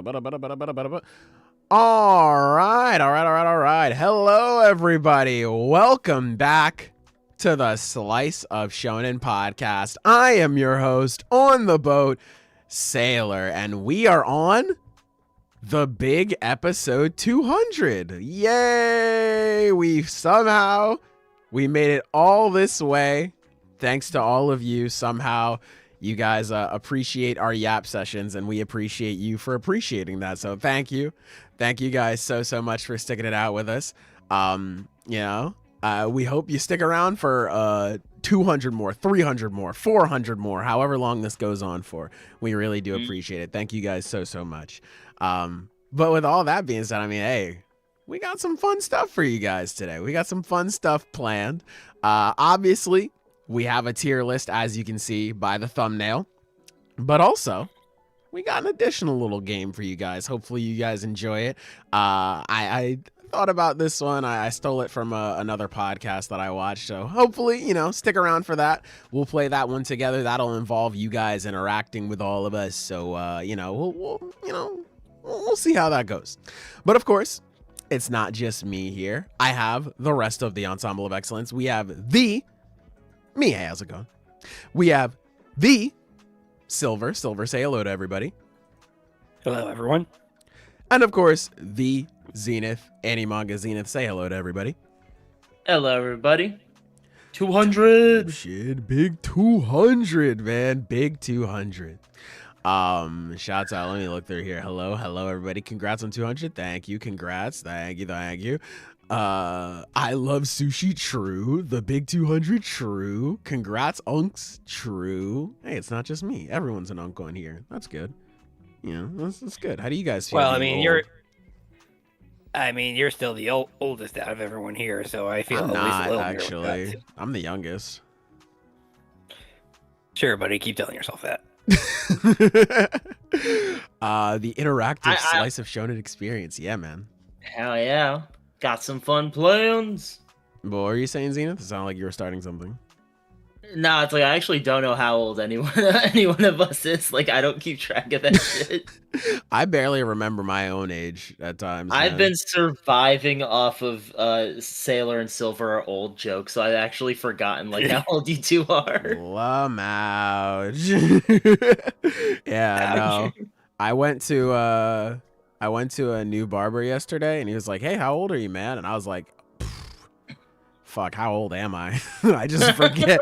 All right. Hello, everybody. Welcome back to the Slice of Shonen Podcast. I am your host on the boat, Sailor, and we are on the big episode 200. Yay! We made it all this way. Thanks to all of you. Somehow you guys appreciate our yap sessions, and we appreciate you for appreciating that. So thank you guys so much for sticking it out with us. We hope you stick around for 200 more, 300 more, 400 more, however long this goes on for. We really do appreciate it. Thank you guys so much. But with all that being said, I mean, hey, we got some fun stuff for you guys today. We got some fun stuff planned. Obviously, we have a tier list, as you can see by the thumbnail, but also we got an additional little game for you guys. Hopefully you guys enjoy it. I thought about this one. I stole it from another podcast that I watched. So hopefully, stick around for that. We'll play that one together. That'll involve you guys interacting with all of us. So, we'll see how that goes. But of course, it's not just me here. I have the rest of the Ensemble of Excellence. We have the Mia, how's it going? We have the Silver, say hello to everybody. Hello, everyone. And of course, the Zenith, Animanga Zenith, say hello to everybody. Hello, everybody. 200. Shit, big 200, man. Big 200. Shouts out. Let me look through here. Hello, everybody. Congrats on 200. Thank you. Congrats. Thank you. I love sushi. True. The big 200. True. Congrats, unks. True. Hey, it's not just me. Everyone's an unk on here. That's good. That's good. How do you guys feel? Well, you're still the oldest out of everyone here, so I feel I'm at least not, a little actually. I'm the youngest. Sure, buddy. Keep telling yourself that. The interactive Slice of Shonen experience. Yeah, man. Hell yeah. Got some fun plans. What were you saying, Zenith? It sounded like you were starting something. Nah, it's like I actually don't know how old any one of us is. Like, I don't keep track of that shit. I barely remember my own age at times. I've been surviving off of Sailor and Silver are old jokes, so I've actually forgotten how old you two are. Ouch. Yeah, no. I went to a new barber yesterday, and he was like, "Hey, how old are you, man?" And I was like, fuck, how old am I? I just forget.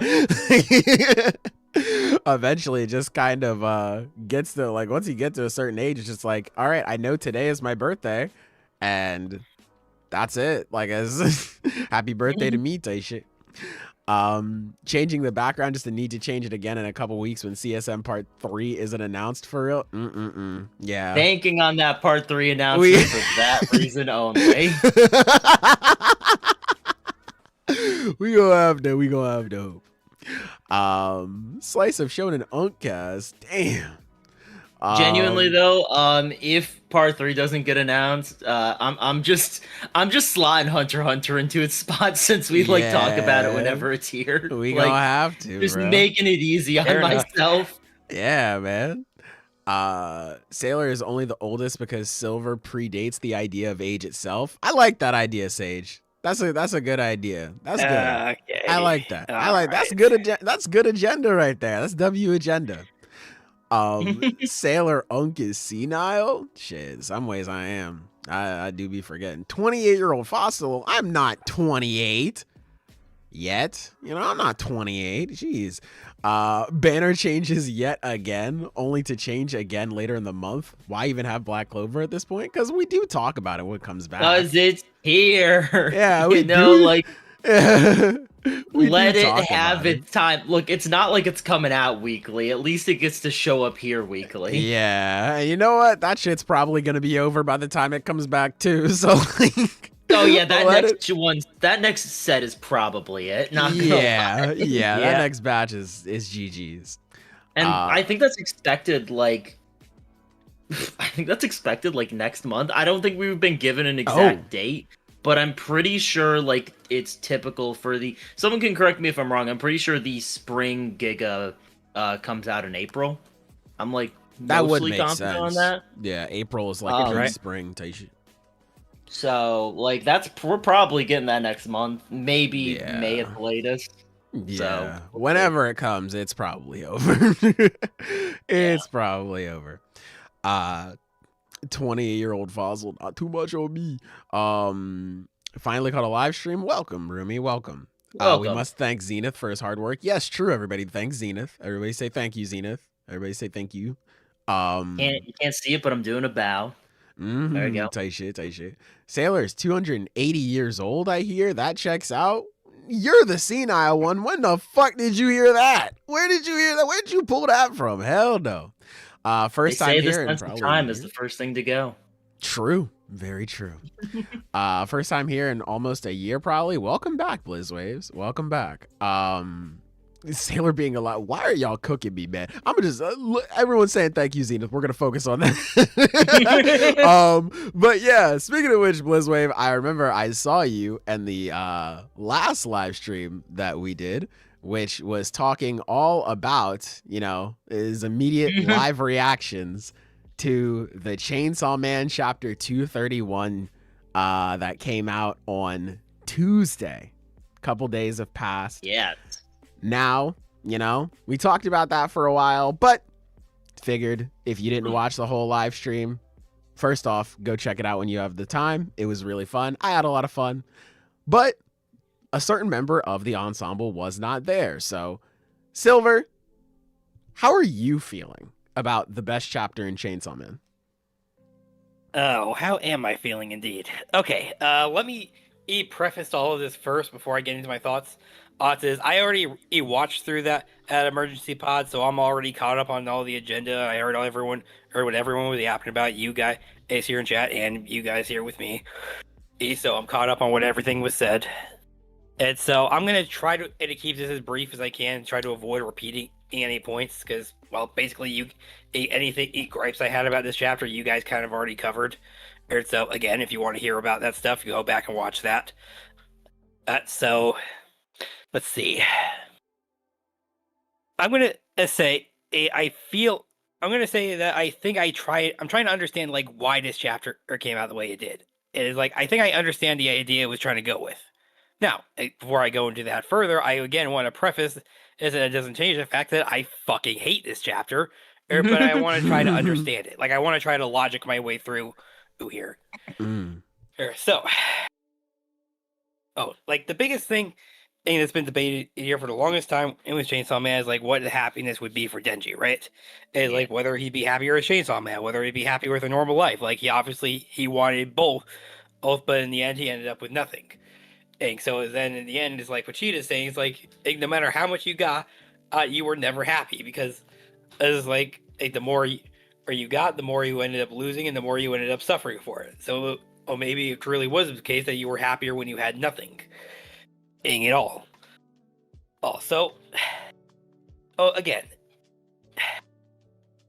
Eventually it just kind of gets to once you get to a certain age, it's just like, all right, I know today is my birthday, and that's it. As happy birthday to me type shit. Changing the background just to need to change it again in a couple weeks when CSM Part 3 isn't announced for real. Yeah. Banking on that Part 3 announcement for that reason only. We gonna have to. Slice of Shonen Uncast. Damn. Genuinely though, if Part 3 doesn't get announced, I'm just slotting Hunter x Hunter into its spot since we talk about it whenever it's here. We gonna have to, just bro. making it easy on myself. Yeah, man. Sailor is only the oldest because Silver predates the idea of age itself. I like that idea, Sage. That's a good idea. That's good. Okay. I like that. All that's good. That's good agenda right there. That's W agenda. Sailor Unk is senile. Shit, in some ways I am. I do be forgetting. 28-year-old fossil. I'm not 28 yet. I'm not 28. Jeez. Banner changes yet again, only to change again later in the month. Why even have Black Clover at this point? Because we do talk about it when it comes back. Because it's here. Yeah, we let it have its time. Look, it's not like it's coming out weekly. At least it gets to show up here weekly. Yeah, you know what? That shit's probably gonna be over by the time it comes back too. So oh yeah, that next set is probably it. Not gonna lie. Yeah. That next batch is GG's. And I think that's expected. Next month. I don't think we've been given an exact date, but I'm pretty sure it's typical for someone can correct me if I'm wrong. I'm pretty sure the spring Giga comes out in April. I'm That would mostly make confident on sense. that. Yeah, April is like a Right. spring type shit. So like we're probably getting that next month, maybe May at the latest. Yeah, So, whenever it comes, it's probably over. It's probably over. 28-year-old Fossil, not too much on me. Finally caught a live stream. Welcome, Rumi. Welcome. We Welcome. must thank Zenith for his hard work. Yes, true. Everybody, thanks Zenith. Everybody say thank you, Zenith. Everybody say thank you. You can't see it, but I'm doing a bow. There you go. Tight shit, tight shit. Sailor's 280 years old, I hear. That checks out. You're the senile one. When the fuck did you hear that? Where did you hear that? Where did you pull that from? Hell no. First They time say the here in sense of probably time is the first thing to go. True. Very true. First time here in almost a year, probably. Welcome back, Blizzwaves. Welcome back. Sailor being alive. Why are y'all cooking me, man? I'm gonna just everyone's saying thank you, Zenith. We're gonna focus on that. But yeah, speaking of which, Blizzwave, I remember I saw you in the last live stream that we did, which was talking all about, his immediate live reactions to the Chainsaw Man Chapter 231 that came out on Tuesday. Couple days have passed. Yeah. Now, we talked about that for a while, but figured if you didn't watch the whole live stream, first off, go check it out when you have the time. It was really fun. I had a lot of fun, but a certain member of the ensemble was not there. So, Silver, how are you feeling about the best chapter in Chainsaw Man? Oh, how am I feeling indeed? Okay, let me preface all of this first before I get into my thoughts. I already watched through that at Emergency Pod, so I'm already caught up on all the agenda. I heard what everyone was yapping about. You guys here in chat, and you guys here with me. So I'm caught up on what everything was said. And so I'm gonna try to keep this as brief as I can. Try to avoid repeating any points because, well, basically, any gripes I had about this chapter, you guys kind of already covered. And so again, if you want to hear about that stuff, you go back and watch that. So. Let's see. I'm gonna say I'm gonna say that I'm trying to understand like why this chapter came out the way it did. It is like I think I understand the idea it was trying to go with. Now, before I go into that further, I again want to preface is that it doesn't change the fact that I fucking hate this chapter, but I want to try to understand it. Like I want to try to logic my way through here. So, like the biggest thing that's been debated here for the longest time with Chainsaw Man is like what the happiness would be for Denji, right? Is like whether he'd be happier as Chainsaw Man, whether he'd be happy with a normal life. Like he wanted both, but in the end he ended up with nothing. And so then in the end, it's like what Cheetah's saying, it's like no matter how much you got, you were never happy because it's like the more you got, the more you ended up losing, and the more you ended up suffering for it. So, or maybe it truly was the case that you were happier when you had nothing. At all. Also, again,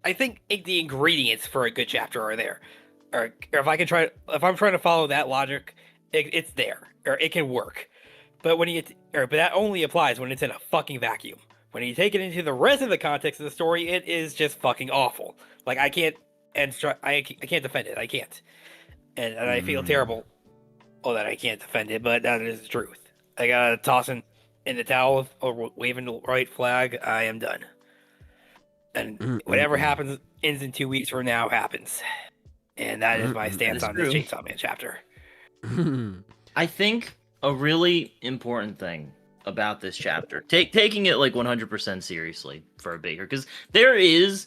I think the ingredients for a good chapter are there. Or if I'm trying to follow that logic, it's there, or it can work. But but that only applies when it's in a fucking vacuum. When you take it into the rest of the context of the story, it is just fucking awful. Like I can't defend it. I can't, and I feel terrible. That I can't defend it, but that is the truth. I gotta toss in the towel or waving the right flag. I am done. And whatever happens ends in 2 weeks from now happens. And that is my stance on this Chainsaw Man chapter. I think a really important thing about this chapter, taking it like 100% seriously for a bigger, because there is,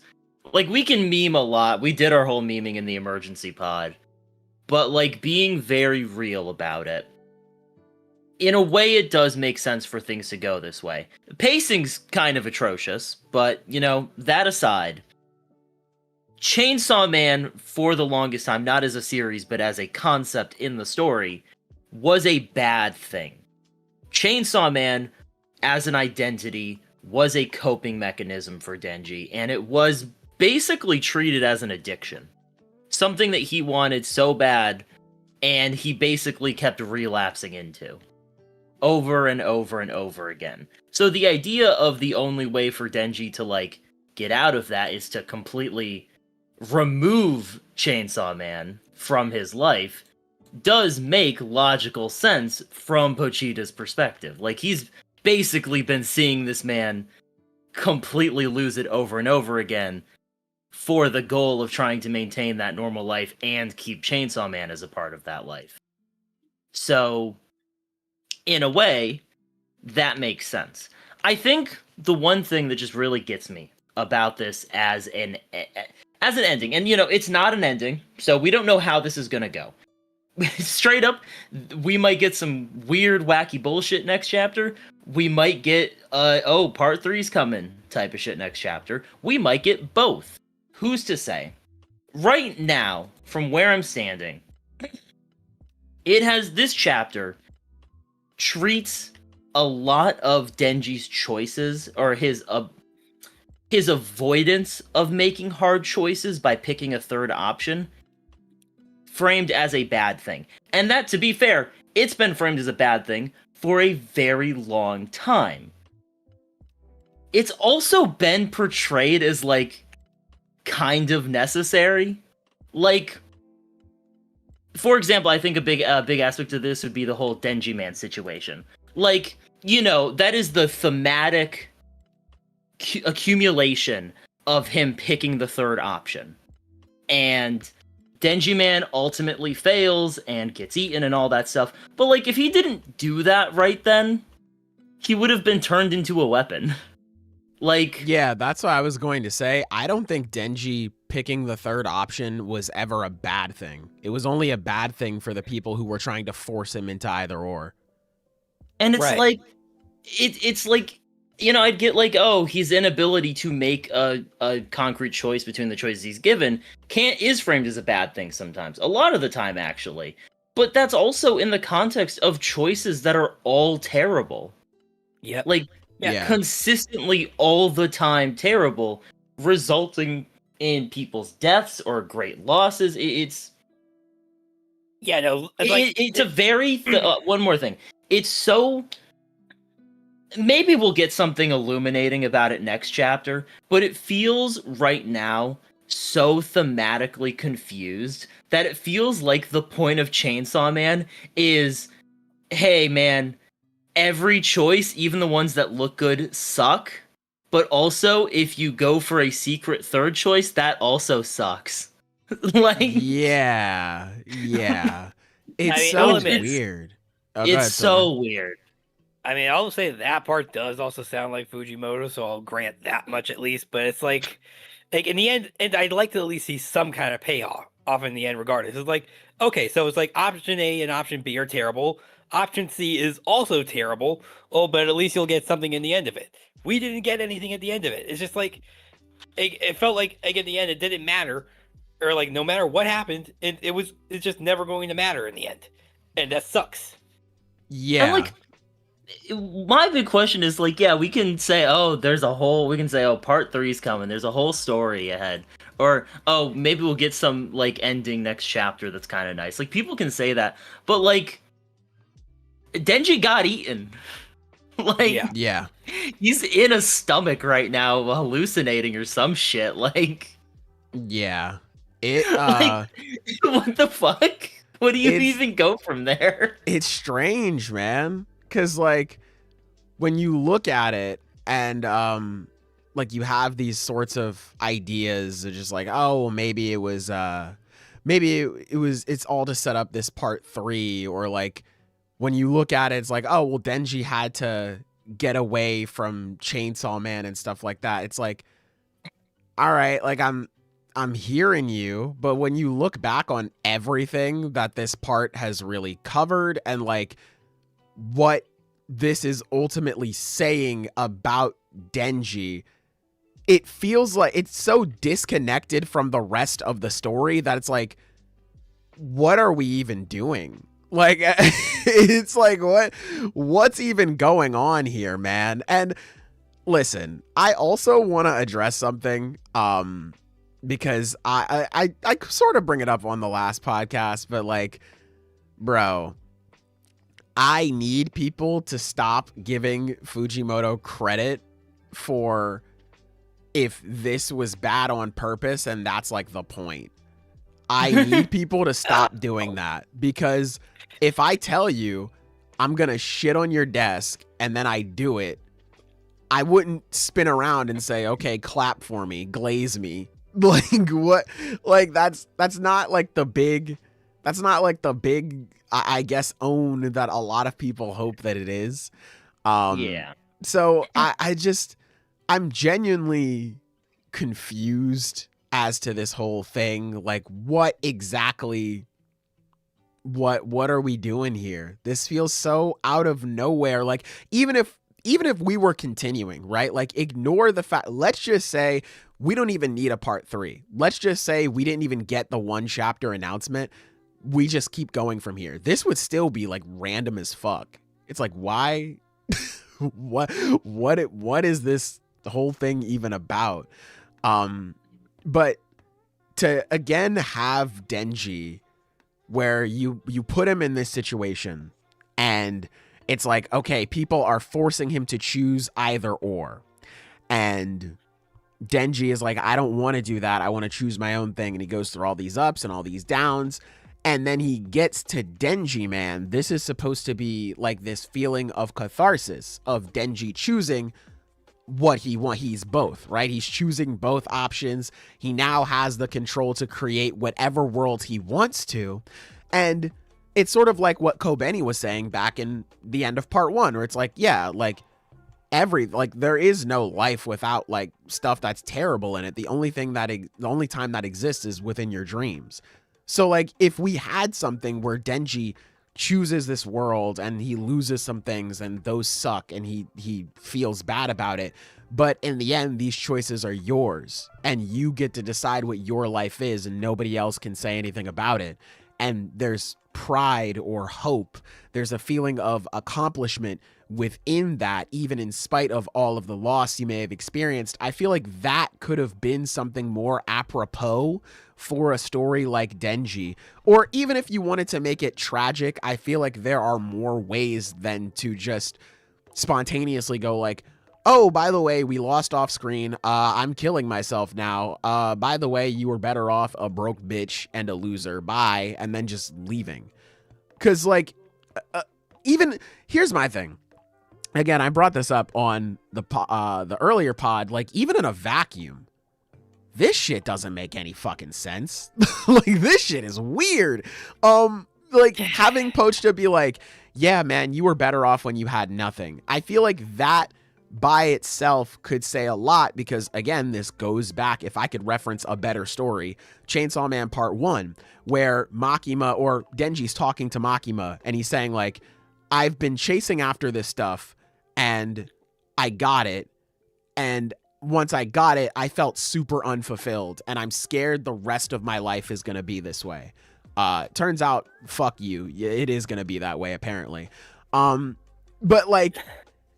like, we can meme a lot. We did our whole memeing in the Emergency Pod. But, like, being very real about it, in a way, it does make sense for things to go this way. The pacing's kind of atrocious, but, that aside, Chainsaw Man, for the longest time, not as a series, but as a concept in the story, was a bad thing. Chainsaw Man, as an identity, was a coping mechanism for Denji, and it was basically treated as an addiction. Something that he wanted so bad, and he basically kept relapsing into. Over and over and over again. So the idea of the only way for Denji to, like, get out of that is to completely remove Chainsaw Man from his life does make logical sense from Pochita's perspective. Like, he's basically been seeing this man completely lose it over and over again for the goal of trying to maintain that normal life and keep Chainsaw Man as a part of that life. So, in a way, that makes sense. I think the one thing that just really gets me about this as an ending, and it's not an ending, so we don't know how this is gonna go. Straight up, we might get some weird, wacky bullshit next chapter. We might get, part 3's coming type of shit next chapter. We might get both. Who's to say? Right now, from where I'm standing, this chapter treats a lot of Denji's choices, or his avoidance of making hard choices by picking a third option, framed as a bad thing. And that, to be fair, it's been framed as a bad thing for a very long time. It's also been portrayed as, like, kind of necessary. Like, for example, I think a big aspect of this would be the whole Denji Man situation. Like, that is the thematic accumulation of him picking the third option. And Denji Man ultimately fails and gets eaten and all that stuff. But, like, if he didn't do that right then, he would have been turned into a weapon. Like... Yeah, that's what I was going to say. I don't think Denji picking the third option was ever a bad thing. It was only a bad thing for the people who were trying to force him into either or. And it's like... It's like... I'd get like, his inability to make a concrete choice between the choices he's given is framed as a bad thing sometimes. A lot of the time, actually. But that's also in the context of choices that are all terrible. Yeah. Like, consistently all the time terrible, resulting in people's deaths or great losses. It's a very... one more thing. It's so... Maybe we'll get something illuminating about it next chapter, but it feels right now so thematically confused that it feels like the point of Chainsaw Man is, hey man, every choice, even the ones that look good, suck, but also if you go for a secret third choice, that also sucks. Like, yeah. It's weird. It's so weird. I mean, I'll say that part does also sound like Fujimoto, so I'll grant that much at least. But it's like in the end, and I'd like to at least see some kind of payoff off in the end, regardless. It's like, okay, so it's like option A and option B are terrible. Option C is also terrible. Oh, but at least you'll get something in the end of it. We didn't get anything at the end of it. It's just like it felt like in the end it didn't matter, or like no matter what happened, it's just never going to matter in the end, and that sucks. Yeah. And like, my big question is, like, we can say, part 3's coming, there's a whole story ahead, or maybe we'll get some like ending next chapter that's kind of nice. Like, people can say that, but like, Denji got eaten. Like, yeah, he's in a stomach right now, hallucinating or some shit. Like, it like, what the fuck? What do you even go from there? It's strange, man. Because, like, when you look at it and, like, you have these sorts of ideas of just like, maybe it was, it's all to set up this part 3. Or, like, when you look at it, it's like, Denji had to get away from Chainsaw Man and stuff like that. It's like, all right, like, I'm hearing you. But when you look back on everything that this part has really covered and, like, what this is ultimately saying about Denji, it feels like it's so disconnected from the rest of the story that it's like, what are we even doing? Like, it's like, what's even going on here, man? And listen, I also want to address something, because I sort of bring it up on the last podcast, but like, bro, I need people to stop giving Fujimoto credit for if this was bad on purpose and that's like the point. I need people to stop doing that, because if I tell you I'm going to shit on your desk and then I do it, I wouldn't spin around and say, okay, clap for me, glaze me. Like what? Like that's not like the big, I guess, own that a lot of people hope that it is. Yeah. So I'm genuinely confused as to this whole thing. Like, what exactly, what are we doing here? This feels so out of nowhere. Like, even if we were continuing, right? Like, ignore the fact, let's just say we don't even need a part 3. Let's just say we didn't even get the 1 chapter announcement. We just keep going from here. This would still be like random as fuck. It's like, why? what is this whole thing even about? But to again have Denji, where you put him in this situation and it's like, okay, people are forcing him to choose either or. And Denji is like, I don't want to do that. I want to choose my own thing. And he goes through all these ups and all these downs. And then he gets to Denji, man. This is supposed to be like this feeling of catharsis of Denji choosing what he wants. He's both, right? He's choosing both options. He now has the control to create whatever world he wants to. And it's sort of like what Kobeni was saying back in the end of part 1, where it's like, yeah, like there is no life without like stuff that's terrible in it. The only time that exists is within your dreams. So like, if we had something where Denji chooses this world and he loses some things and those suck and he feels bad about it, but in the end these choices are yours and you get to decide what your life is and nobody else can say anything about it, and there's pride or hope, there's a feeling of accomplishment within that, even in spite of all of the loss you may have experienced. I feel like that could have been something more apropos for a story like Denji. Or even if you wanted to make it tragic, I feel like there are more ways than to just spontaneously go like, oh, by the way, we lost off screen. I'm killing myself now. By the way, you were better off a broke bitch and a loser. Bye. And then just leaving. Because like, even here's my thing. Again, I brought this up on the earlier pod. Like, even in a vacuum, this shit doesn't make any fucking sense. Like, this shit is weird. Like having Pochta be like, yeah, man, you were better off when you had nothing. I feel like that by itself could say a lot, because again, this goes back, if I could reference a better story, Chainsaw Man Part 1, where Makima, or Denji's talking to Makima and he's saying like, I've been chasing after this stuff and I got it. And once I got it, I felt super unfulfilled and I'm scared the rest of my life is going to be this way. Turns out, fuck you. It is going to be that way, apparently. But like,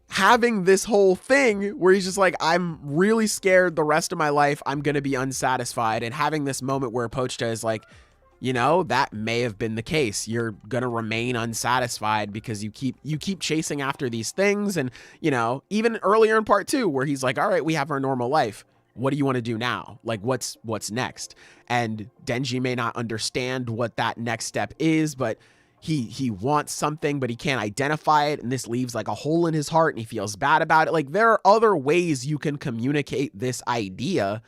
having this whole thing where he's just like, I'm really scared the rest of my life I'm going to be unsatisfied, and having this moment where Pochta is like, you know, that may have been the case. You're going to remain unsatisfied because you keep chasing after these things. And, you know, even earlier in part 2 where he's like, all right, we have our normal life. What do you want to do now? Like, what's next? And Denji may not understand what that next step is, but he wants something, but he can't identify it. And this leaves like a hole in his heart and he feels bad about it. Like, there are other ways you can communicate this idea,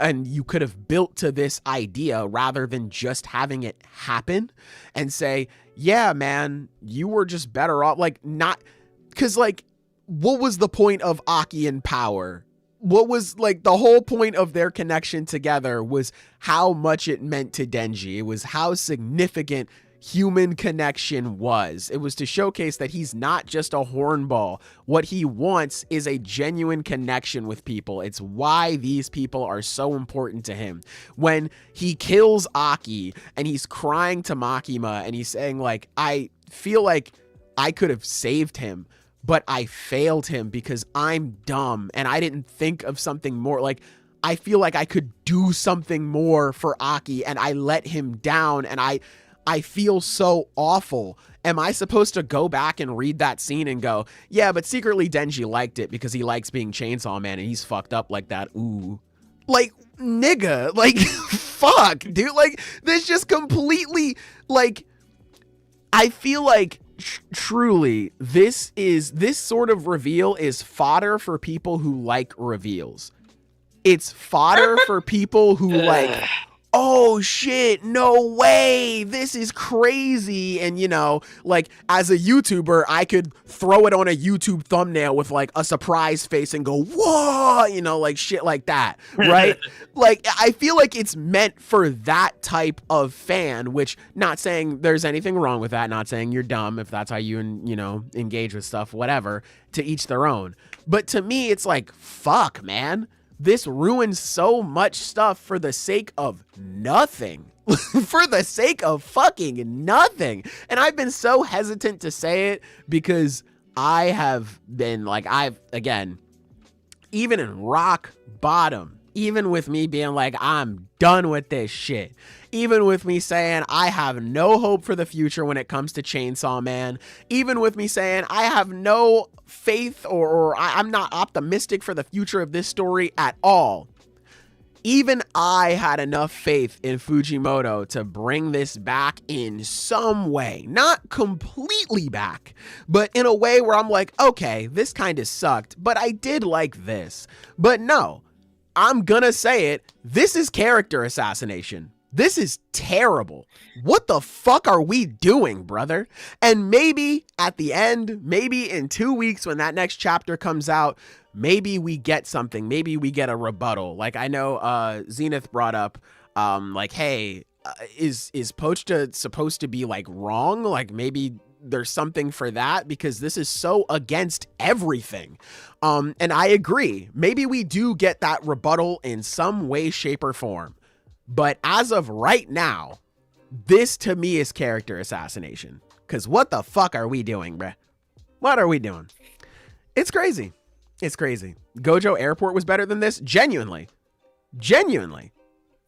and you could have built to this idea rather than just having it happen and say, yeah, man, you were just better off. Like, not, because like, what was the point of Aki and Power? What was like the whole point of their connection together was how much it meant to Denji. It was how significant human connection was. It was to showcase that he's not just a hornball. What he wants is a genuine connection with people. It's why these people are so important to him. When he kills Aki and he's crying to Makima and he's saying like, I feel like I could have saved him, but I failed him because I'm dumb and I didn't think of something more. Like, I feel like I could do something more for Aki and I let him down, and I I feel so awful. Am I supposed to go back and read that scene and go, yeah, but secretly Denji liked it because he likes being Chainsaw Man and he's fucked up like that? Ooh. Like, nigga, like, fuck, dude. Like, this just completely, like, I feel like truly this sort of reveal is fodder for people who like reveals. It's fodder for people who like, oh shit, no way, this is crazy. And, you know, like, as a YouTuber, I could throw it on a YouTube thumbnail with like a surprise face and go, whoa, you know, like shit like that, right? Like, I feel like it's meant for that type of fan, which, not saying there's anything wrong with that, not saying you're dumb if that's how you, you know, engage with stuff, whatever, to each their own. But to me, it's like, fuck, man. This ruins so much stuff for the sake of nothing. For the sake of fucking nothing. And I've been so hesitant to say it because I have been like, again, even in rock bottom, even with me being like, I'm done with this shit. Even with me saying I have no hope for the future when it comes to Chainsaw Man. Even with me saying I have no faith or I'm not optimistic for the future of this story at all. Even I had enough faith in Fujimoto to bring this back in some way. Not completely back, but in a way where I'm like, okay, this kind of sucked, but I did like this. But no, I'm gonna say it. This is character assassination. This is terrible. What the fuck are we doing, brother? And maybe at the end, maybe in 2 weeks when that next chapter comes out, maybe we get something. Maybe we get a rebuttal. Like, I know Zenith brought up, like, hey, is Pochta supposed to be like wrong? Like, maybe there's something for that because this is so against everything. And I agree. Maybe we do get that rebuttal in some way, shape, or form. But as of right now, this to me is character assassination. Because what the fuck are we doing, bruh? What are we doing? It's crazy. It's crazy. Gojo Airport was better than this? Genuinely.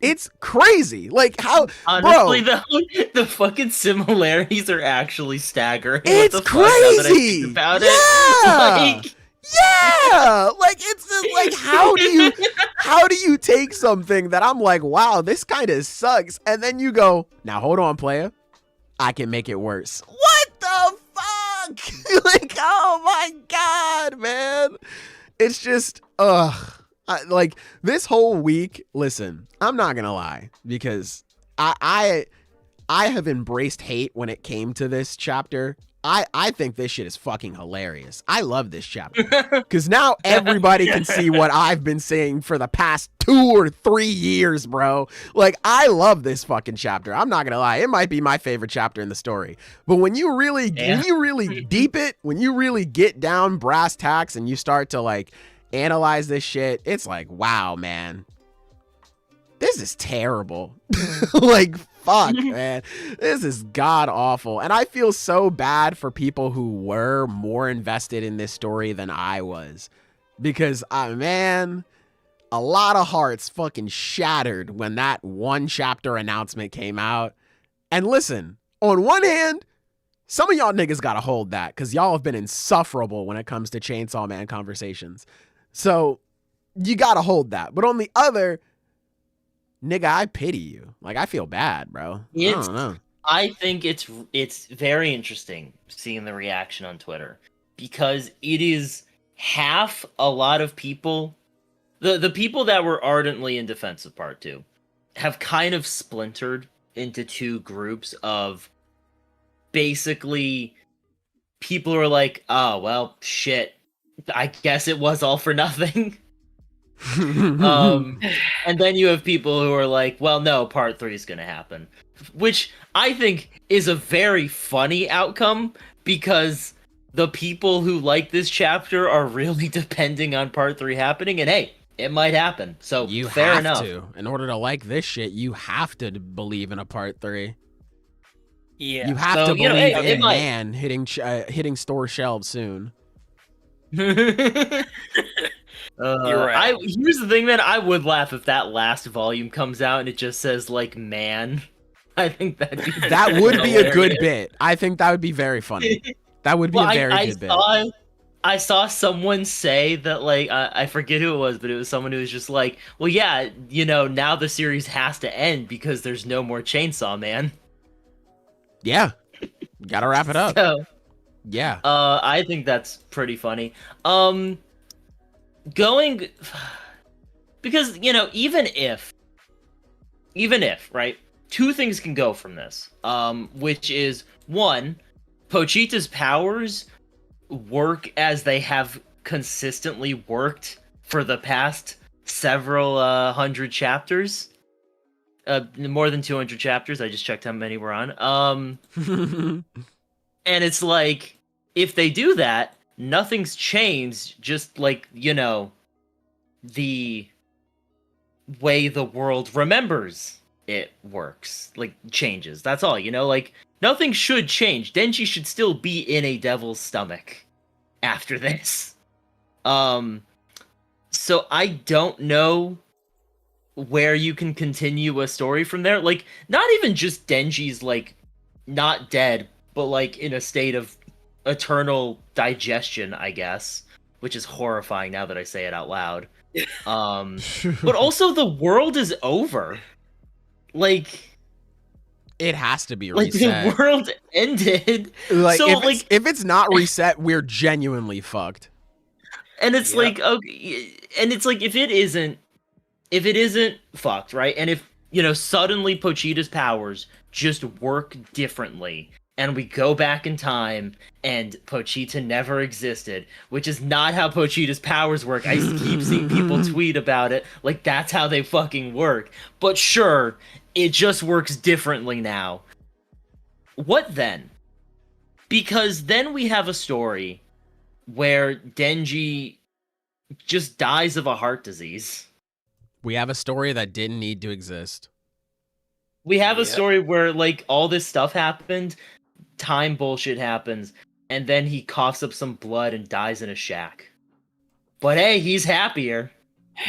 It's crazy. Like, how, honestly, bro, the fucking similarities are actually staggering. It's what the crazy. Fuck, now that I think about it. Like, yeah, like, it's just like, how do you take something that I'm like, wow, this kind of sucks, and then you go, now hold on, player, I can make it worse. What the fuck? Like, oh my god, man, it's just like, this whole week, listen, I'm not gonna lie, because I have embraced hate when it came to this chapter. I think this shit is fucking hilarious. I love this chapter because now everybody can see what I've been saying for the past 2 or 3 years, bro. Like, I love this fucking chapter. I'm not gonna lie, it might be my favorite chapter in the story. But when you really deep it, when you really get down brass tacks and you start to like analyze this shit, it's like, wow, man, this is terrible. Like, fuck, man, this is god awful. And I feel so bad for people who were more invested in this story than I was, because man, a lot of hearts fucking shattered when that 1 chapter announcement came out. And listen, on one hand, some of y'all niggas gotta hold that because y'all have been insufferable when it comes to Chainsaw Man conversations, so you gotta hold that. But on the other, nigga, I pity you. Like, I feel bad, bro. I don't know. I think it's very interesting seeing the reaction on Twitter because it is half a lot of people. The people that were ardently in defense of Part 2 have kind of splintered into 2 groups of basically people who are like, oh, well, shit, I guess it was all for nothing. And then you have people who are like, well, no, Part 3 is gonna happen, which I think is a very funny outcome because the people who like this chapter are really depending on Part 3 happening, and hey, it might happen, so you fair have enough. to, in order to like this shit, you have to believe in a Part 3. Yeah, you have to believe it in might... man hitting store shelves soon. You're right. Here's the thing, man. I would laugh if that last volume comes out and it just says like "man" I think that'd be That would be a good hilarious. bit. I think that would be very funny. That would be Well, a very good bit. I saw someone say that, like, I forget who it was, but it was someone who was just like, well, yeah, now the series has to end because there's no more Chainsaw Man. Yeah. Gotta wrap it up. So, Yeah. I think that's pretty funny. Going, because, even if, right, two things can go from this, which is, one, Pochita's powers work as they have consistently worked for the past several hundred chapters. More than 200 chapters. I just checked how many we're on. And it's like, if they do that, nothing's changed. Just like, the way the world remembers it works, like, changes. That's all, like, nothing should change. Denji should still be in a devil's stomach after this. So I don't know where you can continue a story from there. Like, not even just Denji's, like, not dead, but, like, in a state of eternal digestion, I guess, which is horrifying now that I say it out loud. But also the world is over. Like, it has to be like reset. the world ended. Like, So, if it's not reset, we're genuinely fucked. And it's like, okay, and it's like, if it isn't fucked, right? And if, suddenly Pochita's powers just work differently, and we go back in time, and Pochita never existed, which is not how Pochita's powers work. I keep seeing people tweet about it, like, that's how they fucking work. But sure, it just works differently now. What then? Because then we have a story where Denji just dies of a heart disease. We have a story that didn't need to exist. We have a story where, like, all this stuff happened, time bullshit happens, and then he coughs up some blood and dies in a shack. But hey, he's happier.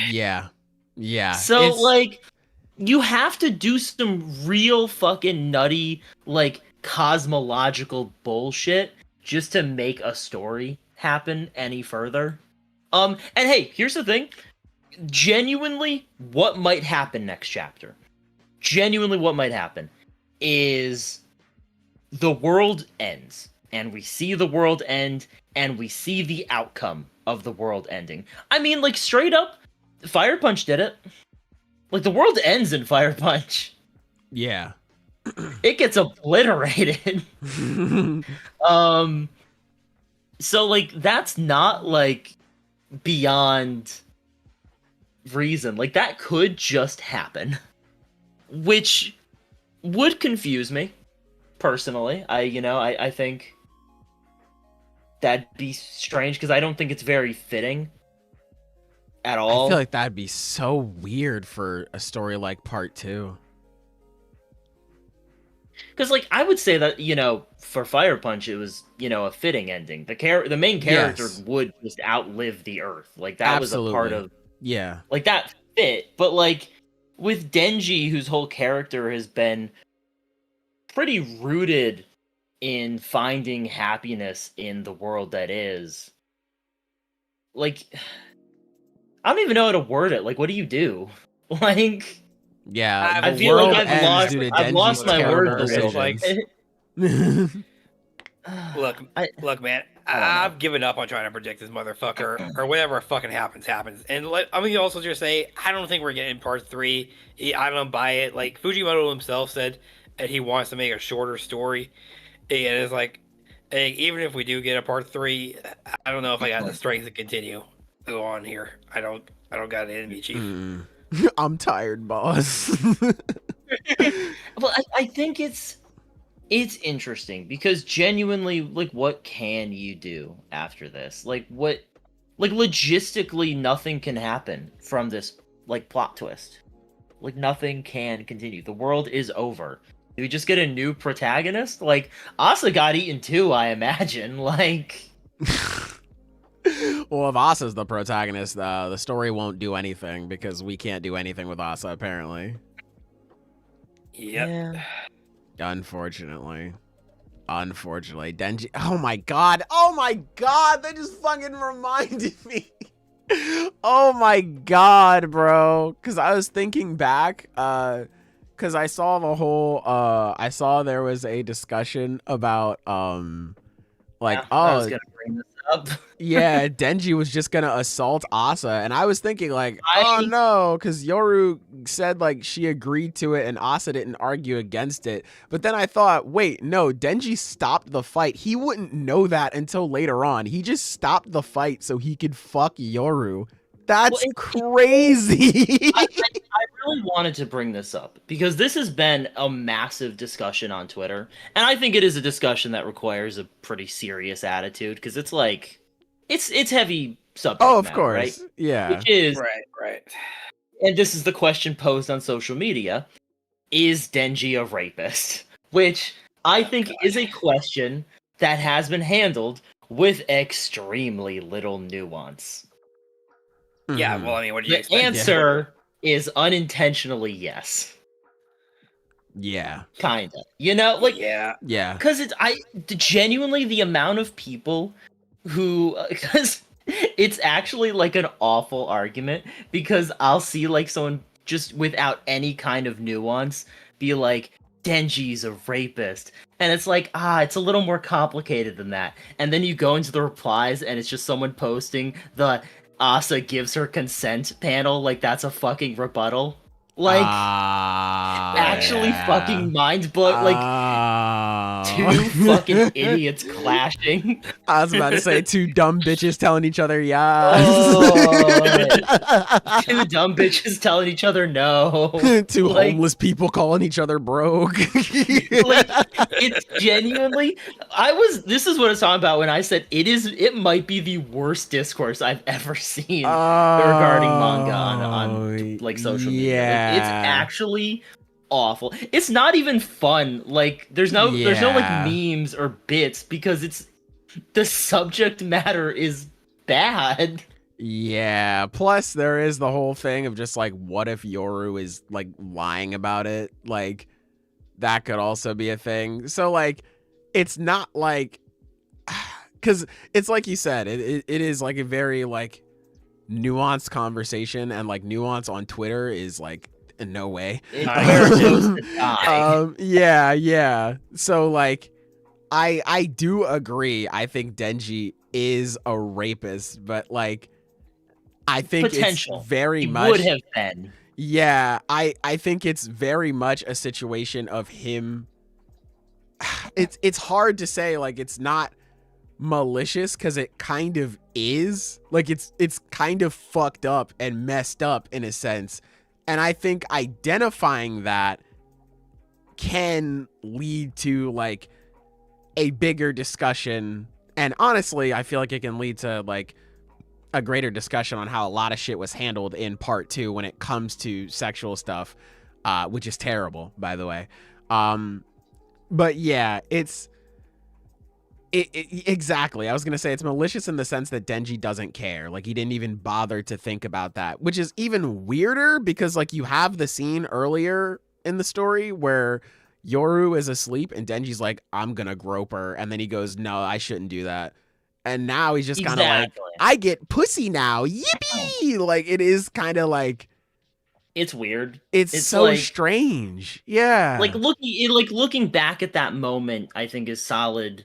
Yeah. Yeah. So, like, you have to do some real fucking nutty, like, cosmological bullshit just to make a story happen any further. And hey, here's the thing. Genuinely, what might happen next chapter? Genuinely, what might happen is the world ends, and we see the world end, and we see the outcome of the world ending. I mean, like, straight up, Fire Punch did it. Like, the world ends in Fire Punch. Yeah. It gets obliterated. So, like, that's not, like, beyond reason. Like, that could just happen. Which would confuse me, personally. I think that'd be strange, because I don't think it's very fitting at all. I feel like that'd be so weird for a story like Part 2. Because, like, I would say that, for Fire Punch, it was, a fitting ending. The main character would just outlive the Earth. Like, that Absolutely. was a part of... Yeah. Like, that fit. But, like, with Denji, whose whole character has been pretty rooted in finding happiness in the world that is, like, I don't even know how to word it. Like, what do you do? Like... Yeah, I feel like I've lost my word decisions. Like, look, man, I've given up on trying to predict this motherfucker, or whatever fucking happens. And I'm gonna also just say, I don't think we're getting part 3. I don't buy it. Like, Fujimoto himself said that he wants to make a shorter story, and it's like, hey, even if we do get a part 3, I don't know if I got the strength to continue go on here. I don't got it in me, Chief. I'm tired, boss. Well, I think it's interesting, because genuinely, like, what can you do after this? Like, logistically, nothing can happen from this, like, plot twist. Like, nothing can continue. The world is over. Do we just get a new protagonist? Like, Asa got eaten too, I imagine. Like... Well, if Asa's the protagonist, the story won't do anything, because we can't do anything with Asa, apparently. Yep. Yeah. Unfortunately, Denji. Oh my god, that just fucking reminded me. Oh my god, bro. Because I was thinking back, because I saw the whole, I saw there was a discussion about, like, Yeah, I was gonna bring this up. yeah, Denji was just gonna assault Asa, and I was thinking like, oh no, because Yoru said like she agreed to it and Asa didn't argue against it. But then I thought, wait, no, Denji stopped the fight. He wouldn't know that until later on. He just stopped the fight so he could fuck Yoru. That's crazy. I really wanted to bring this up because this has been a massive discussion on Twitter, and I think it is a discussion that requires a pretty serious attitude because it's like it's heavy subject of matter, course, right? yeah, Which is right. And this is the question posed on social media: is Denji a rapist? Which I think is a question that has been handled with extremely little nuance. Yeah, well, I mean, what do you The expect? answer is unintentionally yes. Yeah. Kinda. You know, like, yeah. because genuinely the amount of people who, because it's actually like an awful argument, because I'll see like someone just without any kind of nuance be like, Denji's a rapist. And it's like, it's a little more complicated than that. And then you go into the replies and it's just someone posting the Asa gives her consent panel like that's a fucking rebuttal. Like, actually fucking mind-blowing. Like, two fucking idiots clashing. I was about to say two dumb bitches telling each other yeah. Two dumb bitches telling each other no. Two homeless people calling each other broke. Like, it's genuinely, this is what it's talking about when I said it might be the worst discourse I've ever seen regarding manga on like social media. Like, it's actually awful. It's not even fun. Like, there's no like memes or bits because the subject matter is bad. Yeah, plus there is the whole thing of just like, what if Yoru is like lying about it? Like, that could also be a thing. So like, it's not like, because it's like you said, it is like a very like nuanced conversation, and like nuance on Twitter is like in no way. Yeah. So like, I do agree. I think Denji is a rapist, but like, I think potential. It's very much would have been. Yeah, I think it's very much a situation of him. It's hard to say, like, it's not malicious because it kind of is. Like, it's kind of fucked up and messed up in a sense. And I think identifying that can lead to like a bigger discussion. And honestly, I feel like it can lead to like a greater discussion on how a lot of shit was handled in part 2 when it comes to sexual stuff, which is terrible, by the way. But yeah, exactly. I was going to say it's malicious in the sense that Denji doesn't care. Like, he didn't even bother to think about that, which is even weirder because like you have the scene earlier in the story where Yoru is asleep and Denji's like, I'm going to grope her. And then he goes, no, I shouldn't do that. And now he's just kind of like, I get pussy now. Yippee! Like, it is kind of like, it's weird. It's so like, strange. Yeah. Like looking back at that moment, I think is solid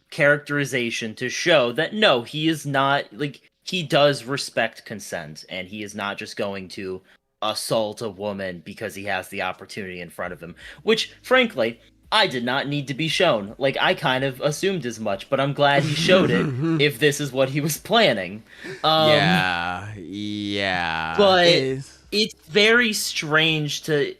characterization to show that no, he is not, like, he does respect consent and he is not just going to assault a woman because he has the opportunity in front of him, which frankly I did not need to be shown. Like, I kind of assumed as much, but I'm glad he showed it if this is what he was planning. Yeah. But it's very strange to...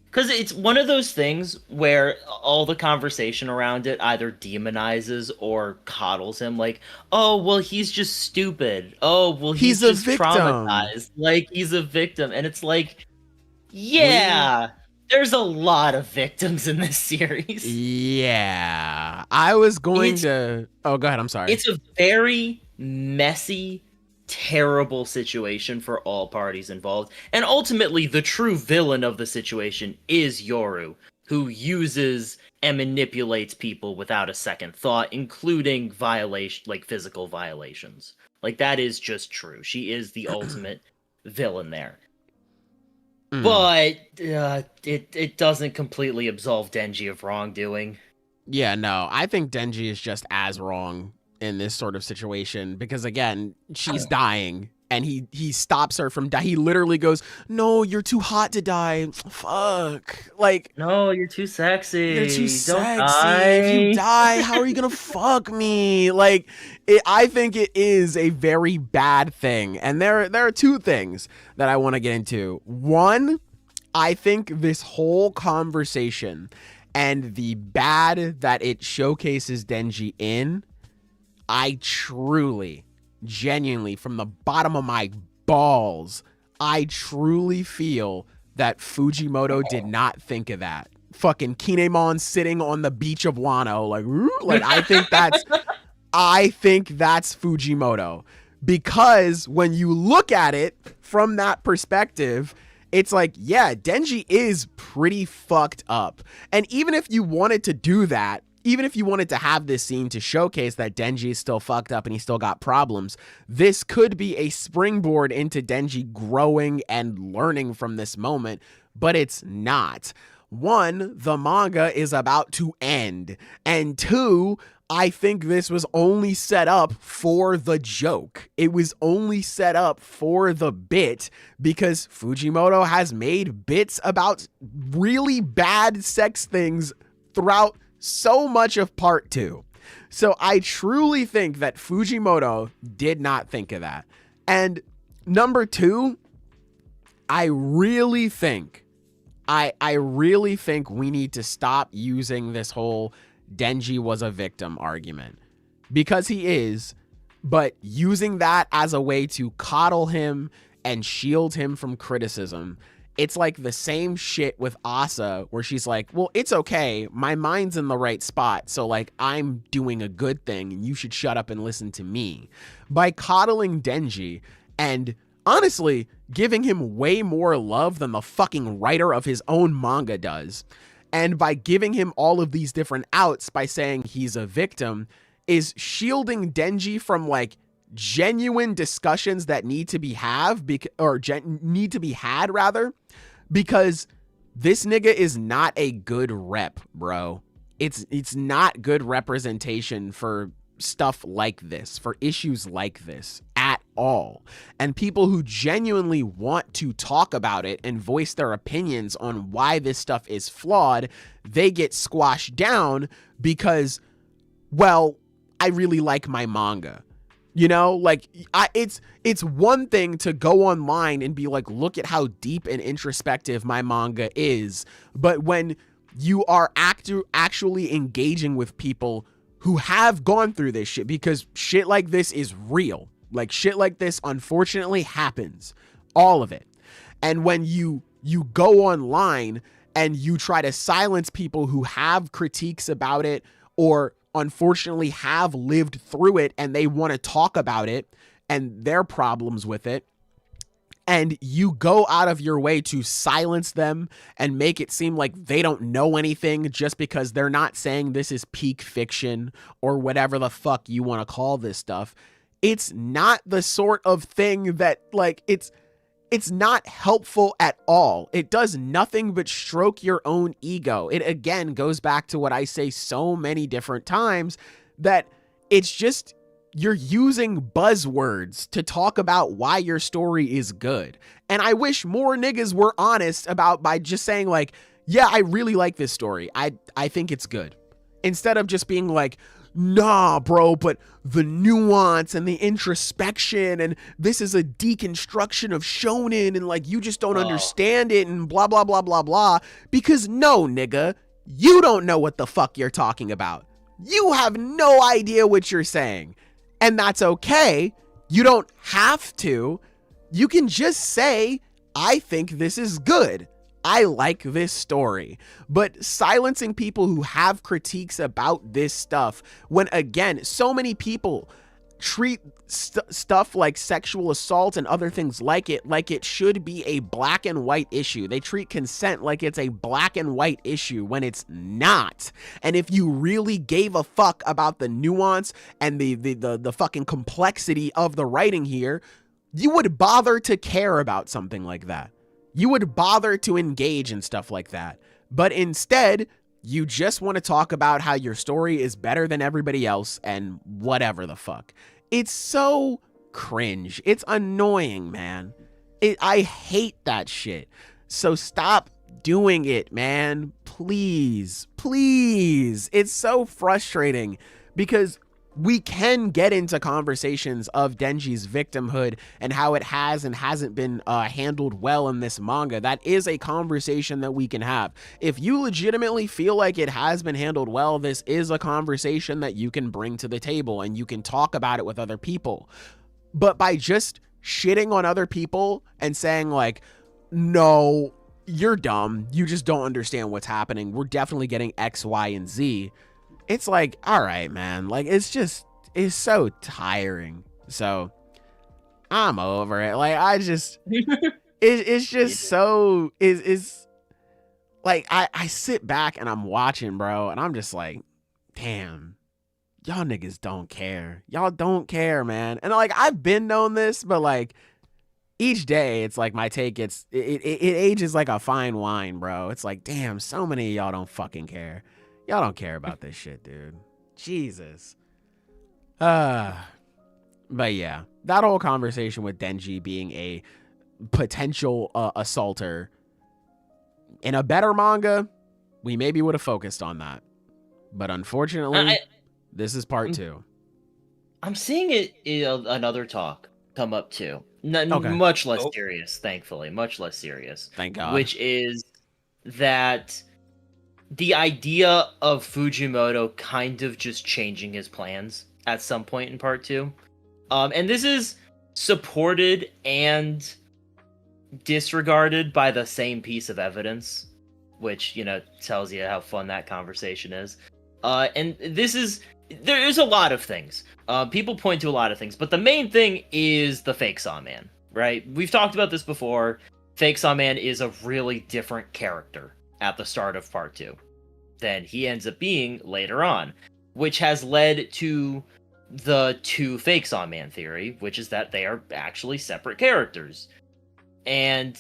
Because it's one of those things where all the conversation around it either demonizes or coddles him. Like, oh, well, he's just stupid. Oh, well, he's just traumatized. Like, he's a victim. And it's like, yeah... There's a lot of victims in this series. Yeah. I was going to... Oh, go ahead. I'm sorry. It's a very messy, terrible situation for all parties involved. And ultimately, the true villain of the situation is Yoru. who uses and manipulates people without a second thought, including physical violations. Like, that is just true. She is the ultimate villain there. But it doesn't completely absolve Denji of wrongdoing. Yeah, no, I think Denji is just as wrong in this sort of situation because, again, she's dying and he stops her from dying. He literally goes, "No, you're too hot to die. Fuck. Like, no, you're too sexy. You're too Don't sexy. die. If you die, how are you going to fuck me?" Like, I think it is a very bad thing. And there are two things that I want to get into. One, I think this whole conversation and the bad that it showcases Denji in, I truly, genuinely, from the bottom of my balls, I truly feel that Fujimoto did not think of that. Fucking Kinemon sitting on the beach of Wano, like I think that's Fujimoto. Because when you look at it from that perspective, it's like, yeah, Denji is pretty fucked up. And even if you wanted to do that, even if you wanted to have this scene to showcase that Denji is still fucked up and he still got problems, this could be a springboard into Denji growing and learning from this moment, but it's not. One, the manga is about to end. And two, I think this was only set up for the joke. It was only set up for the bit because Fujimoto has made bits about really bad sex things throughout so much of part 2. So I truly think that Fujimoto did not think of that. And number 2, I really think we need to stop using this whole Denji was a victim argument, because he is, but using that as a way to coddle him and shield him from criticism. It's like the same shit with Asa, where she's like, well, it's okay, my mind's in the right spot, so like I'm doing a good thing and you should shut up and listen to me. By coddling Denji and honestly giving him way more love than the fucking writer of his own manga does, and by giving him all of these different outs by saying he's a victim, is shielding Denji from like genuine discussions that need to be had, because this nigga is not a good rep, bro. It's not good representation for stuff like this, for issues like this at all. And people who genuinely want to talk about it and voice their opinions on why this stuff is flawed, they get squashed down because, well, I really like my manga. You know, like it's one thing to go online and be like, look at how deep and introspective my manga is. But when you are actually engaging with people who have gone through this shit, because shit like this is real. Like shit like this unfortunately happens. All of it. And when you go online and you try to silence people who have critiques about it or unfortunately have lived through it and they want to talk about it and their problems with it, and you go out of your way to silence them and make it seem like they don't know anything just because they're not saying this is peak fiction or whatever the fuck you want to call this stuff, it's not the sort of thing that, like, it's not helpful at all. It does nothing but stroke your own ego. It again goes back to what I say so many different times, that it's just, you're using buzzwords to talk about why your story is good. And I wish more niggas were honest by just saying like, yeah, I really like this story. I think it's good. Instead of just being like, nah, bro, but the nuance and the introspection and this is a deconstruction of shonen and like you just don't understand it and blah, blah, blah, blah, blah. Because no, nigga, you don't know what the fuck you're talking about. You have no idea what you're saying. And that's okay. You don't have to. You can just say, I think this is good. I like this story. But silencing people who have critiques about this stuff, when again, so many people treat stuff like sexual assault and other things like it should be a black and white issue. They treat consent like it's a black and white issue when it's not. And if you really gave a fuck about the nuance and the fucking complexity of the writing here, you would bother to care about something like that. You would bother to engage in stuff like that. But instead, you just want to talk about how your story is better than everybody else and whatever the fuck. It's so cringe. It's annoying, man. I hate that shit. So stop doing it, man. Please, please. It's so frustrating because we can get into conversations of Denji's victimhood and how it has and hasn't been handled well in this manga. That is a conversation that we can have. If you legitimately feel like it has been handled well, this is a conversation that you can bring to the table and you can talk about it with other people. But by just shitting on other people and saying like, no, you're dumb, you just don't understand what's happening, we're definitely getting X, Y, and Z. It's like, all right, man, like, it's so tiring. So I'm over it. Like, it's just so, is like, I sit back and I'm watching, bro, and I'm just like, damn, y'all niggas don't care. Y'all don't care, man. And like, I've been known this, but like, each day it's like my take it ages like a fine wine, bro. It's like, damn, so many of y'all don't fucking care. Y'all don't care about this shit, dude. Jesus. But yeah, that whole conversation with Denji being a potential assaulter in a better manga, we maybe would have focused on that. But unfortunately, this is part 2. I'm seeing it in another talk come up too. Okay. Much less serious, thankfully. Much less serious. Thank God. Which is that the idea of Fujimoto kind of just changing his plans at some point in part 2. And this is supported and disregarded by the same piece of evidence, which, tells you how fun that conversation is. And there is a lot of things. People point to a lot of things, but the main thing is the fake Sawman, right? We've talked about this before. Fake Sawman is a really different character at the start of part 2 than he ends up being later on, which has led to the 2 fake Sawman theory, which is that they are actually separate characters. And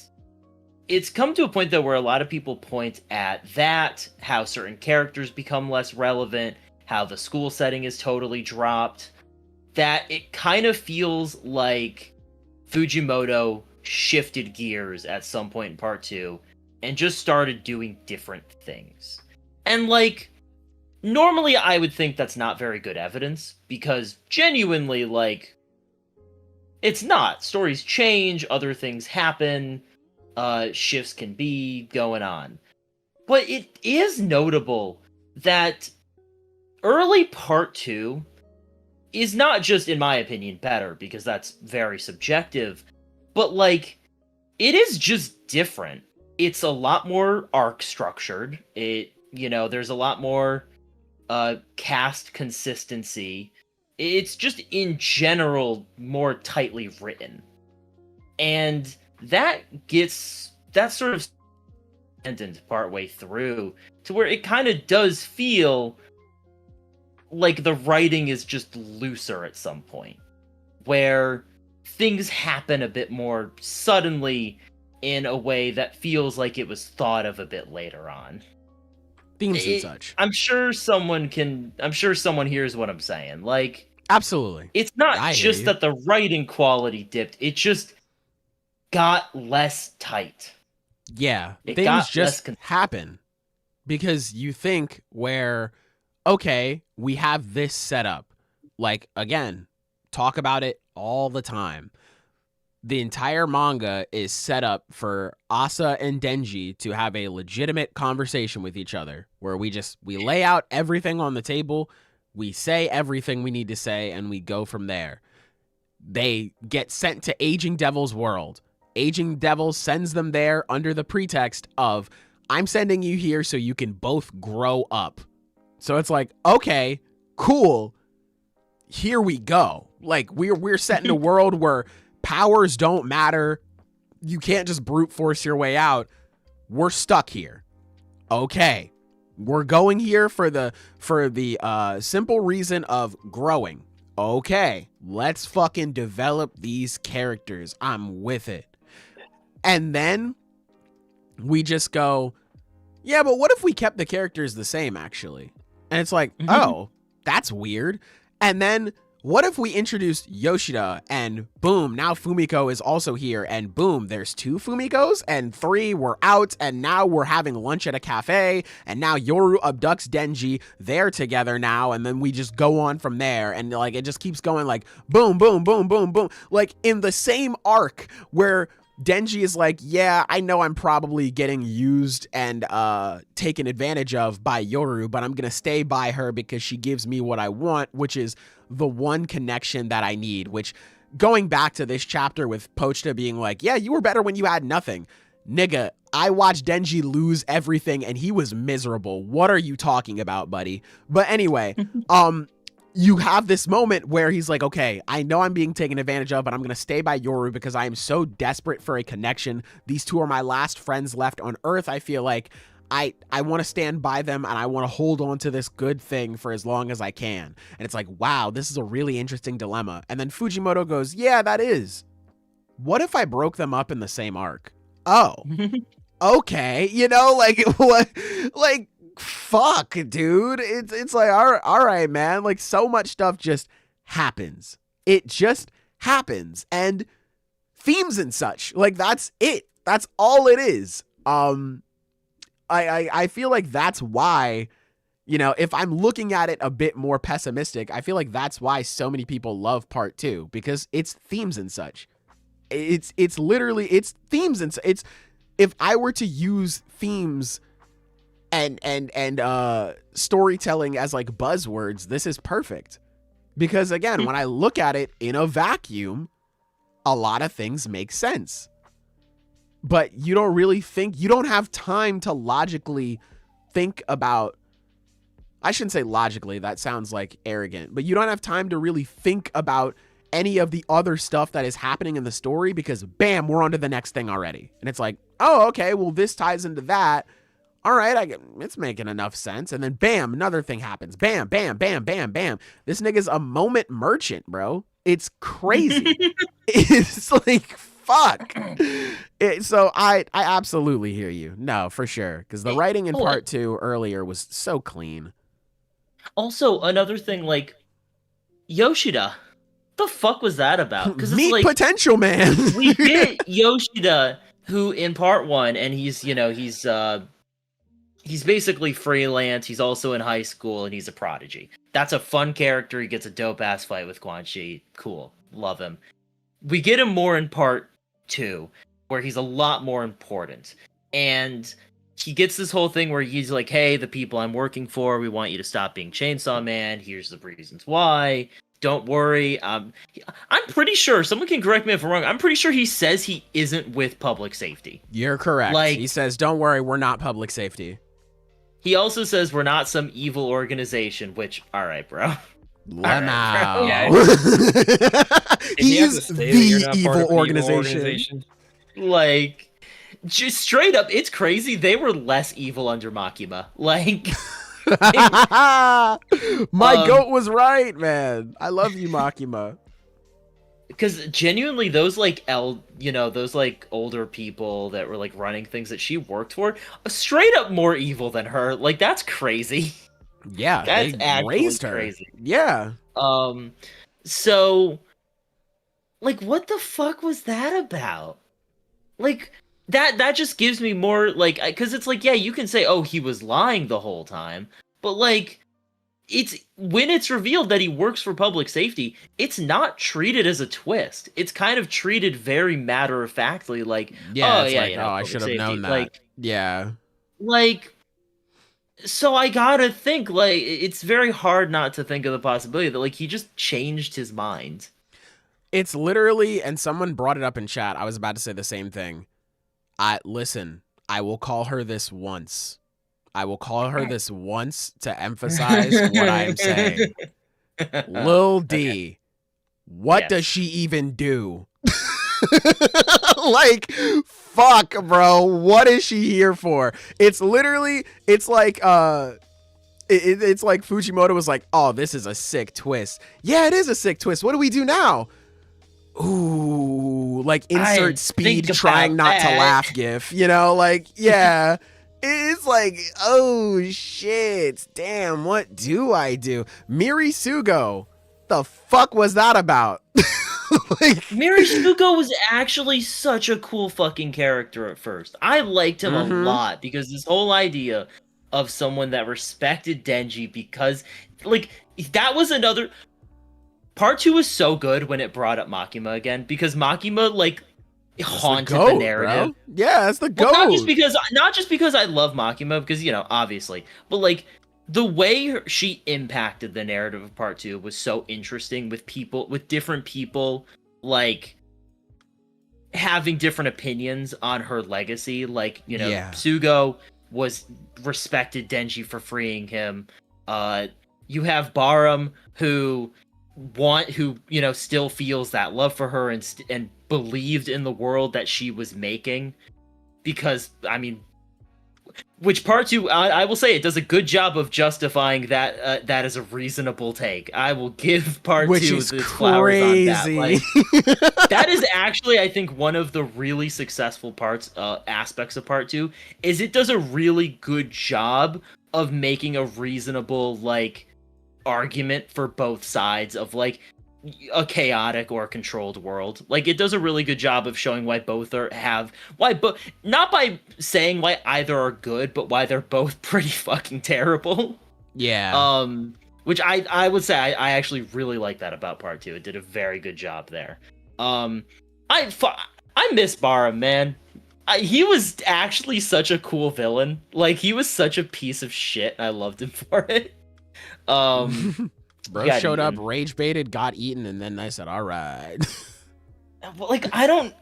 it's come to a point though where a lot of people point at that, how certain characters become less relevant, how the school setting is totally dropped, that it kind of feels like Fujimoto shifted gears at some point in part 2 and just started doing different things. And like, normally I would think that's not very good evidence, because genuinely, like, it's not. Stories change, other things happen, shifts can be going on. But it is notable that early part 2 is not just, in my opinion, better, because that's very subjective, but like, it is just different. It's a lot more arc structured. There's a lot more cast consistency. It's just in general more tightly written. And that sort of sentence partway through to where it kind of does feel like the writing is just looser at some point, where things happen a bit more suddenly in a way that feels like it was thought of a bit later on. Themes and such. I'm sure someone hears what I'm saying. Like, absolutely. It's not just that the writing quality dipped, it just got less tight. Yeah, things just happen because you think where, okay, we have this set up. Like, again, talk about it all the time. The entire manga is set up for Asa and Denji to have a legitimate conversation with each other, where we lay out everything on the table, we say everything we need to say, and we go from there. They get sent to Aging Devil's world. Aging Devil sends them there under the pretext of, I'm sending you here so you can both grow up. So it's like, okay, cool. Here we go. Like we're set in a world where powers don't matter. You can't just brute force your way out. We're stuck here. Okay. We're going here for the simple reason of growing. Okay. Let's fucking develop these characters. I'm with it. And then we just go, yeah, but what if we kept the characters the same, actually? And it's like, oh, that's weird. And then what if we introduced Yoshida and boom, now Fumiko is also here and boom, there's 2 Fumikos and 3 were out and now we're having lunch at a cafe and now Yoru abducts Denji. They're together now and then we just go on from there and like it just keeps going like boom, boom, boom, boom, boom. Like in the same arc where Denji is like, yeah, I know I'm probably getting used and taken advantage of by Yoru, but I'm going to stay by her because she gives me what I want, which is the one connection that I need, which going back to this chapter with Pochta being like, yeah, you were better when you had nothing. Nigga, I watched Denji lose everything and he was miserable. What are you talking about, buddy? But anyway, you have this moment where he's like, okay, I know I'm being taken advantage of, but I'm going to stay by Yoru because I am so desperate for a connection. These 2 are my last friends left on Earth. I feel like I want to stand by them and I want to hold on to this good thing for as long as I can. And it's like, wow, this is a really interesting dilemma. And then Fujimoto goes, yeah, that is. What if I broke them up in the same arc? Oh, okay. You know, like what, like, fuck, dude. It's like, all right, man. Like so much stuff just happens. It just happens. And themes and such, like that's it. That's all it is. I feel like that's why, you know, if I'm looking at it a bit more pessimistic, I feel like that's why so many people love part 2 because it's themes and such. It's literally, it's themes and it's, if I were to use themes and storytelling as like buzzwords, this is perfect. Because again, when I look at it in a vacuum, a lot of things make sense. But you don't really think, you don't have time to logically think about, I shouldn't say logically, that sounds like arrogant, but you don't have time to really think about any of the other stuff that is happening in the story because bam, we're on to the next thing already. And it's like, oh, okay, well, this ties into that. All right, it's making enough sense. And then bam, another thing happens. Bam, bam, bam, bam, bam. This nigga's a moment merchant, bro. It's crazy. It's like, fuck. So I absolutely hear you. No, for sure. Because the writing in part 2 earlier was so clean. Also, another thing, like, Yoshida. The fuck was that about? Because Meet like, potential, man. We get Yoshida, who in part 1, and he's basically freelance. He's also in high school, and he's a prodigy. That's a fun character. He gets a dope-ass fight with Quan Chi. Cool. Love him. We get him more in part 2, where he's a lot more important. And he gets this whole thing where he's like, hey, the people I'm working for, we want you to stop being Chainsaw Man. Here's the reasons why. Don't worry. I'm pretty sure, someone can correct me if I'm wrong, I'm pretty sure he says he isn't with public safety. You're correct. Like, he says, don't worry, we're not public safety. He also says we're not some evil organization, which, all right, bro. Wow. Yeah. He's the evil organization. Like, just straight up, it's crazy. They were less evil under Makima. Like, my goat was right, man. I love you, Makima. Because genuinely, those like those like older people that were like running things that she worked for, straight up more evil than her. Like, that's crazy. Yeah, that's they actually raised her. Crazy. Yeah. So, like, what the fuck was that about? Like, that just gives me more, like, because it's like, yeah, you can say, oh, he was lying the whole time, but, like, it's, when it's revealed that he works for public safety, it's not treated as a twist. It's kind of treated very matter-of-factly, like, yeah, oh, yeah, like, I should have known that. Like, yeah. Like, so I gotta think, like, it's very hard not to think of the possibility that, like, he just changed his mind. It's literally, and someone brought it up in chat, I was about to say the same thing. Listen, I will call her this once. I will call her this once to emphasize what I am saying. Lil D, what does she even do? Like, fuck, bro. What is she here for? It's literally, it's like it's like Fujimoto was like, oh, this is a sick twist. Yeah, it is a sick twist. What do we do now? Ooh, like insert speed trying not to laugh gif, you know, like, yeah. It's like, oh shit, damn, what do I do? Miri Sugo, the fuck was that about? Like, Miri Sugo was actually such a cool fucking character at first. I liked him a lot because this whole idea of someone that respected Denji because, like, that was another... Part 2 was so good when it brought up Makima again, because Makima, like, haunted the narrative. Bro. Yeah, that's the goat. Well, not just because I love Makima, because, you know, obviously, but, like, the way she impacted the narrative of Part 2 was so interesting with different people, like, having different opinions on her legacy. Like, you know, Sugo respected Denji for freeing him. You have Barum, who you know, still feels that love for her and believed in the world that she was making, because, I mean, which Part 2, I will say, it does a good job of justifying that that is a reasonable take. I will give Part 2 the flowers on that. Like, that is actually, I think, one of the really successful aspects of Part 2, is it does a really good job of making a reasonable, like, argument for both sides of, like, a chaotic or controlled world. Like, it does a really good job of showing why both not by saying why either are good, but why they're both pretty fucking terrible. Yeah. Which I would say I actually really like that about Part 2. It did a very good job there. I miss Barum, man. He was actually such a cool villain. Like, he was such a piece of shit. I loved him for it. Bro showed up, rage baited, got eaten, and then I said, all right. Like, what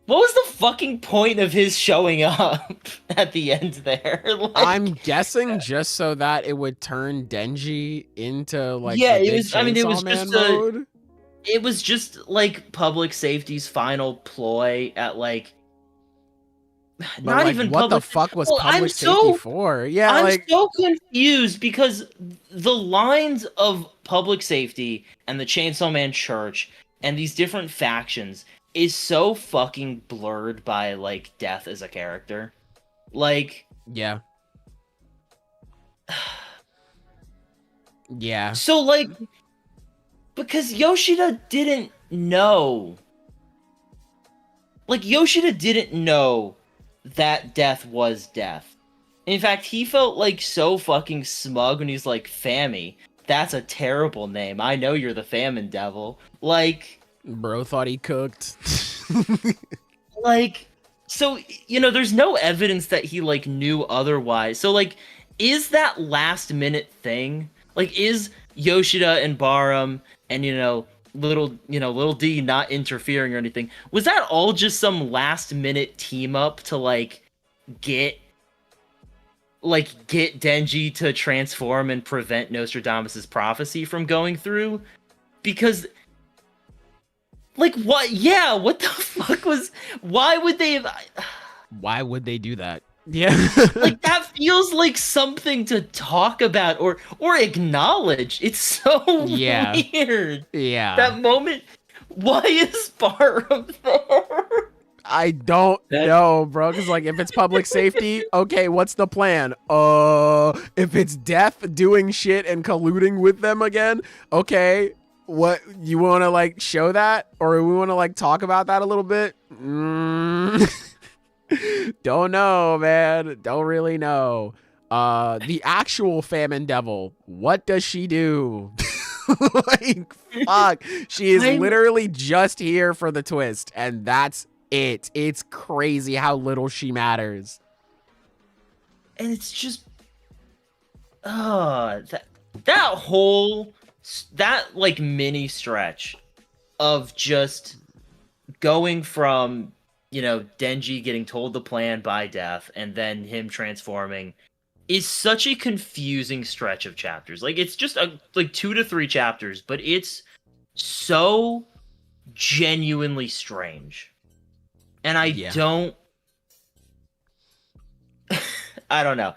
was the fucking point of his showing up at the end there? Like, I'm guessing just so that it would turn Denji into, like, it was, I mean, it was Man just mode. It was just, like, public safety's final ploy at, like, But, not like, even what public. the fuck was public safety for? Yeah, I'm so confused because the lines of public safety and the Chainsaw Man Church and these different factions is so fucking blurred by, like, Death as a character. Like, yeah. Yeah. So, like, because Yoshida didn't know. Like, Yoshida didn't know that Death was Death. In fact, he felt, like, so fucking smug when he's like, Fammy, that's a terrible name. I know you're the famine devil. Like, bro thought he cooked. Like, so, you know, there's no evidence that he, like, knew otherwise. So, like, is that last minute thing? Like, is Yoshida and Barum and, little D not interfering or anything, was that all just some last minute team up to, like, get Denji to transform and prevent Nostradamus' prophecy from going through? Because, like, what? Yeah, what the fuck was? Why would they do that? Yeah. Like, that feels like something to talk about or acknowledge. It's so weird. Yeah. That moment. Why is Barum there? I don't know, bro. Because, like, if it's public safety, okay, what's the plan? If it's Death doing shit and colluding with them again, okay, what, you want to, like, show that? Or we want to, like, talk about that a little bit? Don't know, man. Don't really know. The actual famine devil, what does she do? Like, fuck. She is literally just here for the twist, and that's it. It's crazy how little she matters. And it's just that like mini stretch of just going from, Denji getting told the plan by Death and then him transforming is such a confusing stretch of chapters. Like, it's just like 2 to 3 chapters, but it's so genuinely strange. And I don't know.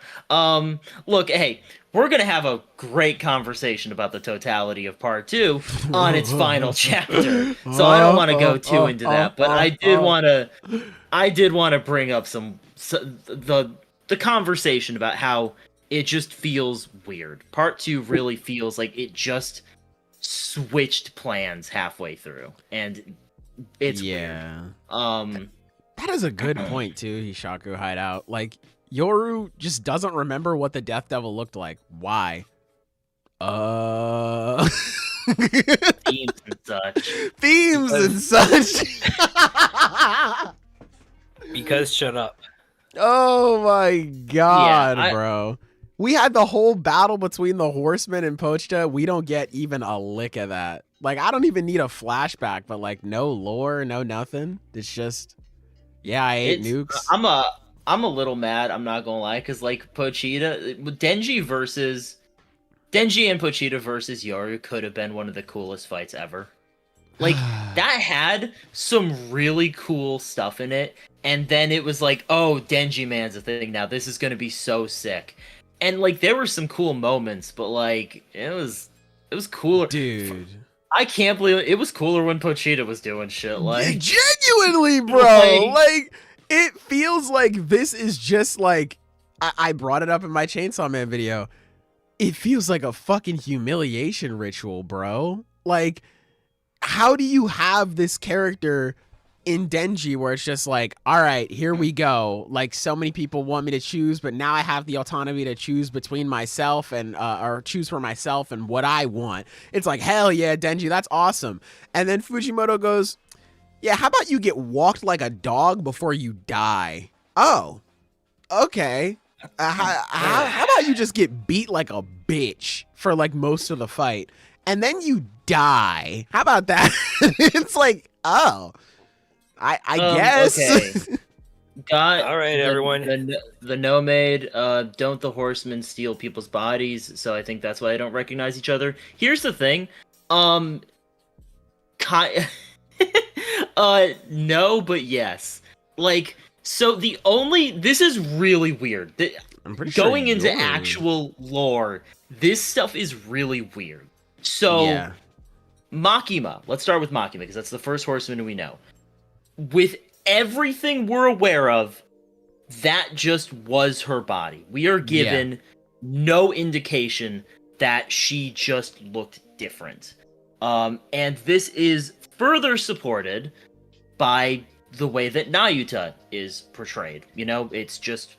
Look, hey, we're gonna have a great conversation about the totality of part 2 on its final chapter. So I don't want to go too into that, but I did want to bring up the conversation about how it just feels weird. Part 2 really feels like it just switched plans halfway through, and it's weird. That is a good point too, Hishaku Hideout. Like, Yoru just doesn't remember what the Death Devil looked like. Why? Themes and such. Themes and such. Because shut up. Oh my god, bro. We had the whole battle between the Horsemen and Pochta. We don't get even a lick of that. Like, I don't even need a flashback, but like no lore, no nothing. It's just, yeah, I ate nukes. I'm a little mad, I'm not gonna lie, because like Pochita, Denji and Pochita versus Yoru could have been one of the coolest fights ever. Like, that had some really cool stuff in it, and then it was like, oh, Denji Man's a thing now, this is gonna be so sick. And like, there were some cool moments, but like, it was cooler. Dude. I can't believe it was cooler when Pochita was doing shit. Like, genuinely, bro. Like, it feels like this is just like, I brought it up in my Chainsaw Man video. It feels like a fucking humiliation ritual, bro. Like, how do you have this character in Denji where it's just like, all right, here we go. Like, so many people want me to choose, but now I have the autonomy to choose between myself and, or choose for myself and what I want. It's like, hell yeah, Denji, that's awesome. And then Fujimoto goes, yeah, how about you get walked like a dog before you die? Oh, okay. How about you just get beat like a bitch for like most of the fight and then you die? How about that? It's like, oh, I guess. Okay. All right, everyone. The Nomade, don't the horsemen steal people's bodies? So I think that's why they don't recognize each other. Here's the thing. No, but yes. Like, so this is really weird. I'm pretty sure going into actual lore, this stuff is really weird. So, yeah. Makima, let's start with Makima, because that's the first horseman we know. With everything we're aware of, that just was her body. We are given no indication that she just looked different. And this is further supported by the way that Nayuta is portrayed. You know, it's just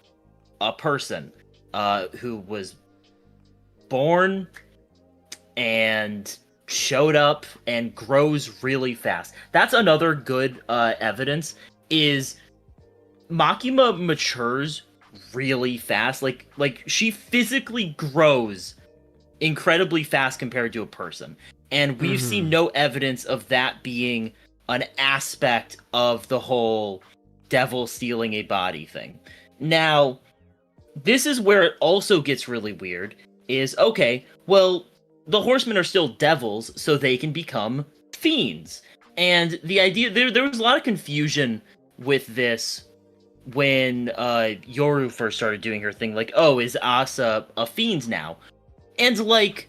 a person who was born and showed up and grows really fast. That's another good evidence, is Makima matures really fast. Like she physically grows incredibly fast compared to a person. And we've seen no evidence of that being an aspect of the whole devil stealing a body thing. Now, this is where it also gets really weird, is, okay, well, the horsemen are still devils, so they can become fiends. And the idea, there was a lot of confusion with this when Yoru first started doing her thing, like, oh, is Asa a fiend now? And, like,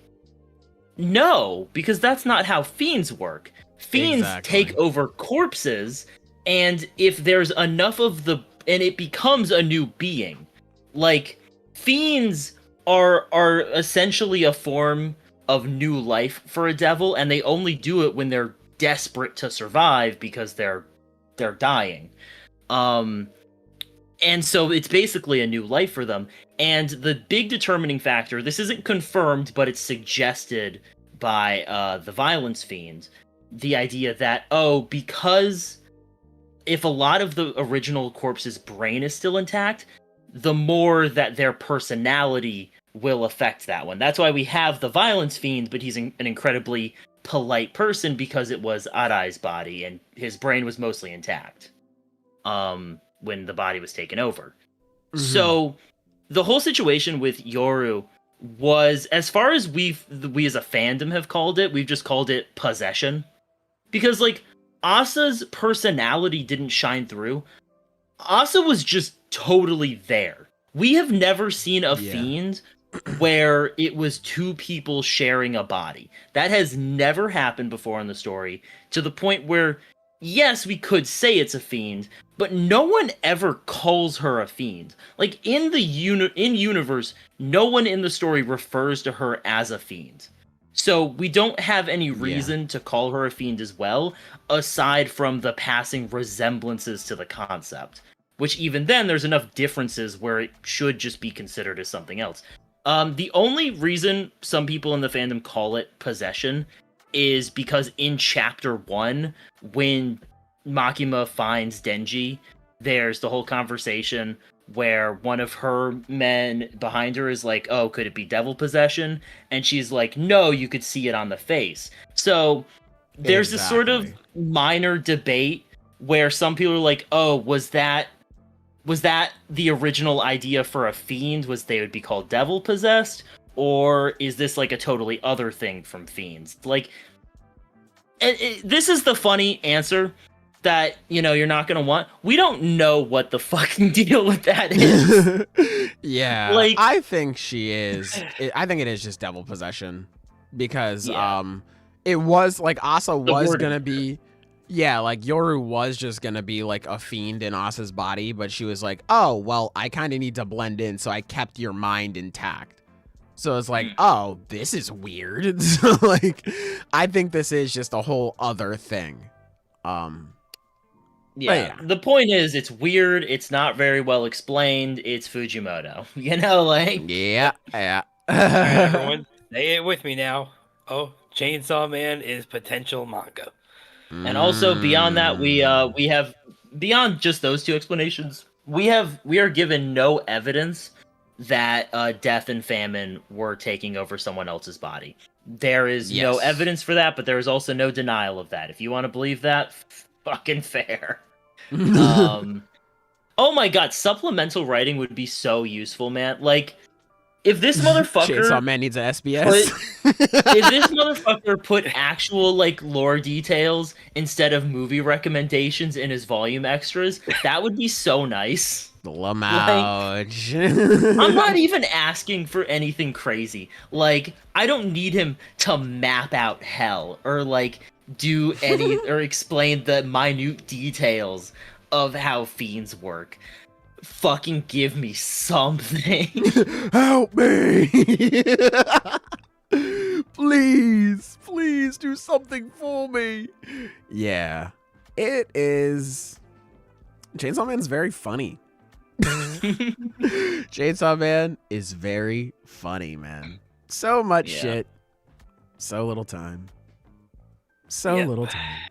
no, because that's not how fiends work. Fiends take over corpses, and if there's enough of and it becomes a new being. Like, fiends are essentially a form of new life for a devil, and they only do it when they're desperate to survive because they're dying. And so it's basically a new life for them. And the big determining factor, this isn't confirmed, but it's suggested by the Violence Fiend, the idea that, oh, because if a lot of the original corpse's brain is still intact, the more that their personality will affect that one. That's why we have the Violence Fiend, but he's an incredibly polite person because it was Arai's body, and his brain was mostly intact when the body was taken over. So the whole situation with Yoru was, as far as we as a fandom have called it, we've just called it possession. Because, like, Asa's personality didn't shine through. Asa was just totally there. We have never seen a fiend where it was two people sharing a body. That has never happened before in the story, to the point where, yes, we could say it's a fiend, but no one ever calls her a fiend. Like, in the in universe, no one in the story refers to her as a fiend. So we don't have any reason to call her a fiend as well, aside from the passing resemblances to the concept. Which even then, there's enough differences where it should just be considered as something else. The only reason some people in the fandom call it possession is because in Chapter 1, when Makima finds Denji, there's the whole conversation where one of her men behind her is like, oh, could it be devil possession? And she's like, no, you could see it on the face. So there's this sort of minor debate where some people are like, oh, was that the original idea for a fiend, was they would be called devil possessed? Or is this like a totally other thing from fiends? Like, this is the funny answer that, you know, you're not going to want. We don't know what the fucking deal with that is. Yeah, like, I think she is. I think it is just devil possession. Because it was, like, Asa was going to be... Yeah, like, Yoru was just gonna be, like, a fiend in Asa's body, but she was like, oh, well, I kind of need to blend in, so I kept your mind intact. So it's like, oh, this is weird. So, like, I think this is just a whole other thing. Yeah, the point is, it's weird, it's not very well explained, it's Fujimoto. You know, like... Yeah. All right, everyone, say it with me now. Oh, Chainsaw Man is potential manga. And also beyond that, we have, beyond just those two explanations, we are given no evidence that Death and Famine were taking over someone else's body. There is no evidence for that, but there is also no denial of that. If you want to believe that, fucking fair. Oh my god, supplemental writing would be so useful, man. Like, if this motherfucker... Chainsaw Man needs an SBS. If this motherfucker put actual, like, lore details instead of movie recommendations in his volume extras, that would be so nice. Lamouge. I'm not even asking for anything crazy. Like, I don't need him to map out hell or, like, do any... or explain the minute details of how fiends work. Fucking give me something. Help me. Please do something for me. Yeah, it is. Chainsaw Man's very funny. Chainsaw Man is very funny, man. So much shit, so little time. Little time.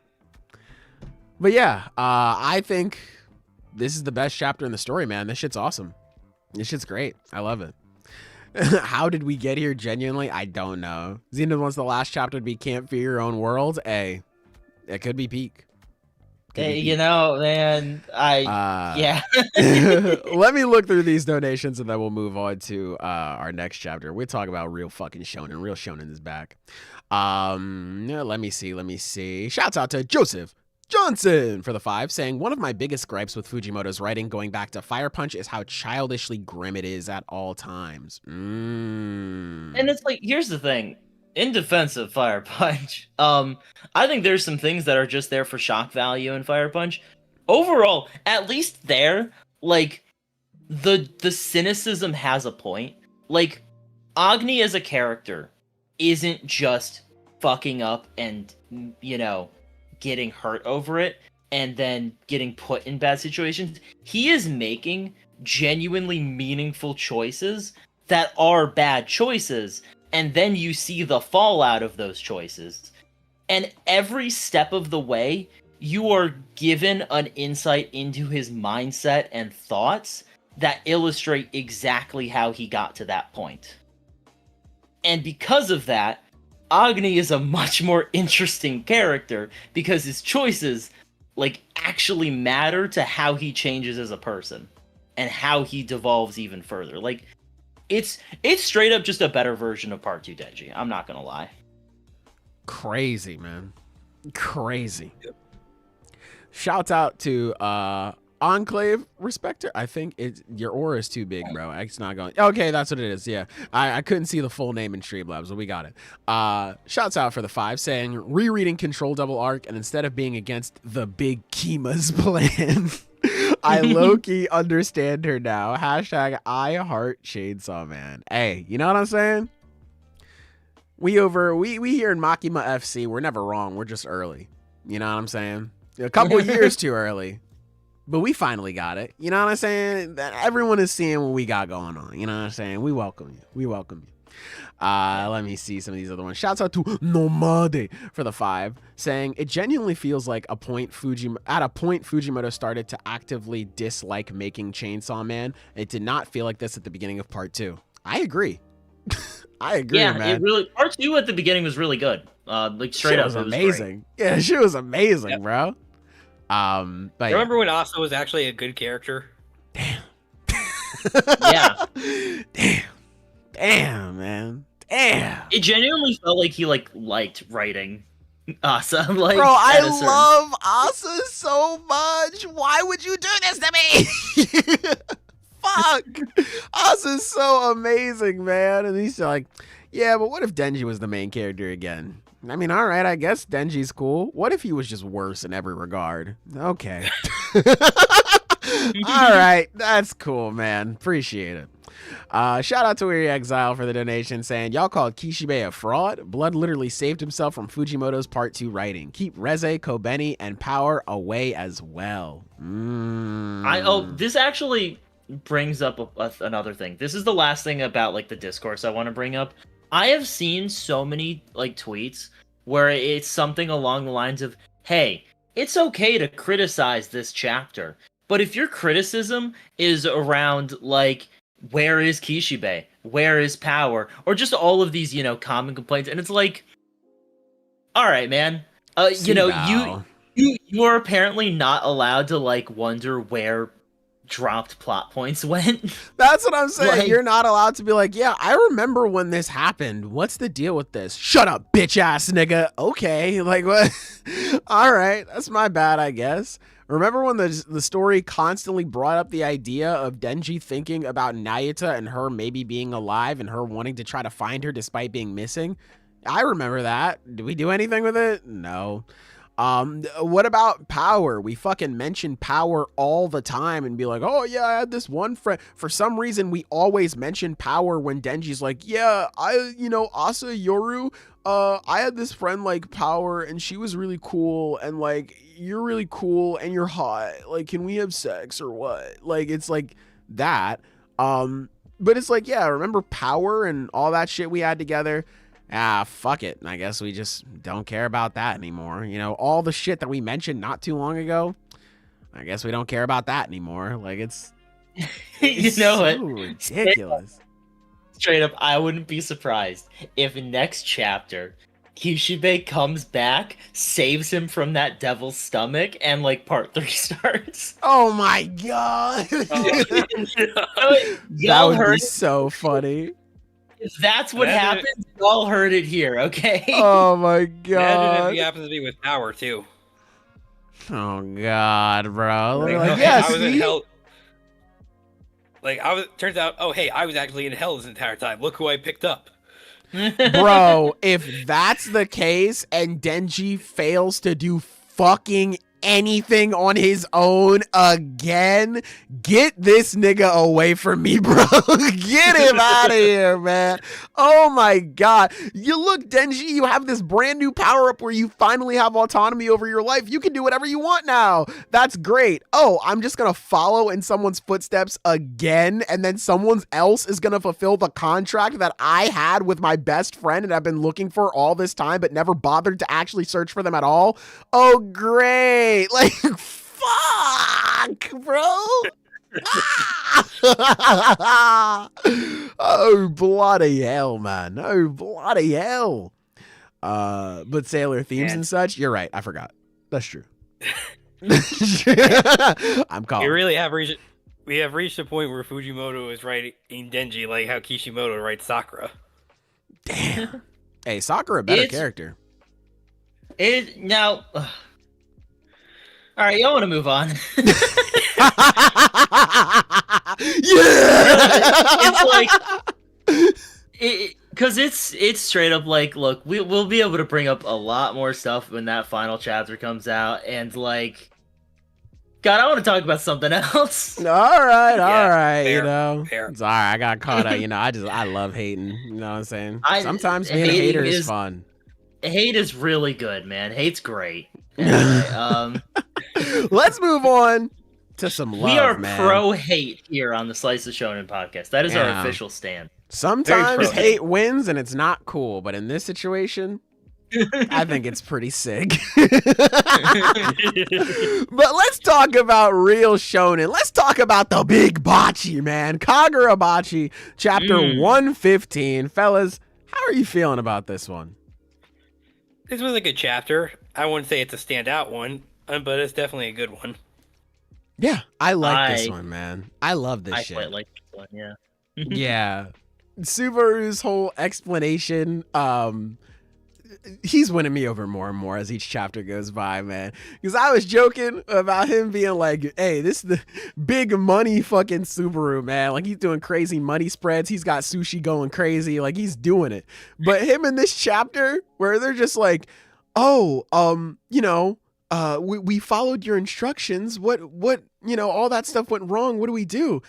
But yeah, I think this is the best chapter in the story, man. This shit's awesome. This shit's great. I love it. How did we get here? Genuinely, I don't know. Xena wants the last chapter to be Can't Fear Your Own World. Hey, it could be peak. You know, man, yeah. Let me look through these donations and then we'll move on to our next chapter. We'll talk about real fucking shonen. Real shonen is back. Let me see. Shouts out to Joseph Johnson for the 5, saying, one of my biggest gripes with Fujimoto's writing going back to Fire Punch is how childishly grim it is at all times. And it's like, here's the thing. In defense of Fire Punch, I think there's some things that are just there for shock value in Fire Punch. Overall, at least there, like, the cynicism has a point. Like, Agni as a character isn't just fucking up and, you know, getting hurt over it and then getting put in bad situations. He is making genuinely meaningful choices that are bad choices, and then you see the fallout of those choices. And every step of the way, you are given an insight into his mindset and thoughts that illustrate exactly how he got to that point. And because of that, Agni is a much more interesting character because his choices, like, actually matter to how he changes as a person and how he devolves even further. Like, it's straight up just a better version of Part 2 Denji. I'm not gonna lie. Crazy, man. Crazy. Yep. Shouts out to Enclave Respecter. I think your aura is too big, bro. It's not going. Okay, that's what it is. Yeah, I couldn't see the full name in Streamlabs, but we got it. Shouts out for the 5 saying rereading Control Double Arc, and instead of being against the big Kima's plan, I low-key understand her now. Hashtag I heart Chainsaw Man. Hey, you know what I'm saying? We here in Makima FC, we're never wrong. We're just early. You know what I'm saying? A couple years too early. But we finally got it. You know what I'm saying? Everyone is seeing what we got going on. You know what I'm saying? We welcome you. We welcome you. Let me see some of these other ones. Shouts out to Nomade for the 5, saying it genuinely feels like at a point Fujimoto started to actively dislike making Chainsaw Man. It did not feel like this at the beginning of Part 2. I agree. I agree, yeah, man. It really, Part 2 at the beginning was really good. Like straight up, was it was amazing. Yeah, she was amazing, yep. Bro. But remember when Asa was actually a good character? Damn. Yeah. Damn, man. Damn. It genuinely felt like he liked writing Asa. Like, bro, I love Asa so much. Why would you do this to me? Fuck. Asa's so amazing, man. And he's like, yeah, but what if Denji was the main character again? I mean, all right, I guess Denji's cool. What if he was just worse in every regard? Okay. All right, that's cool, man. Appreciate it. Shout out to Weary Exile for the donation saying, y'all called Kishibe a fraud? Blood literally saved himself from Fujimoto's Part 2 writing. Keep Reze, Kobeni, and Power away as well. This actually brings up another thing. This is the last thing about like the discourse I want to bring up. I have seen so many like tweets where it's something along the lines of, hey, it's okay to criticize this chapter, but if your criticism is around like, where is Kishibe? Where is Power? Or just all of these, common complaints, and it's like, all right, man, you are apparently not allowed to like wonder where dropped plot points went. That's what I'm saying. Like, you're not allowed to be like, yeah, I remember when this happened. What's the deal with this? Shut up, bitch ass nigga. Okay, like what? All right, that's my bad, I guess. Remember when the story constantly brought up the idea of Denji thinking about Nayuta and her maybe being alive and her wanting to try to find her despite being missing? I remember that. Did we do anything with it? No. What about Power? We fucking mention Power all the time and be like, oh yeah, I had this one friend. For some reason, we always mention Power when Denji's like, yeah, Asa Yoru, I had this friend like Power and she was really cool and like, you're really cool and you're hot. Like, can we have sex or what? Like, it's like that. But it's like, yeah, remember Power and all that shit we had together? Fuck it. I guess we just don't care about that anymore. All the shit that we mentioned not too long ago, I guess we don't care about that anymore. Like, it's so ridiculous. Straight up, I wouldn't be surprised if next chapter Kishibe comes back, saves him from that devil's stomach, and like Part 3 starts. Oh my god. That would be so funny. If that's what happens, y'all heard it here, okay? Oh my god. Imagine if he happens to be with Power too. Oh god, bro. Like, yeah, I was in hell. Like, turns out, oh hey, I was actually in hell this entire time. Look who I picked up. Bro, if that's the case and Denji fails to do fucking anything on his own again, get this nigga away from me, bro. Get him out of here, man. Oh my god. You look, Denji, you have this brand new power up where you finally have autonomy over your life. You can do whatever you want now. That's great. Oh, I'm just gonna follow in someone's footsteps again, and then someone else is gonna fulfill the contract that I had with my best friend and I've been looking for all this time but never bothered to actually search for them at all. Oh great. Like, fuck, bro. Oh, bloody hell, man. Oh, bloody hell. But Sailor themes and such, you're right. I forgot. That's true. I'm calm. We We have reached a point where Fujimoto is writing Denji like how Kishimoto writes Sakura. Damn. Hey, Sakura, a better character. Now. All right, y'all want to move on. Yeah. It's like because it's straight up like, look, we'll be able to bring up a lot more stuff when that final chapter comes out, and like, God, I want to talk about something else. All right, fair, you know. fair. It's all right. I got caught up. You know, I love hating. You know what I'm saying? Sometimes being a hater is fun. Hate is really good, man. Hate's great. Anyway, let's move on to some love. We are man. pro hate here on the Slice of Shonen podcast. That is our official stand. Sometimes hate wins and it's not cool, but in this situation, I think it's pretty sick. But let's talk about real shonen. Let's talk about the big bocce, man. Kagurabachi Chapter 115. Fellas, how are you feeling about this one? This was a good chapter. I wouldn't say it's a standout one, but it's definitely a good one. Yeah, I like this one, man. I love this shit. I quite like this one, yeah. Yeah. Subaru's whole explanation, he's winning me over more and more as each chapter goes by, man. Because I was joking about him being like, hey, this is the big money fucking Subaru, man. Like, he's doing crazy money spreads. He's got sushi going crazy. Like, he's doing it. But him in this chapter where they're just like, oh, you know, we followed your instructions. What, you know, all that stuff went wrong. What do we do?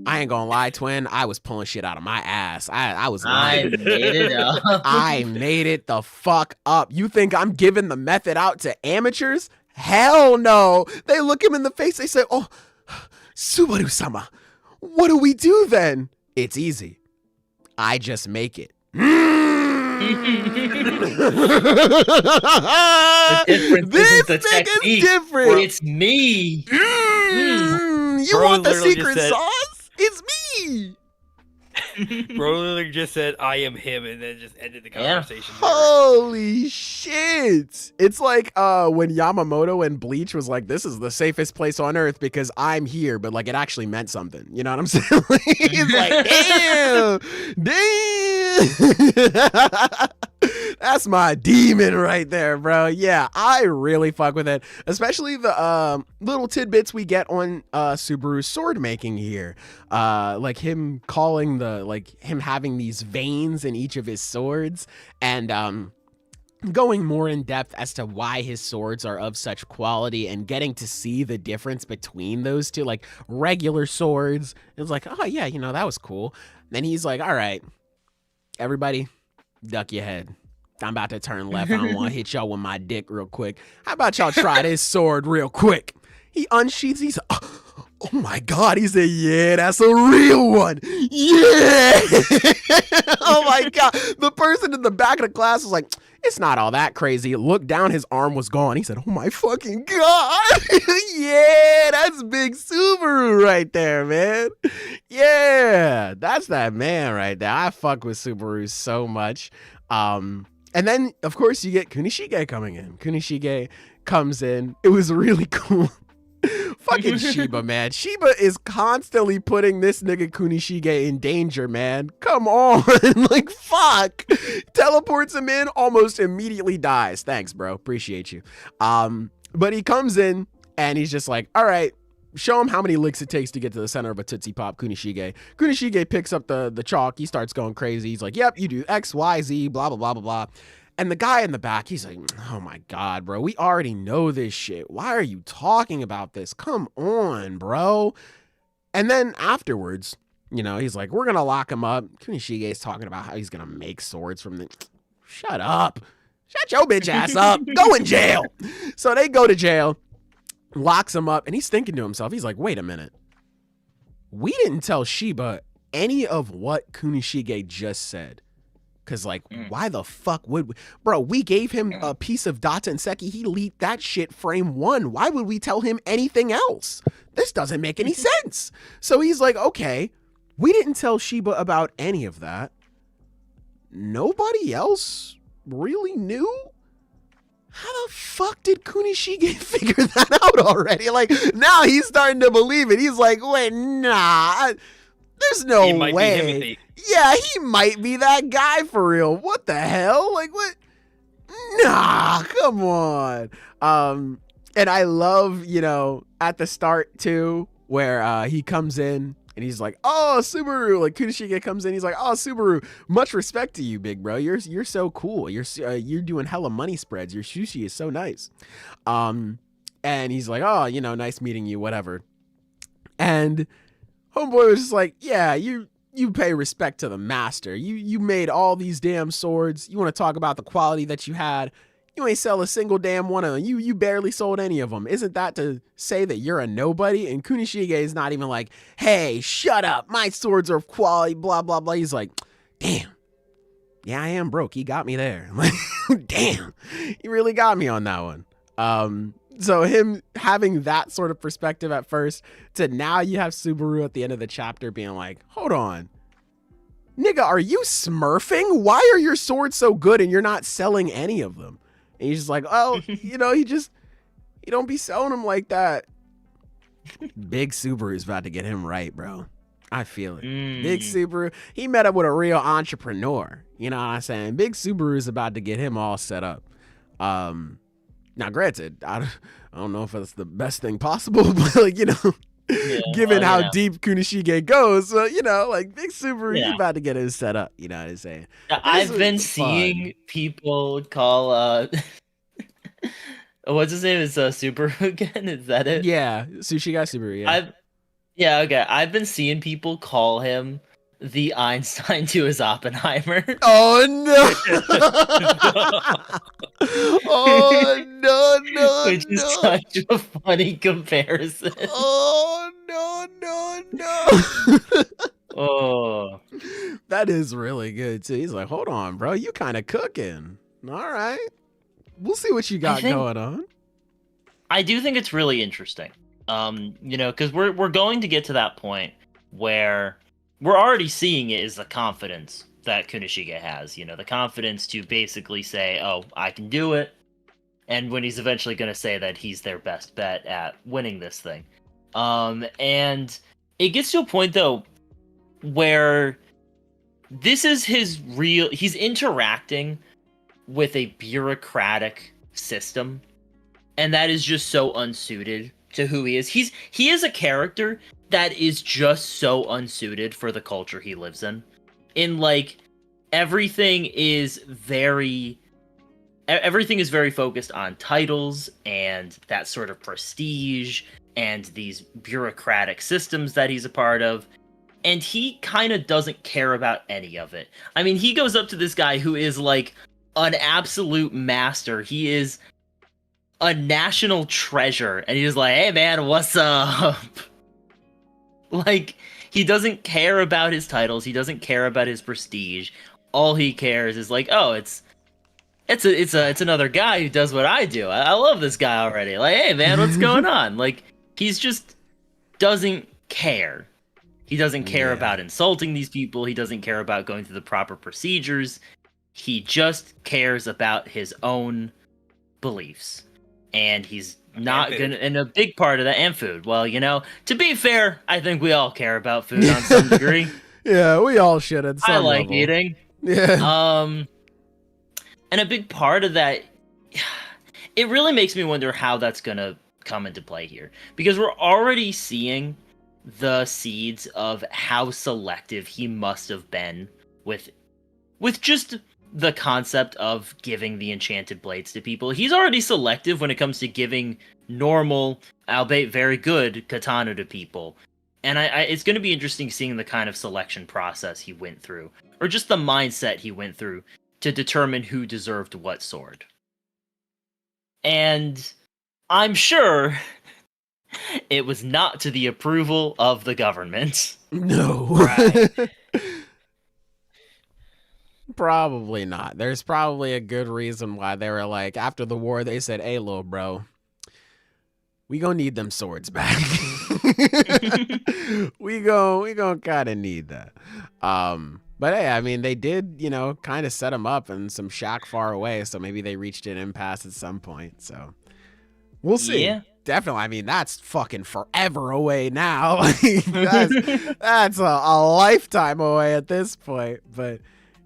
I ain't gonna lie, twin. I was pulling shit out of my ass. I was lying. I made it up. I made it the fuck up. You think I'm giving the method out to amateurs? Hell no. They look him in the face. They say, oh, Subaru-sama, what do we do then? It's easy. I just make it. This nigga's different. It's me. You want the secret sauce? It's me. Bro literally just said, I am him, and then just ended the conversation. Holy shit. It's like when Yamamoto and Bleach was like, this is the safest place on earth because I'm here, but like it actually meant something. You know what I'm saying? It's like, damn. That's my demon right there, bro. Yeah, I really fuck with it. Especially the little tidbits we get on Subaru's sword making here. Like him calling him having these veins in each of his swords, and going more in depth as to why his swords are of such quality and getting to see the difference between those two, like regular swords. It was like, oh yeah, you know, that was cool. Then he's like, all right, everybody duck your head. I'm about to turn left. I don't want to hit y'all with my dick real quick. How about y'all try this sword real quick? He unsheaths. He's oh my God. He said, yeah, that's a real one. Yeah. Oh my God. The person in the back of the class was like, it's not all that crazy. Looked down, his arm was gone. He said, oh my fucking God. Yeah, that's Big Subaru right there, man. Yeah, that's that man right there. I fuck with Subaru so much. And then, of course, you get Kunishige coming in. Kunishige comes in. It was really cool. Fucking Shiba, man. Shiba is constantly putting this nigga Kunishige in danger, man. Come on. Like, fuck. Teleports him in, almost immediately dies. Thanks, bro. Appreciate you. But he comes in, and he's just like, all right, show him how many licks it takes to get to the center of a Tootsie Pop, Kunishige. Kunishige picks up the chalk. He starts going crazy. He's like, yep, you do X, Y, Z, blah, blah, blah, blah, blah. And the guy in the back, he's like, oh my God, bro, we already know this shit. Why are you talking about this? Come on, bro. And then afterwards, you know, he's like, we're going to lock him up. Kunishige's talking about how he's going to make swords from the... Shut up. Shut your bitch ass up. Go in jail. So they go to jail. Locks him up, and he's thinking to himself, he's like, wait a minute. We didn't tell Shiba any of what Kunishige just said. Because, like, why the fuck would we? Bro, we gave him a piece of Data and Seki. He leaked that shit frame 1. Why would we tell him anything else? This doesn't make any sense. So he's like, okay, we didn't tell Shiba about any of that. Nobody else really knew? how the fuck did Kunishige figure that out already? Like, now he's starting to believe it. He's like, wait, nah, there's no He might way. be him. Yeah, he might be that guy for real. What the hell? Like, what? Nah, come on. And I love, at the start too, where he comes in and he's like, oh, Subaru. Like, Kunishige comes in, he's like, oh, Subaru, much respect to you, big bro. You're so cool. You're doing hella money spreads. Your sushi is so nice. And he's like, oh, nice meeting you, whatever. And homeboy was just like, yeah, you pay respect to the master. You made all these damn swords. You want to talk about the quality that you had? You ain't sell a single damn one of them. You barely sold any of them. Isn't that to say that you're a nobody? And Kunishige is not even like, hey, shut up. My swords are of quality, blah, blah, blah. He's like, damn. Yeah, I am broke. He got me there. Like, damn. He really got me on that one. So him having that sort of perspective at first to now you have Subaru at the end of the chapter being like, hold on. Nigga, are you smurfing? Why are your swords so good and you're not selling any of them? And he's just like, oh, he don't be selling them like that. Big Subaru is about to get him right, bro. I feel it. Big Subaru, he met up with a real entrepreneur. You know what I'm saying? Big Subaru is about to get him all set up. Now, granted, I don't know if that's the best thing possible, but given how deep Kunishige goes, like Big Subaru, he's about to get him set up. You know what I'm saying? I've been seeing people call what's his name? Is Subaru again? Is that it? Yeah, Sushi Guy Subaru. Yeah. Okay. I've been seeing people call him the Einstein to his Oppenheimer. Oh no! Oh no! Which is such a funny comparison. Oh no! Oh, that is really good too. He's like, hold on, bro, you kind of cooking. All right, we'll see what you got going on. I do think it's really interesting. Because we're going to get to that point where we're already seeing it is the confidence that Kunishige has, the confidence to basically say, oh, I can do it. And when he's eventually going to say that he's their best bet at winning this thing. And it gets to a point, though, where this is he's interacting with a bureaucratic system. And that is just so unsuited to who he is. He is a character that is just so unsuited for the culture he lives in. Everything is very focused on titles and that sort of prestige and these bureaucratic systems that he's a part of. And he kind of doesn't care about any of it. I mean, he goes up to this guy who is like an absolute master. He is a national treasure. And he's like, hey man, what's up? Like, he doesn't care about his titles. He doesn't care about his prestige. All he cares is like, oh, it's another guy who does what I do. I love this guy already. Like, hey man, what's going on? Like, he's just doesn't care. He doesn't care about insulting these people. He doesn't care about going through the proper procedures. He just cares about his own beliefs. And he's not gonna, and a big part of that, and food. Well, to be fair, I think we all care about food on some degree. Yeah, we all should at some I like level. eating. Yeah. And a big part of that, it really makes me wonder how that's gonna come into play here, because we're already seeing the seeds of how selective he must have been with just the concept of giving the enchanted blades to people. He's already selective when it comes to giving normal, albeit very good, katana to people. And it's going to be interesting seeing the kind of selection process he went through, or just the mindset he went through to determine who deserved what sword. And I'm sure it was not to the approval of the government. No. Right. Probably not. There's probably a good reason why they were like, after the war, they said, hey, little bro, we gonna need them swords back. we gonna kind of need that. But hey, I mean, they did, kind of set him up in some shack far away, so maybe they reached an impasse at some point. So we'll see. Yeah. Definitely. I mean, that's fucking forever away now. Like, that's a lifetime away at this point. But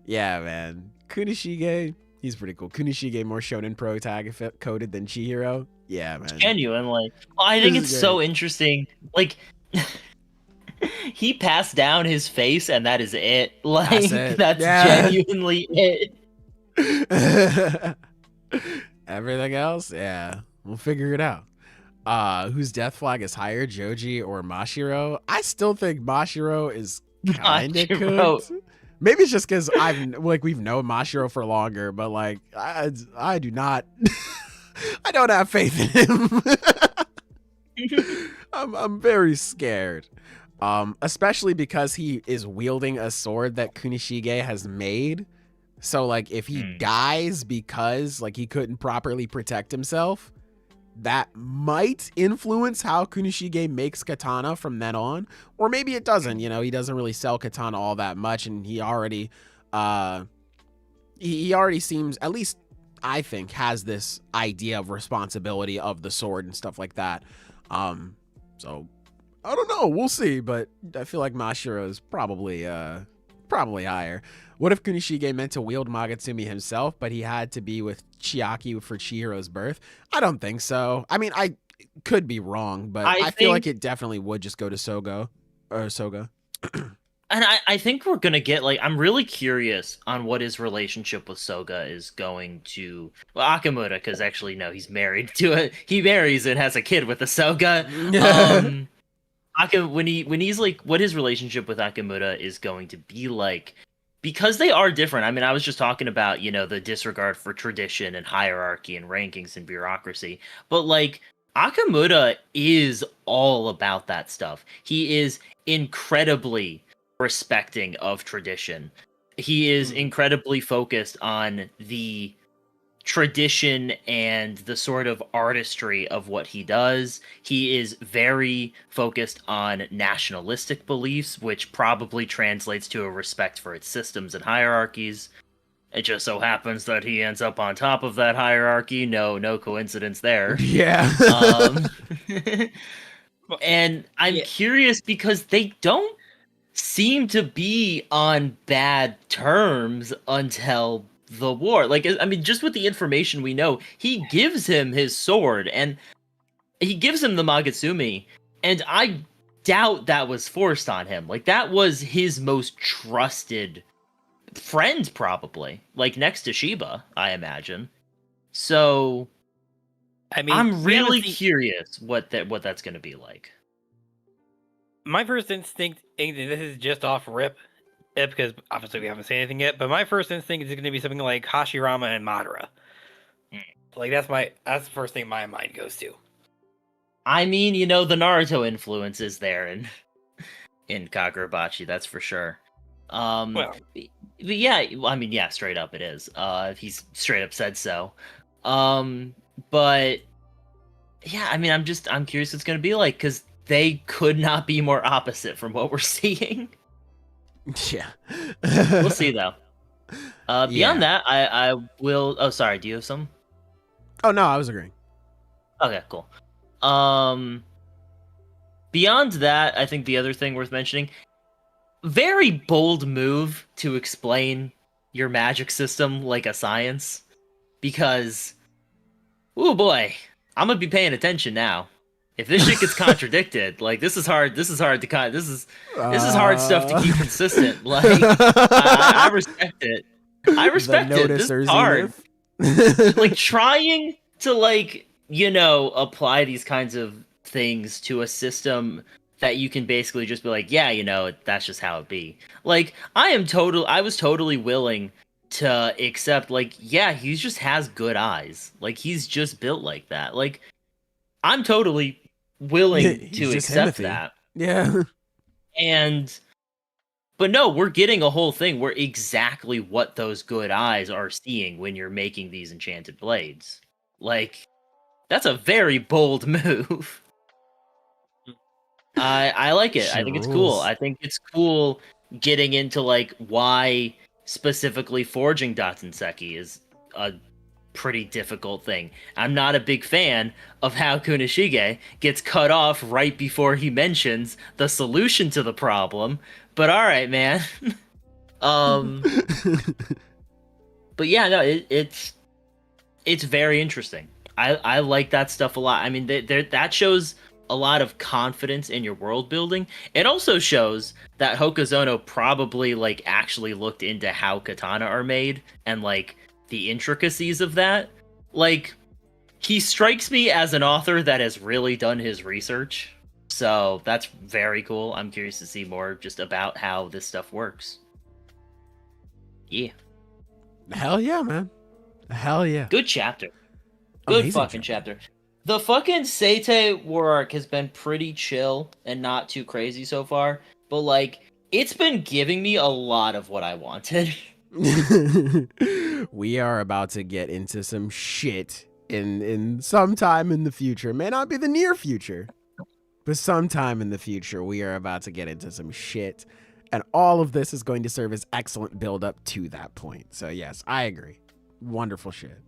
yeah, man, Kunishige, he's pretty cool. Kunishige more Shonen Protag coded than Chihiro. Yeah, man. Genuinely. I think it's so interesting. Like, he passed down his face, and that is it. Like, that's genuinely it. Everything else, yeah, we'll figure it out. Whose death flag is higher, Joji or Mashiro? I still think Mashiro is kind of cooked. Maybe it's just because we've known Mashiro for longer, but like I do not, I don't have faith in him. I'm very scared. Especially because he is wielding a sword that Kunishige has made. So like if he dies because like he couldn't properly protect himself, that might influence how Kunishige makes katana from then on. Or maybe it doesn't, he doesn't really sell katana all that much, and he already he already seems, at least I think, has this idea of responsibility of the sword and stuff like that. So I don't know. We'll see, but I feel like Mashiro is probably higher. What if Kunishige meant to wield Magatsumi himself, but he had to be with Chiaki for Chihiro's birth? I don't think so. I mean, I could be wrong, but I feel like it definitely would just go to Soga. And I think we're gonna get, like, I'm really curious on what his relationship with Soga is going to. Well, Akamura, because actually no, he's married to it. He marries and has a kid with a Soga. When he's like, what his relationship with Akamura is going to be like, because they are different. I mean, I was just talking about, the disregard for tradition and hierarchy and rankings and bureaucracy, but like Akamura is all about that stuff. He is incredibly respecting of tradition. He is incredibly focused on the tradition and the sort of artistry of what he does. He is very focused on nationalistic beliefs, which probably translates to a respect for its systems and hierarchies. It just so happens that he ends up on top of that hierarchy. No coincidence there. Yeah. And I'm curious because they don't seem to be on bad terms until the war. Like, I mean, just with the information we know, he gives him his sword and he gives him the Magatsumi, and I doubt that was forced on him. Like, that was his most trusted friend, probably, like next to Shiba, I imagine. So I mean, I'm really curious what that's going to be like. My first instinct, and this is just off rip, because obviously we haven't seen anything yet, but my first instinct is going to be something like Hashirama and Madara. Like, that's the first thing my mind goes to. I mean, the Naruto influence is there in Kagurabachi, that's for sure. But yeah, I mean, yeah, straight up it is. He's straight up said so. But yeah, I mean, I'm curious what it's going to be like, because they could not be more opposite from what we're seeing. Yeah. We'll see, though. Beyond that, I will... Oh, sorry, do you have some? Oh, no, I was agreeing. Okay, cool. Beyond that, I think the other thing worth mentioning, very bold move to explain your magic system like a science, because, oh boy, I'm gonna be paying attention now. If this shit gets contradicted, like, this is hard stuff to keep consistent. Like, I respect it. I respect it. This is hard. Like, trying to, like, apply these kinds of things to a system that you can basically just be like, yeah, that's just how it be. Like, I was totally willing to accept, like, yeah, he just has good eyes. Like, he's just built like that. Like, I'm totally willing to accept that. Yeah. But no, we're getting a whole thing where exactly what those good eyes are seeing when you're making these enchanted blades. Like, that's a very bold move. I like it. I think it's cool. I think it's cool getting into like why specifically forging Datsenseki is a pretty difficult thing. I'm not a big fan of how Kunishige gets cut off right before he mentions the solution to the problem, but all right, man. But yeah, no, it's very interesting. I like that stuff a lot. I mean, that shows a lot of confidence in your world building. It also shows that Hokazono probably like actually looked into how katana are made and like the intricacies of that. Like, he strikes me as an author that has really done his research. So that's very cool. I'm curious to see more just about how this stuff works. Yeah. Hell yeah, man. Hell yeah. Good chapter. Good Amazing fucking chapter. The fucking Seitei war arc has been pretty chill and not too crazy so far, but like it's been giving me a lot of what I wanted. We are about to get into some shit in sometime in the future. May not be the near future, but sometime in the future we are about to get into some shit, and all of this is going to serve as excellent build up to that point. So yes, I agree. Wonderful shit.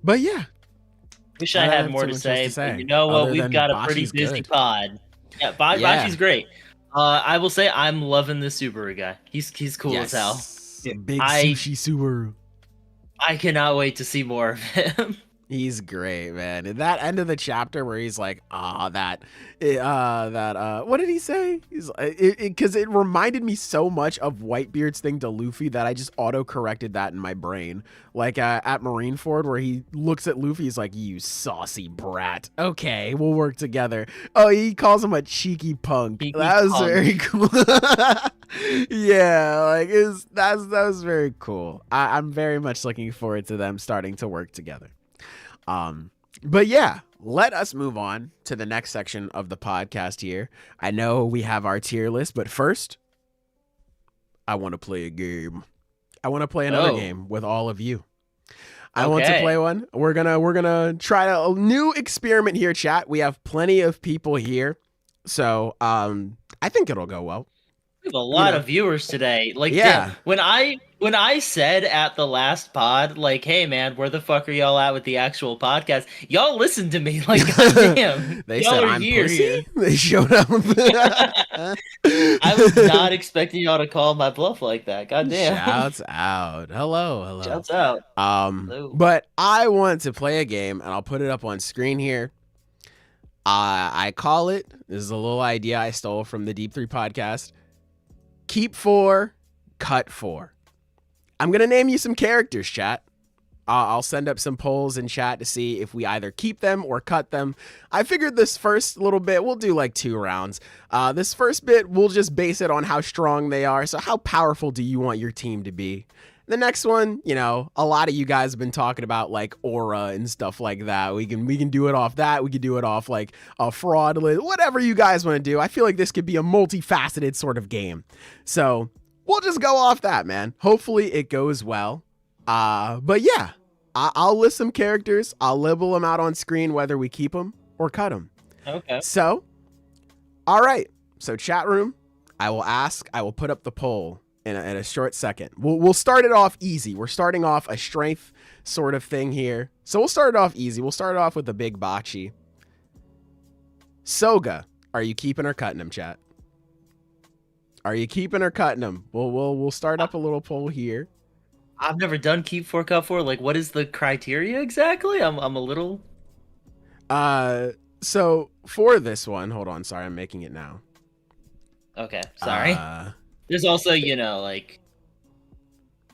But yeah, wish I had more to say, but you know what? We've got a pretty busy pod. Yeah, Bachi's great. I will say I'm loving this Subaru guy. He's cool as hell. Big Sushi Subaru. I cannot wait to see more of him. He's great, man. And that end of the chapter where he's like, what did he say? He's because it reminded me so much of Whitebeard's thing to Luffy that I just auto-corrected that in my brain. Like at Marineford where he looks at Luffy, he's like, you saucy brat. Okay, we'll work together. Oh, he calls him a cheeky punk. That was very cool. Yeah, like that was very cool. I'm very much looking forward to them starting to work together. But yeah, let us move on to the next section of the podcast here. I know we have our tier list, but first, I want to play a game. I want to play another game with all of you. I want to play one. We're gonna try a new experiment here, chat. We have plenty of people here, so I think it'll go well. We have a lot of viewers today. Like, yeah, when I said at the last pod, like, hey man, where the fuck are y'all at with the actual podcast? Y'all listened to me, like, goddamn. They said I'm pussy. They showed up. I was not expecting y'all to call my bluff like that. Goddamn. Shouts out. Hello. Shouts out. Hello. But I want to play a game, and I'll put it up on screen here. I call it. This is a little idea I stole from the Deep 3 podcast. Keep 4, cut 4. I'm going to name you some characters, chat. I'll send up some polls in chat to see if we either keep them or cut them. I figured this first little bit, we'll do like 2 rounds. This first bit, we'll just base it on how strong they are. So how powerful do you want your team to be? The next one, you know, a lot of you guys have been talking about like aura and stuff like that. We can do it off that. We could do it off like a fraudulent, whatever you guys want to do. I feel like this could be a multifaceted sort of game. So we'll just go off that, man. Hopefully it goes well. But yeah, I'll list some characters. I'll label them out on screen, whether we keep them or cut them. Okay. So, all right. So chat room, I will put up the poll in a short second. We'll start it off easy. We're starting off a strength sort of thing here. So we'll start it off easy. We'll start it off with the big Bachi. Soga, are you keeping or cutting him, chat? Are you keeping or cutting him? We'll start up a little poll here. I've never done keep 4, cut 4. Like, what is the criteria exactly? I'm a little. So for this one, hold on. Sorry, I'm making it now. Okay, sorry. There's also, you know, like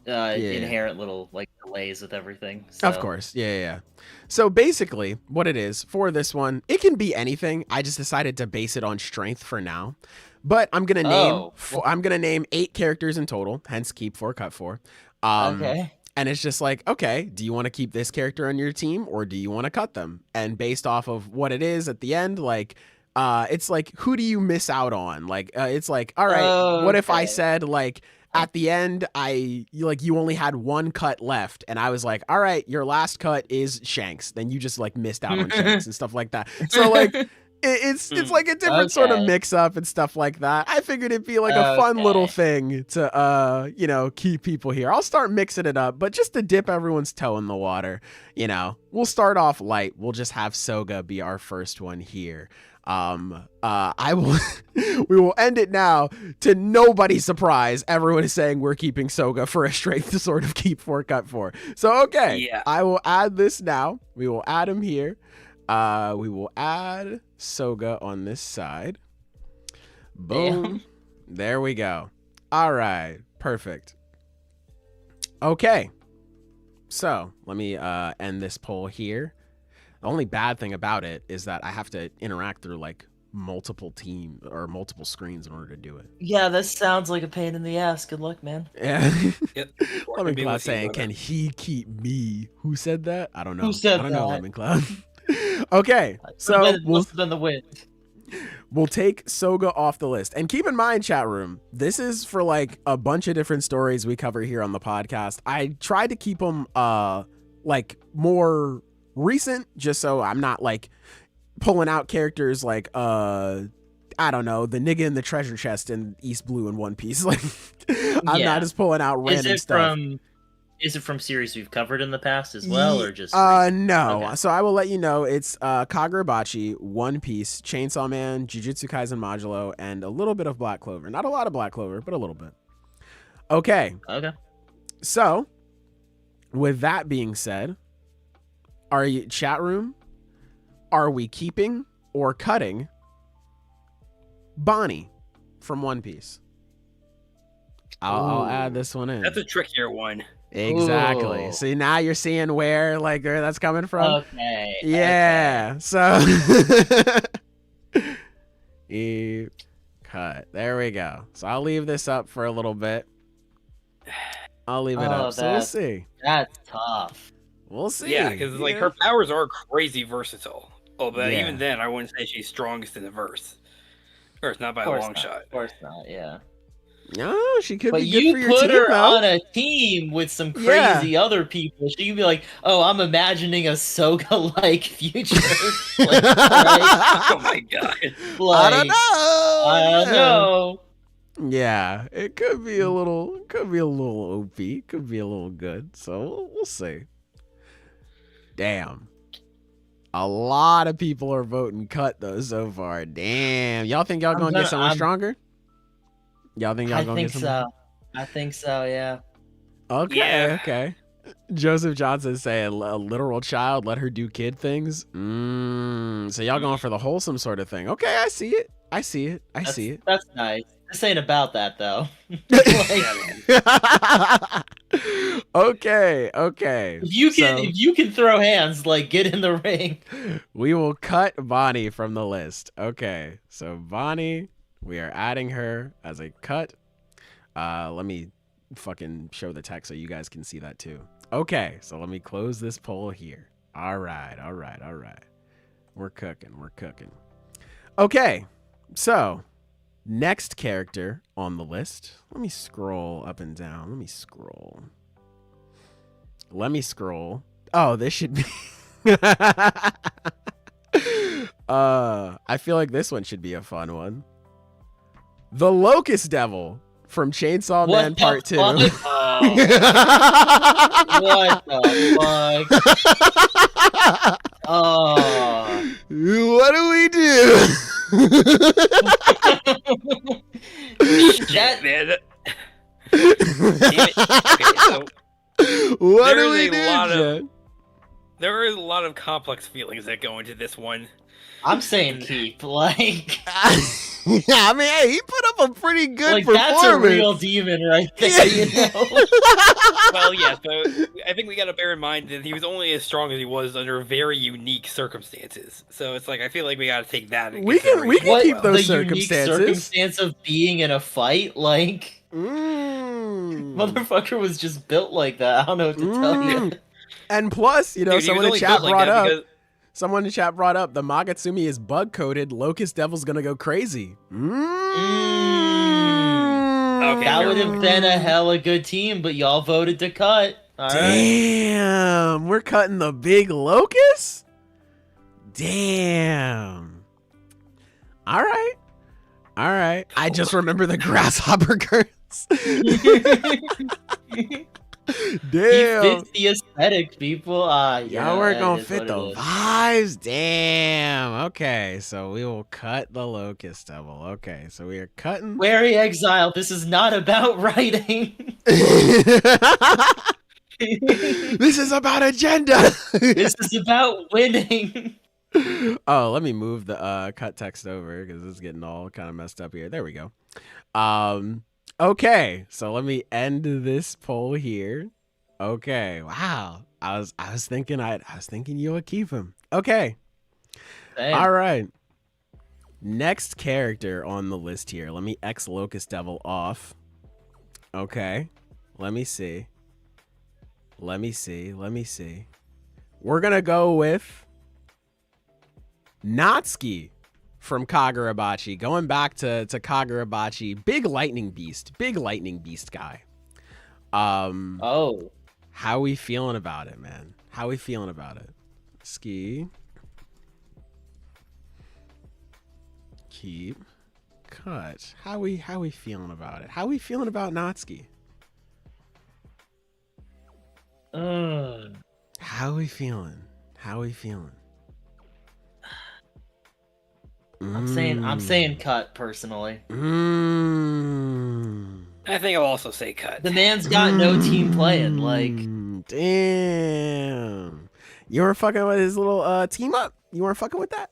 inherent little like delays with everything. So. Of course, yeah. So basically, what it is for this one, it can be anything. I just decided to base it on strength for now. But I'm gonna name 8 characters in total. Hence, keep 4, cut 4. Okay. And it's just like, okay, do you want to keep this character on your team or do you want to cut them? And based off of what it is at the end, like. It's like, who do you miss out on? Like, it's like, all right, what if I said like at the end, you only had 1 cut left. And I was like, all right, your last cut is Shanks. Then you just like missed out on Shanks and stuff like that. So like, It's like a different sort of mix up and stuff like that. I figured it'd be like a fun little thing to keep people here. I'll start mixing it up, but just to dip everyone's toe in the water, we'll start off light. We'll just have Soga be our first one here. We will end it now to nobody's surprise. Everyone is saying we're keeping Soga for a strength to sort of keep 4 cut 4. So okay, I will add this now. We will add him here. We will add Soga on this side. Boom. Damn. There we go. All right. Perfect. Okay. So let me end this poll here. The only bad thing about it is that I have to interact through like multiple team or multiple screens in order to do it. Yeah, that sounds like a pain in the ass. Good luck, man. Yeah. Lemon Cloud saying, "Can he keep me?" Who said that? I don't know. Who said that? I don't know, Lemon Cloud. Okay, so must have been the wind. We'll take Soga off the list. And keep in mind, chat room, this is for like a bunch of different stories we cover here on the podcast. I tried to keep them like more recent, just so I'm not like pulling out characters like I don't know, the nigga in the treasure chest in East Blue in One Piece. Like I'm not just pulling out random stuff. Is it from series we've covered in the past as well, or just no? Okay. So I will let you know. It's Kagurabachi, One Piece, Chainsaw Man, Jujutsu Kaisen Modulo, and a little bit of Black Clover. Not a lot of Black Clover, but a little bit. Okay. So with that being said, are you chat room? Are we keeping or cutting Bonnie from One Piece? I'll add this one in. That's a trickier one. Exactly. Ooh. See, now you're seeing where that's coming from. Okay. Yeah. Okay. So cut. There we go. So I'll leave this up for a little bit. I'll leave it up. So we'll see. That's tough. We'll see. Yeah, because like her powers are crazy versatile. Oh, but even then, I wouldn't say she's strongest in the verse. Or it's not by a long shot. Of course not. Yeah. No, she could but be good for your team. You put her though. on a team with some crazy other people. She could be like, "Oh, I'm imagining a Soga-like future." Like, oh my god! Like, I don't know. I don't know. Yeah, it could be a little. Could be a little OP. Could be a little good. So we'll see. Damn. A lot of people are voting cut though so far. Damn. Y'all think y'all gonna get someone stronger? Y'all think y'all gonna get someone? I think so, yeah. Okay, yeah. Okay. Joseph Johnson saying a literal child, let her do kid things. So y'all going for the wholesome sort of thing. Okay, I see it. I see it. That's nice. This ain't about that though. Okay. If you can throw hands, like get in the ring. We will cut Bonnie from the list. Okay, so Bonnie, we are adding her as a cut. Let me fucking show the text so you guys can see that too. Okay, so let me close this poll here. All right. We're cooking. Okay, so next character on the list. Let me scroll up and down. Let me scroll. Oh, this should be... I feel like this one should be a fun one. The Locust Devil from Chainsaw Man Part 2. What the fuck? Oh. What do we do? Shit, man. Damn it. Okay, so what do we do? There is a lot of complex feelings that go into this one. I'm saying keep, like... Yeah, I mean, hey, he put up a pretty good performance. That's a real demon right there, you know? Well, yeah, so I think we gotta bear in mind that he was only as strong as he was under very unique circumstances. So it's like, I feel like we gotta take that into consideration. We can keep those the circumstances. Unique circumstance of being in a fight, like... Motherfucker was just built like that. I don't know what to tell you. And plus, you know, Dude, someone in chat brought up... Someone in chat brought up the Magatsumi is bug coded. Locust Devil's gonna go crazy. Okay, that would have been a hella good team, but y'all voted to cut. All Damn, we're cutting the big Locust? Damn. All right. All right. I just remember the grasshopper girls. Damn. He fits the aesthetic, people. Y'all weren't gonna fit the vibes. Damn. Okay, so we will cut the locust devil. Okay, so we are cutting. Wary Exile, this is not about writing. This is about agenda. This is about winning. Oh, let me move the cut text over because it's getting all kind of messed up here. There we go. Okay, so let me end this poll here. Okay, wow. I was thinking you would keep him. Okay. Same. All right. Next character on the list here. Let me X Locust Devil off. Okay. Let me see. We're gonna go with Natsuki from Kagurabachi. Going back to Kagurabachi. Big lightning beast guy. Oh. How we feeling about it, man? How we feeling about it? Ski. Keep. Cut. How we feeling about it? How we feeling about Natsuki? How we feeling? I'm saying cut personally. I think I'll also say cut. The man's got no team playing. Like, damn. You weren't fucking with his little team up? You weren't fucking with that?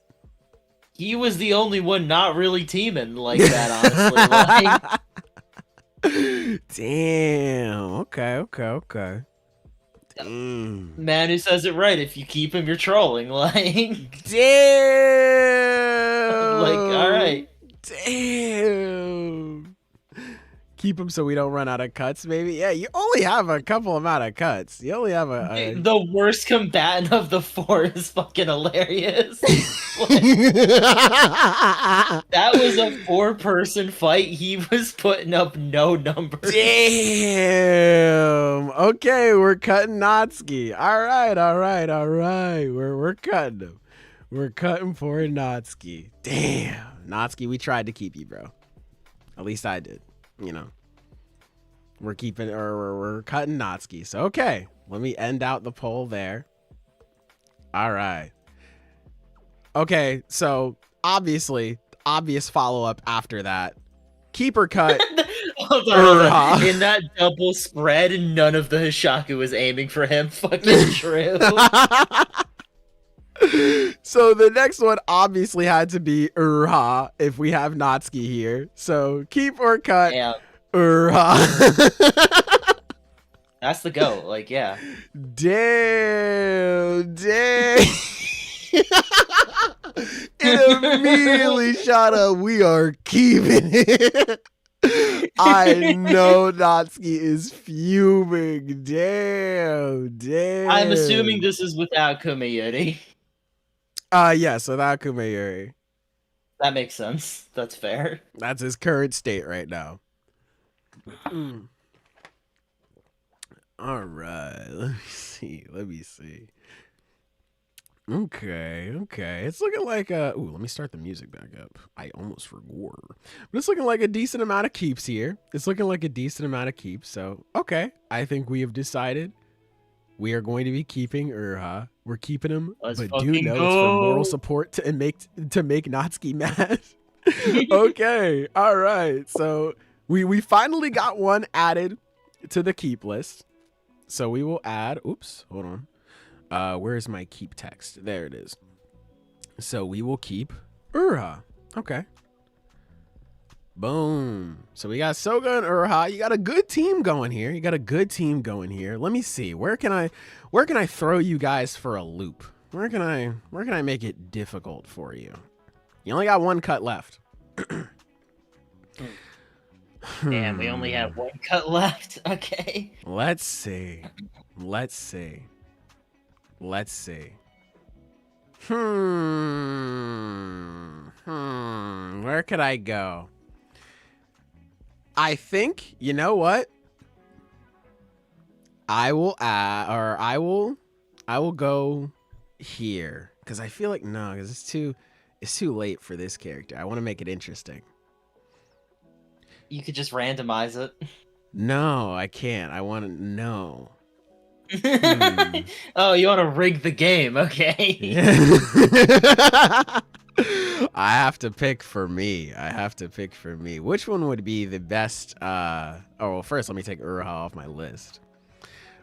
he was the only one not really teaming like that, honestly. Damn. Okay. Man who says it right. If you keep him, you're trolling. Like, damn. like, all right. Damn. Keep them so we don't run out of cuts, maybe. Yeah, you only have a couple amount of cuts. You only have a... The worst combatant of the four is fucking hilarious. Like, that was a 4-person fight. He was putting up no numbers. Damn. Okay, we're cutting Natsuki. All right. We're cutting him. We're cutting for Natsuki. Damn. Natsuki, we tried to keep you, bro. At least I did. You know, we're cutting Natsuki. So, okay, let me end out the poll there. All right. Okay, so obvious follow-up after that. Keep or cut. Hold on. In that double spread, none of the Hishaku was aiming for him. Fucking true. So the next one obviously had to be Urha if we have Natsuki here. So keep or cut. Yeah. Urha. That's the go. Like, yeah. Damn. It immediately shot up. We are keeping it. I know Natsuki is fuming. Damn. I'm assuming this is without Kumayuri. Yeah, so that Kumayuri. That makes sense. That's fair. That's his current state right now. All right, let me see. Okay. It's looking like ooh, let me start the music back up. I almost forgot. But it's looking like a decent amount of keeps here. So, okay. I think we have decided we are going to be keeping Urha. We're keeping him, but do know it's for moral support to make Natsuki mad. Okay. All right. So we finally got one added to the keep list. So we will add, oops, hold on. Where's my keep text? There it is. So we will keep Urha. Okay. Boom. So we got Soga and Urha. You got a good team going here. Let me see. Where can I throw you guys for a loop? Where can I make it difficult for you? You only got one cut left. Damn, we only have one cut left. Okay. Let's see. Where could I go? I think, you know what? I will go here because I feel like because It's too late for this character. I want to make it interesting. You could just randomize it. No, I can't. I want to know. Oh, you want to rig the game? Okay. I have to pick for me. Which one would be the best? Oh, well, first let me take Uruha off my list.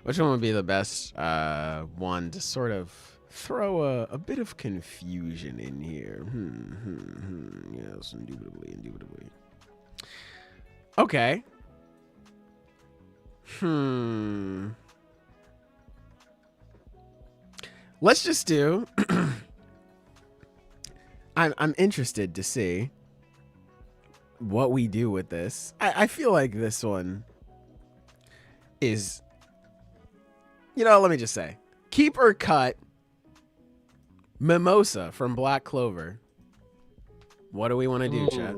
Which one would be the best one to sort of throw a bit of confusion in here? Yes, indubitably. Okay. Let's just do. I'm interested to see what we do with this. I feel like this one is, let me just say, keep or cut Mimosa from Black Clover. What do we want to do, Chad?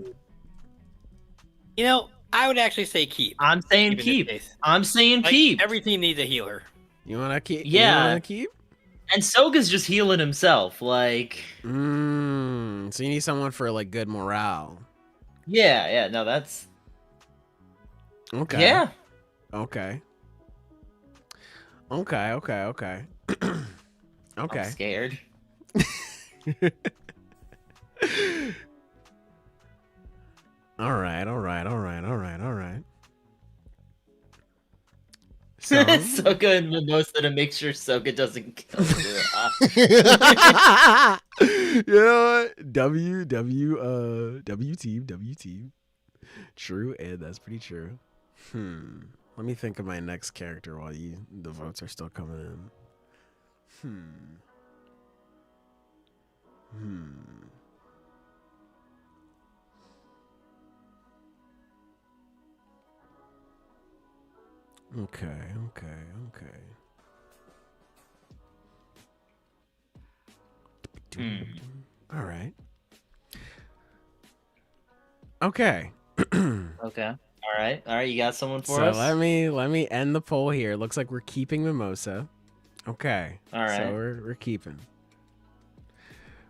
I would actually say keep. I'm saying keep. I'm saying keep. Every team needs a healer. You want to keep? Yeah. You want to keep? And Soga's just healing himself, like. So you need someone for like good morale. Yeah. No, that's. Okay. Yeah. Okay. Okay. I'm scared. All right. So Soga and Mimosa to make sure Soga doesn't kill her. You know what? W team. True, and that's pretty true. Let me think of my next character while the votes are still coming in. Okay. All right. Okay. Okay. All right. You got someone for So us? let me end the poll here. Looks like we're keeping Mimosa. Okay. All right. So we're keeping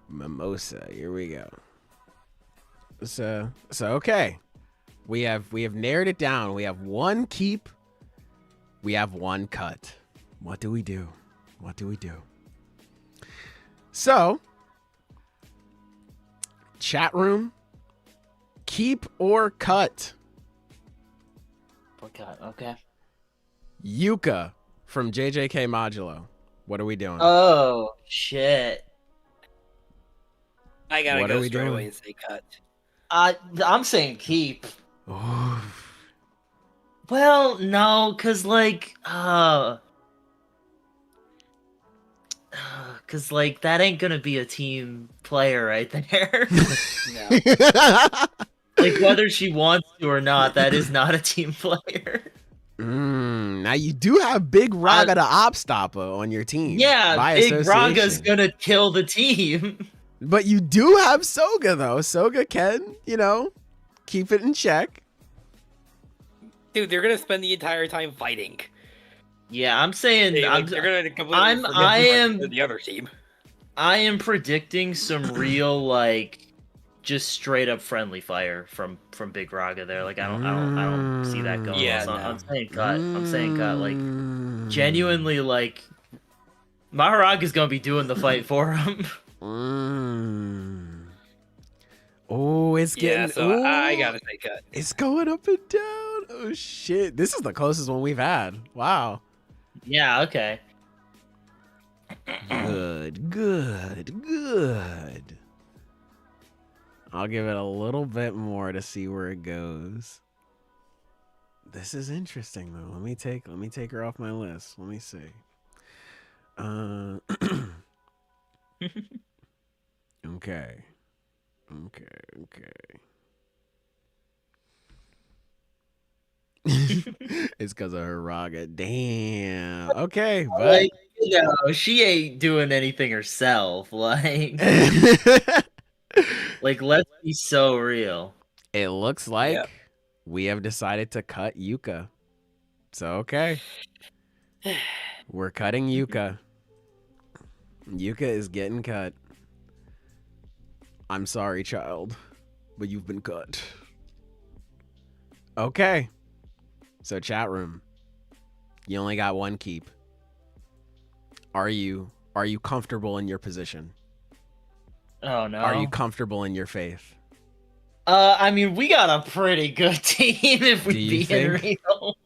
Mimosa. Here we go. So okay. We have narrowed it down. We have one keep. We have one cut. What do we do? So, chat room, keep or cut? Okay. Yuka from JJK Modulo. What are we doing? Oh shit. I gotta What are go we straight doing? away and say cut. I'm saying keep. Oh. Well, no, cause like that ain't gonna be a team player right there. No. Like whether she wants to or not, that is not a team player. Now you do have Big Raga the Op Stopper on your team. Yeah, by Big association. Raga's gonna kill the team. But you do have Soga though. Soga can, keep it in check. Dude, they're gonna spend the entire time fighting. Yeah, I'm saying They're gonna completely forget the other team. I am predicting some real just straight up friendly fire from Big Raga there. Like I don't see that going. Yeah, So no. I'm saying cut. Like genuinely Maharaga's gonna be doing the fight for him. Oh, it's getting. So I gotta say cut. It's going up and down. Oh shit! This is the closest one we've had. Wow. Yeah. Okay. Good. I'll give it a little bit more to see where it goes. This is interesting though. Let me take her off my list. Let me see. Okay. It's because of her Raga. Damn. Okay, but she ain't doing anything herself. Like let's be so real. it looks like we have decided to cut Yuka. So okay. We're cutting Yuka. Yuka is getting cut. I'm sorry, child, but you've been cut. Okay. So chat room, you only got one keep. Are you comfortable in your position? Oh no. Are you comfortable in your faith? I mean, we got a pretty good team if we being real.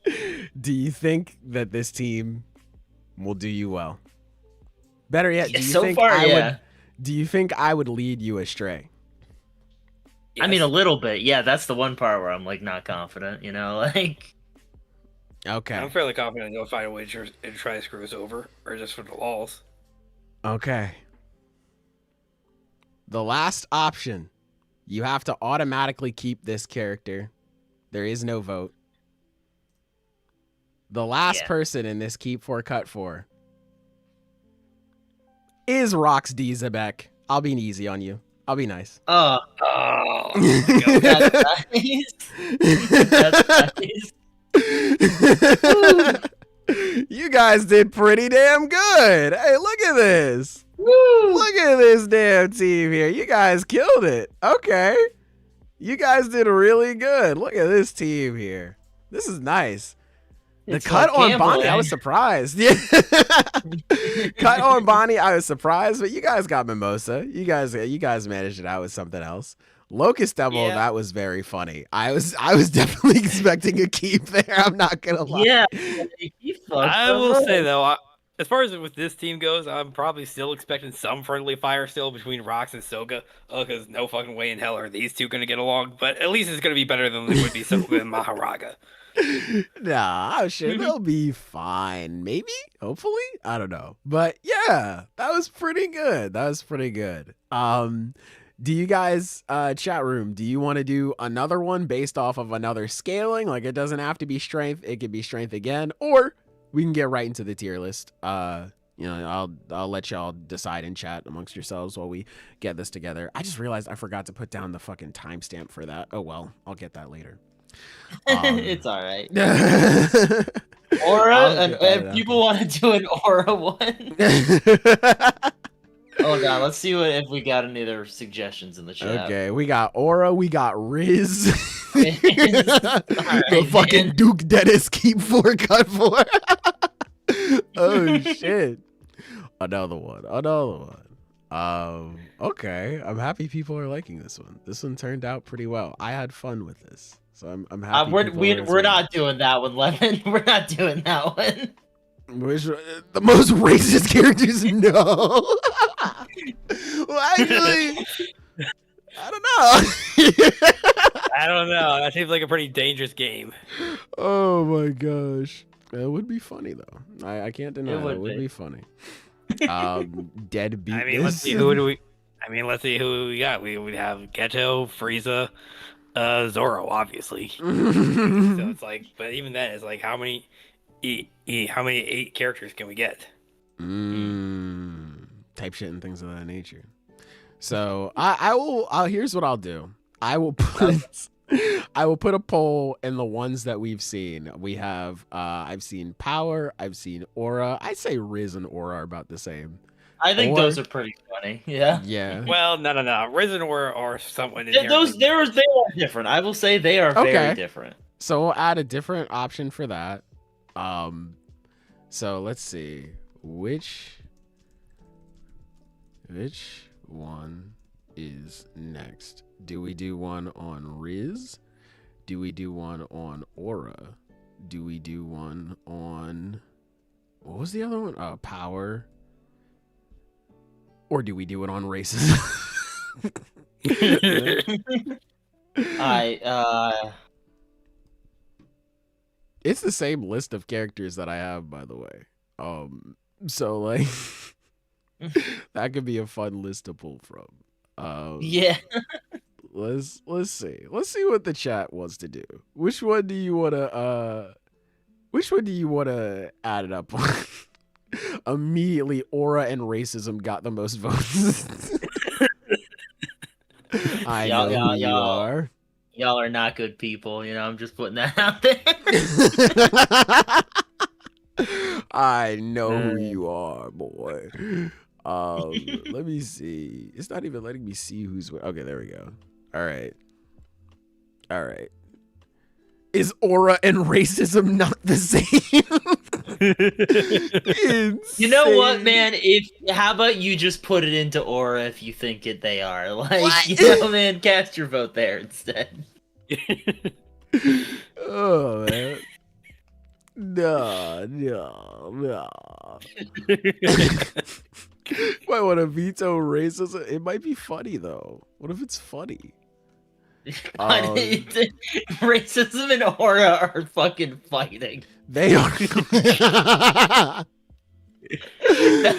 Do you think that this team will do you well? Better yet, do you think I would lead you astray? Yes. I mean, a little bit. Yeah, that's the one part where I'm like not confident. You know, like. Okay. I'm fairly confident you'll find a way to try to screw us over, or just for the lulz. Okay. The last option. You have to automatically keep this character. There is no vote. The last person in this keep for cut for is Rox D. Zebek. I'll be easy on you. I'll be nice. Oh. That's nice. That's nice. You guys did pretty damn good. Hey, look at this. Woo. Look at this damn team here. You guys killed it. Okay. You guys did really good. Look at this team here. This is nice. The cut on Bonnie, I was surprised. Yeah. Cut on Bonnie, I was surprised, but you guys got Mimosa. You guys managed it out with something else. Locust Devil, that was very funny. I was definitely expecting a keep there. I'm not gonna lie. Yeah, I will say though, as far as with this team goes, I'm probably still expecting some friendly fire still between Rox and Soga, because no fucking way in hell are these two gonna get along. But at least it's gonna be better than it would be Soga and Maharaga. Nah, I'm sure they'll be fine. Maybe, hopefully, I don't know. But yeah, that was pretty good. Do you guys, chat room, do you want to do another one based off of another scaling? Like, it doesn't have to be strength. It could be strength again, or we can get right into the tier list. I'll let y'all decide in chat amongst yourselves while we get this together. I just realized I forgot to put down the fucking timestamp for that. Oh, well, I'll get that later. It's all right. Aura, if people want to do an Aura one. Oh god, let's see if we got any other suggestions in the chat. Okay, we got Aura, we got Riz. The fucking Duke Dennis keep for cut for. Oh shit. Another one. Okay, I'm happy people are liking this one. This one turned out pretty well. I had fun with this, so I'm happy. We're not doing that one, Lemon. We're not doing that one. Which the most racist characters? No. Well, actually, I don't know. I don't know. That seems like a pretty dangerous game. Oh my gosh, it would be funny though. I can't deny it would be funny. Deadbeat. I mean, let's see who we got. We would have Geto, Frieza, Zoro, obviously. So it's like, but even then, it's like, how many 8 characters can we get? Type shit and things of that nature. So here's what I'll do. I will put a poll in the ones that we've seen. We have I've seen Power, I've seen Aura. I'd say Riz and Aura are about the same. I think those are pretty funny. Yeah. Yeah. Well, no. Riz and Aura are somewhat they are different. I will say they are very different. So we'll add a different option for that. So let's see which one is next. Do we do one on Riz? Do we do one on Aura? Do we do one on, what was the other one? Power? Or do we do it on races? It's the same list of characters that I have, by the way. So like that could be a fun list to pull from. Yeah. Let's see. Let's see what the chat wants to do. Which one do you wanna add it up on? Immediately Aura and racism got the most votes. I know who you are. Y'all are not good people, you know, I'm just putting that out there. I know who you are, boy. Let me see. It's not even letting me see who's. Okay, there we go. All right. Is aura and racism not the same? You know what, man? How about you just put it into aura if you think they are? Like, what? you know, man, cast your vote there instead. Oh man. No. Might want to veto racism. It might be funny though. What if it's funny? Racism and aura are fucking fighting. They are. That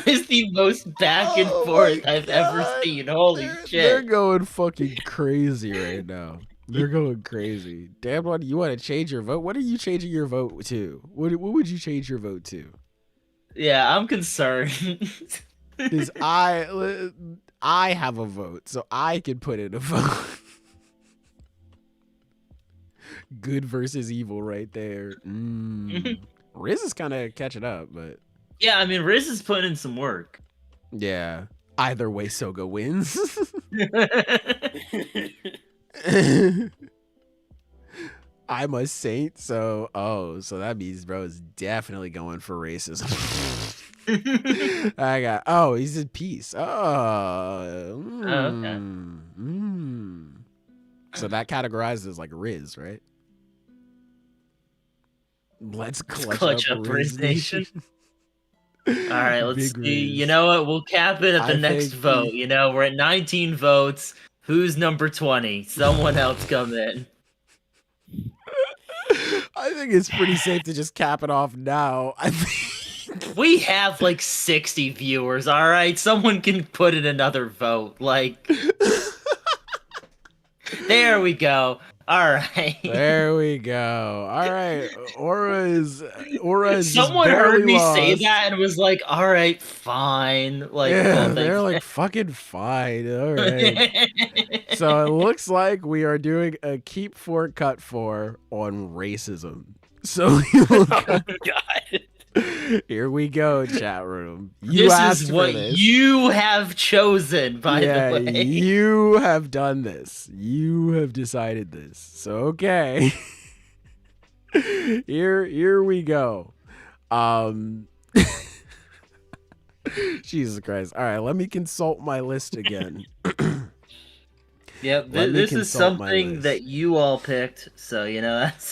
is the most back and forth I've ever seen. Holy shit. They're going fucking crazy right now. They're going crazy. Damn one, you want to change your vote? What are you changing your vote to? What would you change your vote to? Yeah, I'm concerned. Because I have a vote, so I can put in a vote. Good versus evil right there. Riz is kind of catching up, but... Yeah, I mean, Riz is putting in some work. Yeah. Either way, Soga wins. I'm a saint, so that means bro is definitely going for racism. He's in peace. Okay. So that categorizes as like Riz, right? Let's clutch up Riz Nation. All right, let's Big see. Riz. You know what? We'll cap it at the next vote. You know, we're at 19 votes. Who's number 20? Someone else come in. I think it's pretty safe to just cap it off now. I think we have like 60 viewers, all right? Someone can put in another vote. Like, there we go. All right. There we go. All right. Aura is Someone just heard me lost. say that and was like, all right, fine. Like, yeah, they're like, fucking fine. All right. So it looks like we are doing a keep for cut for on racism. So Oh God. here we go, chat room. You this asked is for what this. you have chosen, by the way. You have done this. You have decided this. So okay. Here we go. Jesus Christ. All right, let me consult my list again. Yep, Let me this is consult my something list. that you all picked, so you know that's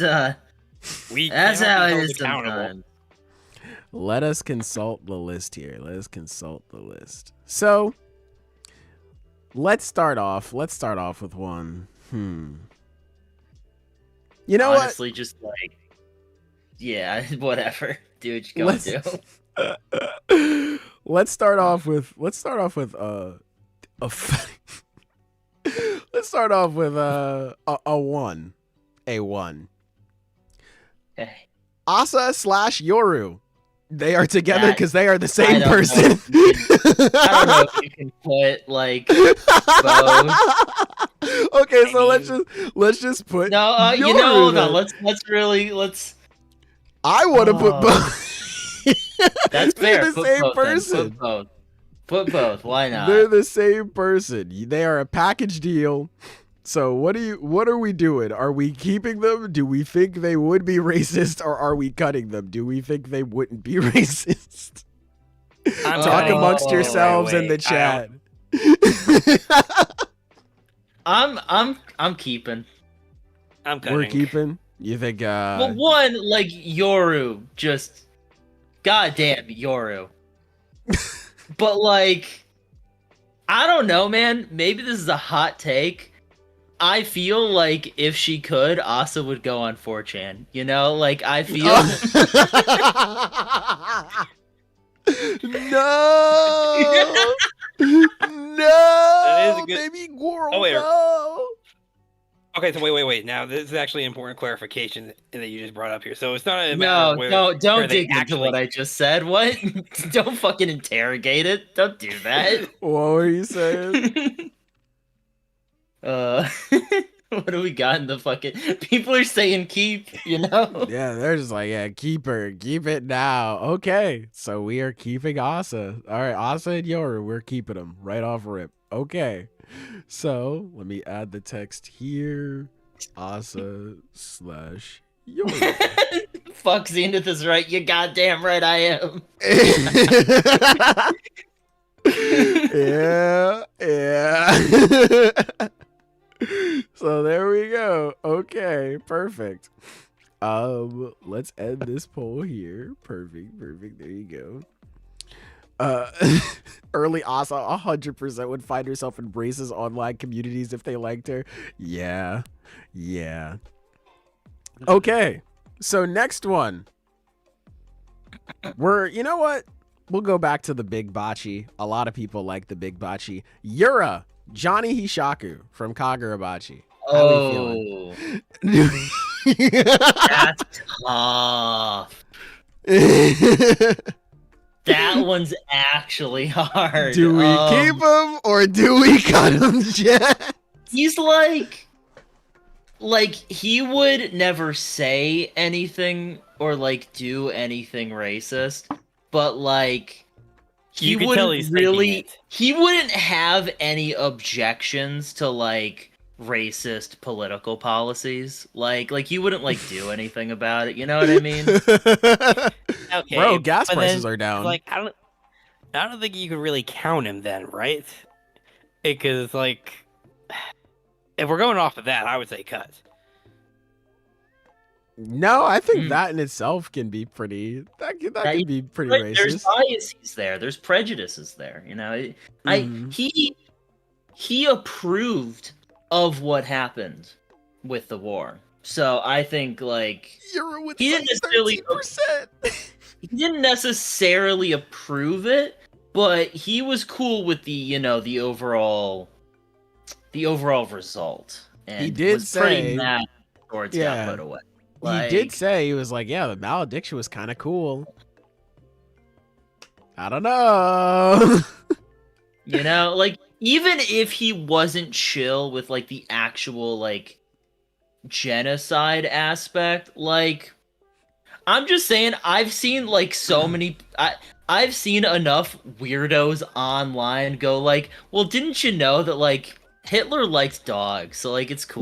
We that's cannot how be it held is accountable. sometimes. Let us consult the list here. Let us consult the list. So, let's start off with one. You know Honestly, just like, yeah, whatever. Do what you gotta do. Let's start off with let's start off with a one. A one. Okay. Asa / Yoru. They are together because they are the I same don't know person. if you can- I don't know if you can put like both. Okay, so I let's just put No, you Yoru know, hold on. then. Let's. I want to put Oh. both. That's They're fair. the Put same both, then. person. Put both. Put both. Why not? They're the same person. They are a package deal. So what are we doing? Are we keeping them? Do we think they would be racist, or are we cutting them? Do we think they wouldn't be racist? I'm Talk cutting. amongst Oh, yourselves wait, in the I chat. I'm keeping. I'm cutting. We're keeping. You think? Well, one like Yoru, just goddamn Yoru. But like, I don't know, man. Maybe this is a hot take. I feel like if she could, Asa would go on 4chan. You know, like I feel. No, That is no, a good- baby Goro, Oh, wait. no. Okay, so wait. Now this is actually important clarification that you just brought up here. So it's not a matter No, of where, no, where don't they dig into actually. what I just said. What? Don't fucking interrogate it. Don't do that. What were you saying? What What do we got in the fucking? People are saying keep, you know? Yeah, they're just like, yeah, keep her, keep it now. Okay, so we are keeping Asa. All right, Asa and Yoru, we're keeping them right off rip. Okay, so let me add the text here. Asa / Yoru. Fuck, Zenith is right. You goddamn right I am. yeah. So there we go. Okay, perfect. Let's end this poll here. Perfect. There you go. Early Asa 100% would find herself in Brace's online communities if they liked her. Yeah. Okay, so next one. You know what? We'll go back to the Big Bachi. A lot of people like the Big Bachi. Yura, Johnny Hishaku from Kagurabachi. How are you feeling? That's tough. That one's actually hard. Do we keep him or do we cut him, Jet? He's like he would never say anything or like do anything racist, but like he wouldn't have any objections to like racist political policies. Like he wouldn't like do anything about it. You know what I mean? Okay, bro, gas but prices then, are down. Like I don't think you could really count him then, right? Because like, if we're going off of that, I would say cut. No, I think that in itself can be pretty. That can be pretty racist. There's biases there. There's prejudices there. You know, he approved of what happened with the war. So I think like he didn't necessarily approve it, but he was cool with the overall result. And he did was say pretty mad towards got put away. He did say, he was like, yeah, the malediction was kind of cool. I don't know. You know, like, even if he wasn't chill with, like, the actual, like, genocide aspect, like, I'm just saying, I've seen, like, so many... I've seen enough weirdos online go, like, well, didn't you know that, like, Hitler liked dogs, so, like, it's cool.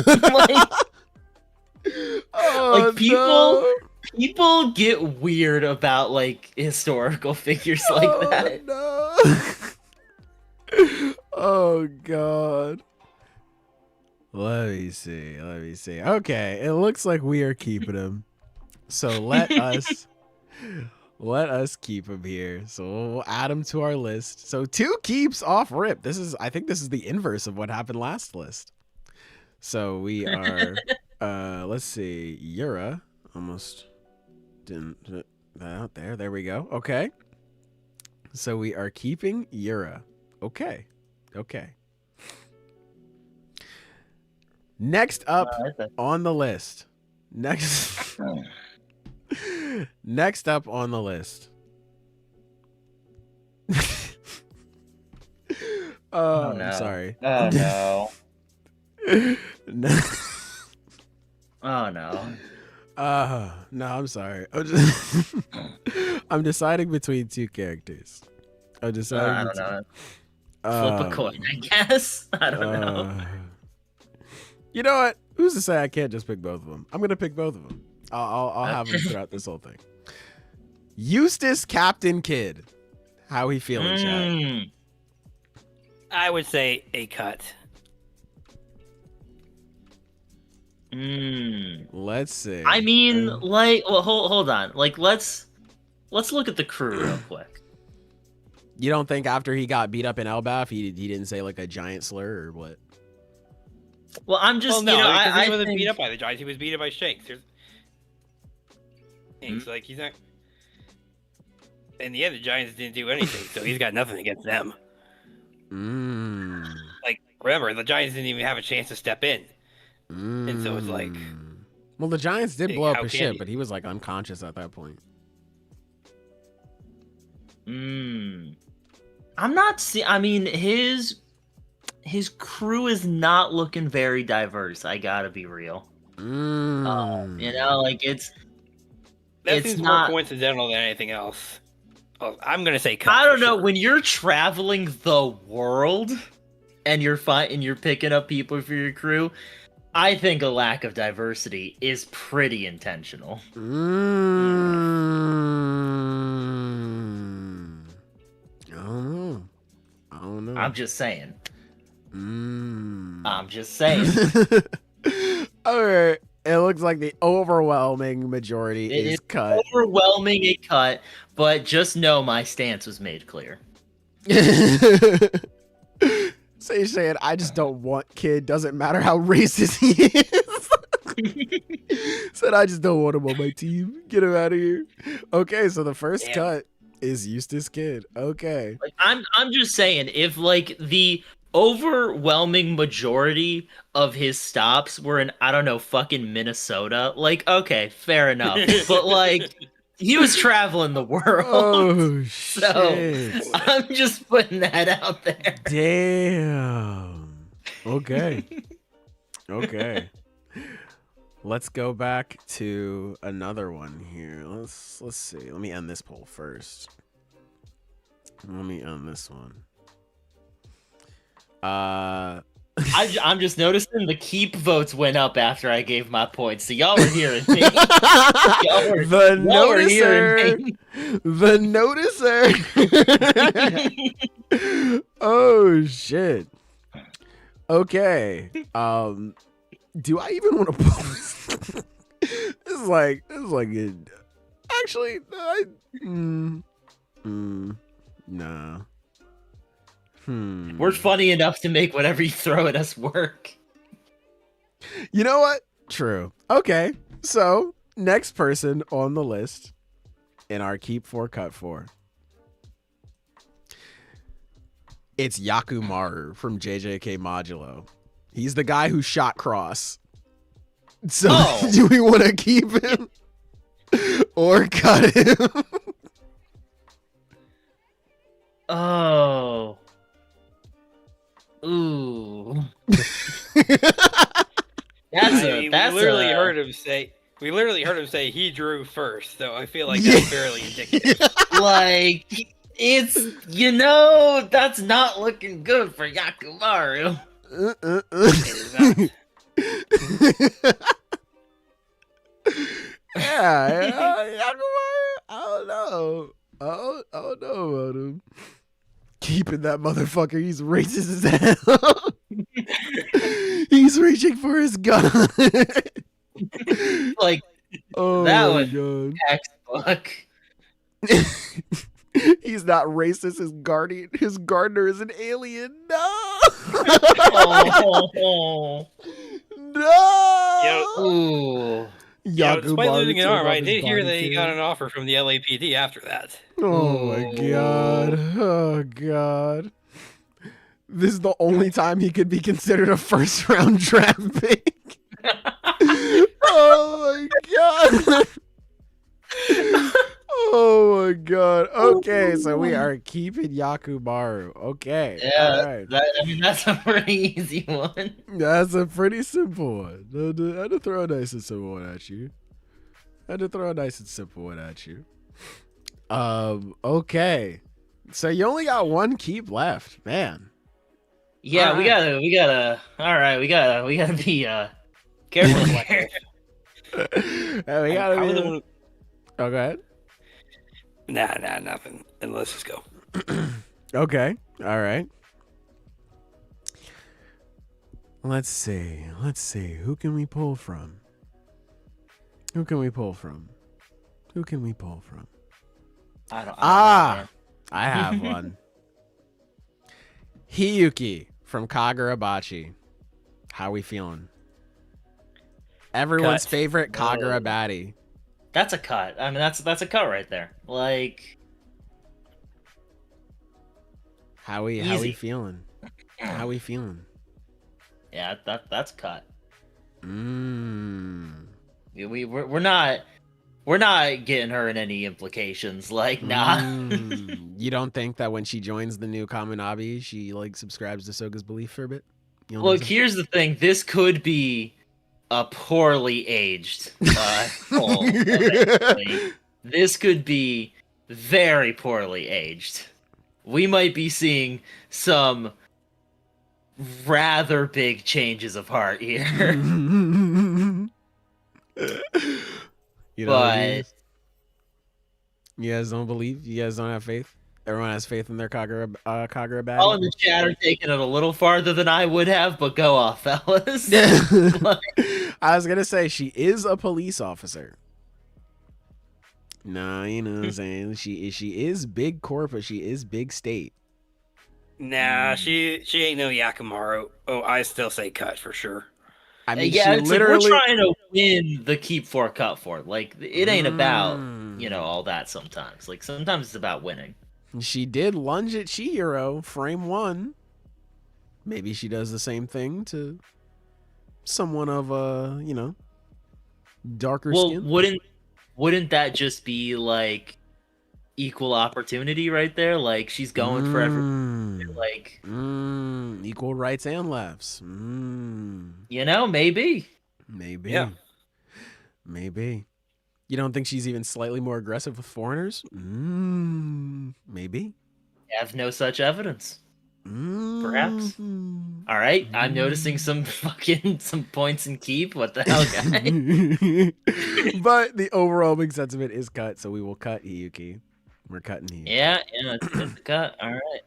Like... Oh, like people get weird about like historical figures like that. No. Oh god. Let me see. Okay, it looks like we are keeping him. So let us keep him here. So we'll add him to our list. So 2 keeps off rip. I think this is the inverse of what happened last list. So we are let's see. Yura almost didn't put that out there. There we go. Okay. So we are keeping Yura. Okay. Next up on the list. Next up on the list. Oh no. I'm sorry. Oh no. No. Oh no. No, I'm sorry. I'm deciding between 2 characters. I'm deciding. I don't know. Flip a coin, I guess. I don't know. You know what? Who's to say I can't just pick both of them? I'm gonna pick both of them. I'll have them throughout this whole thing. Eustace Captain Kidd. How he feeling, Chad? I would say a cut. Let's see. I mean, like, well, hold on. Like, let's look at the crew real quick. You don't think after he got beat up in Elbaf, he didn't say like a giant slur or what? Well, I'm just, he I wasn't think... beat up by the Giants. He was beat up by Shanks. It's like he's not. In the end, the Giants didn't do anything, so he's got nothing against them. Like, remember, the Giants didn't even have a chance to step in. And so it's like... Well, the Giants did blow up his ship, he? but he was, like, unconscious at that point. I'm not I mean, his his crew is not looking very diverse. I gotta be real. You know, like That it's seems not more coincidental than anything else. Oh, I'm gonna say cut. I don't for know, sure. when you're traveling the world and you're picking up people for your crew, I think a lack of diversity is pretty intentional. I don't know. I'm just saying. Alright. It looks like the overwhelming majority is cut. Overwhelming a cut, but just know my stance was made clear. So you're saying I just don't want kid, doesn't matter how racist he is. Said I just don't want him on my team. Get him out of here. Okay, so the first cut is Eustace Kid. Okay. Like, I'm just saying, if like the overwhelming majority of his stops were in, I don't know, fucking Minnesota, like, okay, fair enough. But like, he was traveling the world. Oh so shit. I'm just putting that out there. Damn. Okay. Okay. Let's go back to another one here. Let's see. Let me end this poll first. Let me end this one. I'm just noticing the keep votes went up after I gave my points, so y'all were hearing me. The noticer. Oh shit. Okay. Do I even want to post? This is like it. Actually, nah. We're funny enough to make whatever you throw at us work. You know what? True. Okay. So, next person on the list in our keep 4 cut 4. It's Yakumaru from JJK Modulo. He's the guy who shot Cross. So, do we want to keep him or cut him? Oh. Ooh. We literally heard him say he drew first, so I feel like that's fairly indicative. Like, it's, you know, that's not looking good for Yakumaru. Yakumaru, I don't know. I don't know about him. Keeping that motherfucker, he's racist as hell. He's reaching for his gun. Like, oh that my was God. textbook. He's not racist. His gardener is an alien. No. Oh. No. Ooh. Despite losing an arm, I did hear that he got an offer from the LAPD after that. Oh my God. Oh God. This is the only time he could be considered a first round draft pick. Oh my God. Oh my God. Okay, so we are keeping Yakumaru. Okay. Yeah, all right. that's a pretty easy one. That's a pretty simple one. I had to throw a nice and simple one at you. Okay. So you only got one keep left, man. Yeah, All we gotta we gotta be careful here. We gotta be. Oh, go ahead. Nah, nothing. And let's just go. Okay. All right. Let's see. Who can we pull from? I have one. Hiyuki from Kagurabachi. How we feeling? Everyone's favorite Kagurabachi. That's a cut. I mean, that's a cut right there. Like, how we feeling? How we feeling? Yeah, that's cut. Mmm. We're not we're not getting her in any implications. Like, nah. You don't think that when she joins the new Kaminabi, she like subscribes to Soga's belief for a bit? You don't Look, think so? here's the thing. This could be a poorly aged poll. Eventually. This could be very poorly aged. We might be seeing some rather big changes of heart here. You know But- what it is? You guys don't believe? You guys don't have faith? Everyone has faith in their Kagurabachi? All in the chat are taking it a little farther than I would have, but go off, fellas. I was gonna say she is a police officer. Nah, you know what I'm saying? She is big corporate, she is big state. Nah, she ain't no Yakimaru. Oh, I still say cut for sure. I mean, yeah, she it's literally like we're trying to win the keep for cut for. Like, it ain't about, all that sometimes. Like, sometimes it's about winning. She did lunge at Chihiro, frame 1. Maybe she does the same thing to someone of darker skin. Wouldn't that just be like equal opportunity right there? Like, she's going for every, like, equal rights and laughs. Maybe. Maybe. Yeah. Maybe. You don't think she's even slightly more aggressive with foreigners? Maybe. I have no such evidence. Perhaps. All right, I'm noticing some points in keep. What the hell, guys? But the overwhelming sentiment is cut, so we will cut Hiyuki. We're cutting Hiyuki. Yeah, it's a cut. All right.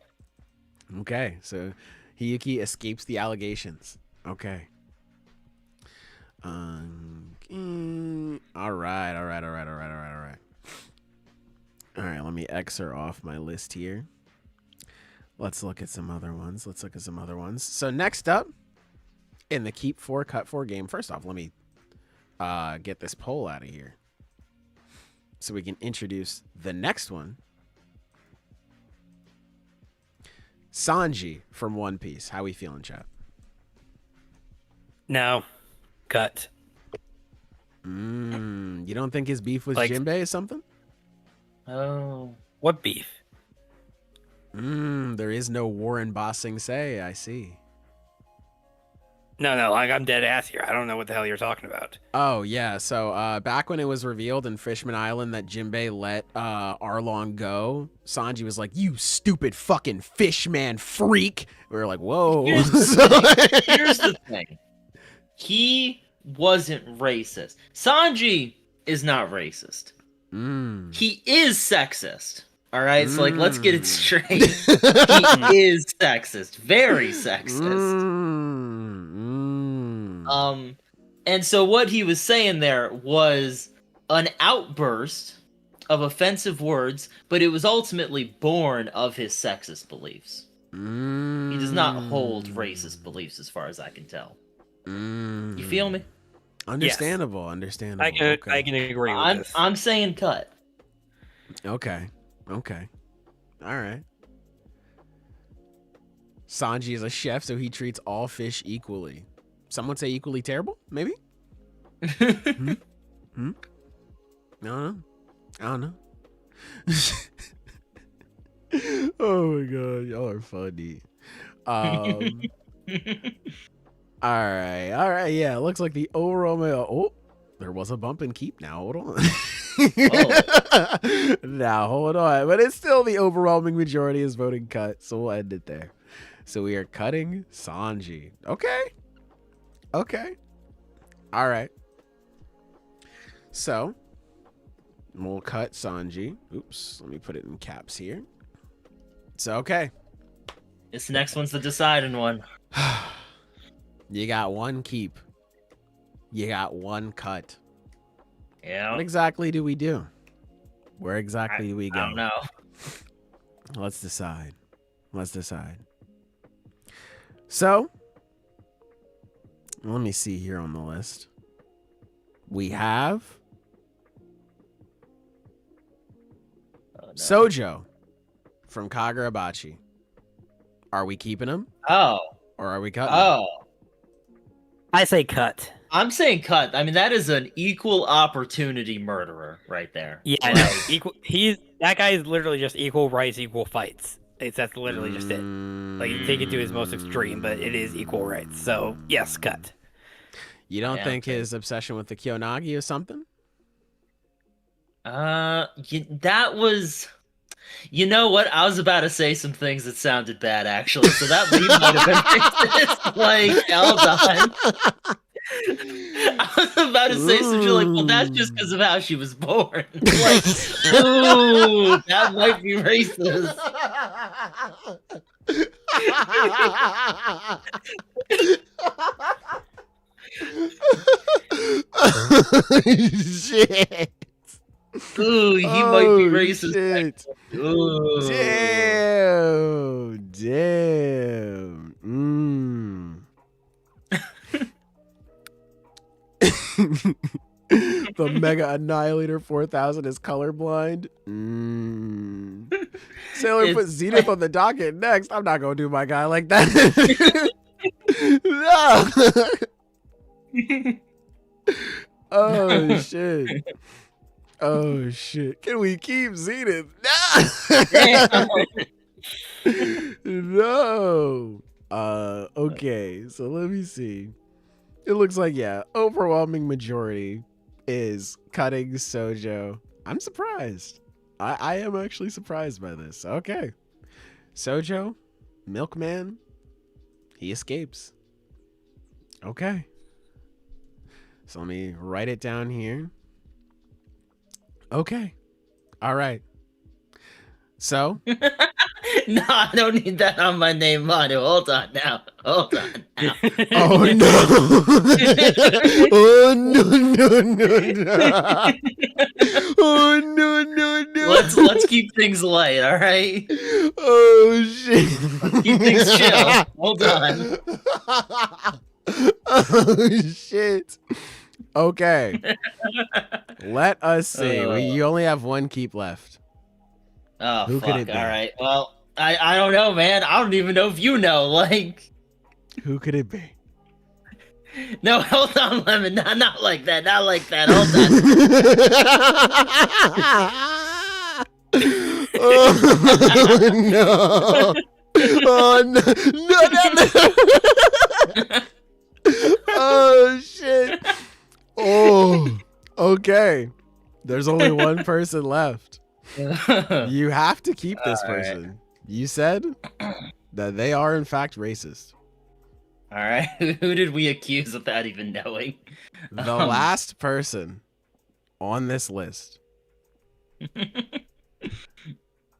Okay, so Hiyuki escapes the allegations. Okay. All right. All right, let me X her off my list here. Let's look at some other ones. So next up in the keep 4, cut 4 game, first off, let me get this poll out of here so we can introduce the next one. Sanji from One Piece. How we feeling, chat? No, cut. You don't think his beef with Like- Jinbei is something? Oh. What beef? There is no Warren Bossing say. I see. No, like I'm dead ass here. I don't know what the hell you're talking about. Oh yeah, so back when it was revealed in Fishman Island that Jinbei let Arlong go, Sanji was like, "You stupid fucking fishman freak." We were like, "Whoa." Here's the thing. He wasn't racist. Sanji is not racist. He is sexist. All right, so let's get it straight. He is sexist, very sexist. And so what he was saying there was an outburst of offensive words, but it was ultimately born of his sexist beliefs. He does not hold racist beliefs, as far as I can tell. You feel me? Understandable. I Okay. can agree with this. I'm saying cut. Okay. All right. Sanji is a chef, so he treats all fish equally. Some would say equally terrible, maybe? I don't know. Oh my god, y'all are funny. All right. Yeah, it looks like the overall. Oh, there was a bump and keep. Now hold on. Now hold on, but it's still the overwhelming majority is voting cut, so we'll end it there. So we are cutting Sanji. Okay. All right. So we'll cut Sanji. Oops, let me put it in caps here. So okay. This next one's the deciding one. You got one keep. You got one cut. Yeah. What exactly do we do? Where exactly do we go? I don't know. Let's decide. So, let me see here on the list. We have Sojo from Kagurabachi. Are we keeping him Oh. or are we cutting him? Oh. I say cut. I'm saying cut. I mean, that is an equal opportunity murderer right there. Yeah, I know. That guy is literally just equal rights, equal fights. That's literally just it. Like, you take it to his most extreme, but it is equal rights. So yes, cut. You don't think his obsession with the Kyonagi is something? That was. You know what? I was about to say some things that sounded bad, actually. So that lead might have been racist. Like, hold on. I was about to say something like, well, that's just because of how she was born. Like, ooh, that might be racist. Shit. Ooh, he might be racist. Shit. Ooh. Damn. The Mega Annihilator 4000 is colorblind. Sailor put Zenith on the docket next. I'm not gonna do my guy like that. No. Oh shit. Oh shit. Can we keep Zenith? No. Okay, so let me see. It looks like, yeah, overwhelming majority is cutting Sojo. I'm surprised. I am actually surprised by this. Okay. Sojo, Milkman, he escapes. Okay. So let me write it down here. Okay. All right. So. No, I don't need that on my name, Manu. Hold on now. Hold on now. Oh no. Oh no. Oh no. Let's keep things light, all right? Oh shit. Let's keep things chill. Hold on. Oh shit. Okay. Let us see. You only have one keep left. Oh, who fuck. Could it be? All right. Well, I don't know, man. I don't even know if you know. Like, who could it be? No, hold on, Lemon. Not like that. Not like that. Hold on. Oh no. Oh no. Oh shit. Oh, okay. There's only one person left. You have to keep this person. Right. You said that they are in fact racist. All right. Who did we accuse without even knowing? The last person on this list.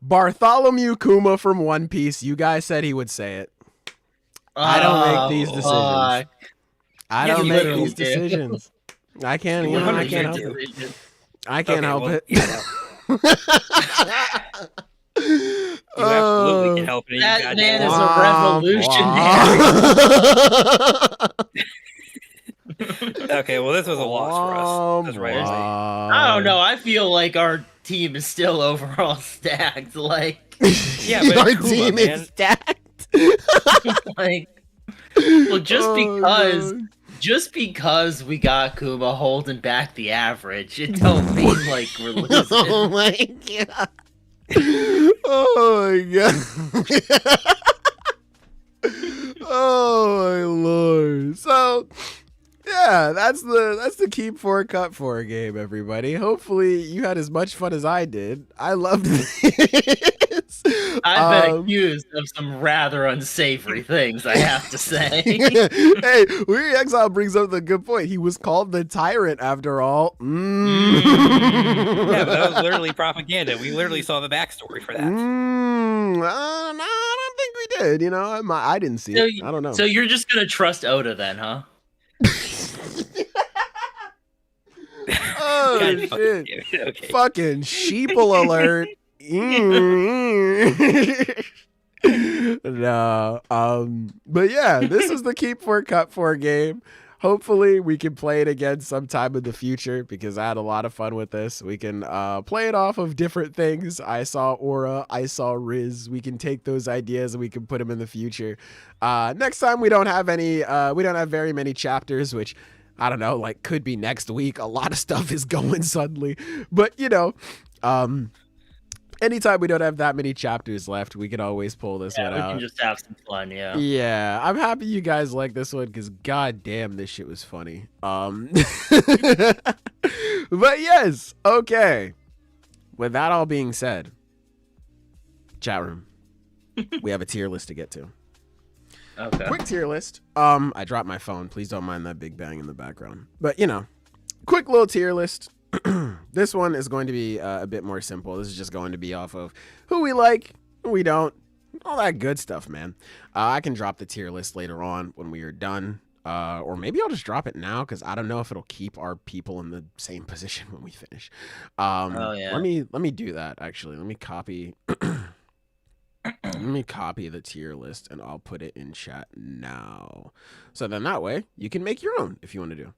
Bartholomew Kuma from One Piece. You guys said he would say it. I don't make these decisions. I don't make these decisions. I can't. You know, I can't help it. I can't help it. You absolutely can help it. That man is a revolutionary. Okay, well, this was a loss for us. That's right. I don't know. I feel like our team is still overall stacked. Like, yeah, but our team is stacked. Like, well, just because we got Kuma holding back the average, it don't mean like we're losing. Oh my god. Oh my god. Oh my lord. So yeah, that's the keep 4 cut 4 game, everybody. Hopefully you had as much fun as I did. I loved this. I've been accused of some rather unsavory things, I have to say. Hey, Weary Exile brings up the good point. He was called the Tyrant after all. Yeah, but that was literally propaganda. We literally saw the backstory for that. No, I don't think we did. You know, I didn't see it. I don't know. So you're just gonna trust Oda then, huh? Oh shit! Okay. Fucking sheeple alert! No, but yeah, this is the keep 4 cut 4 game. Hopefully we can play it again sometime in the future because I had a lot of fun with this. We can play it off of different things. I saw Aura, I saw Riz. We can take those ideas and we can put them in the future. Next time we don't have very many chapters, which I don't know, like could be next week. A lot of stuff is going suddenly, but anytime we don't have that many chapters left, we can always pull this one out. We can just have some fun, yeah. Yeah, I'm happy you guys like this one because goddamn, this shit was funny. But yes, okay. With that all being said, chat room, we have a tier list to get to. Okay. Quick tier list. I dropped my phone. Please don't mind that big bang in the background. But quick little tier list. This one is going to be a bit more simple. This is just going to be off of who we like, who we don't, all that good stuff, man. I can drop the tier list later on when we are done, or maybe I'll just drop it now because I don't know if it'll keep our people in the same position when we finish. Oh yeah. Let me do that actually. Let me copy. Let me copy the tier list and I'll put it in chat now. So then that way you can make your own if you want to do.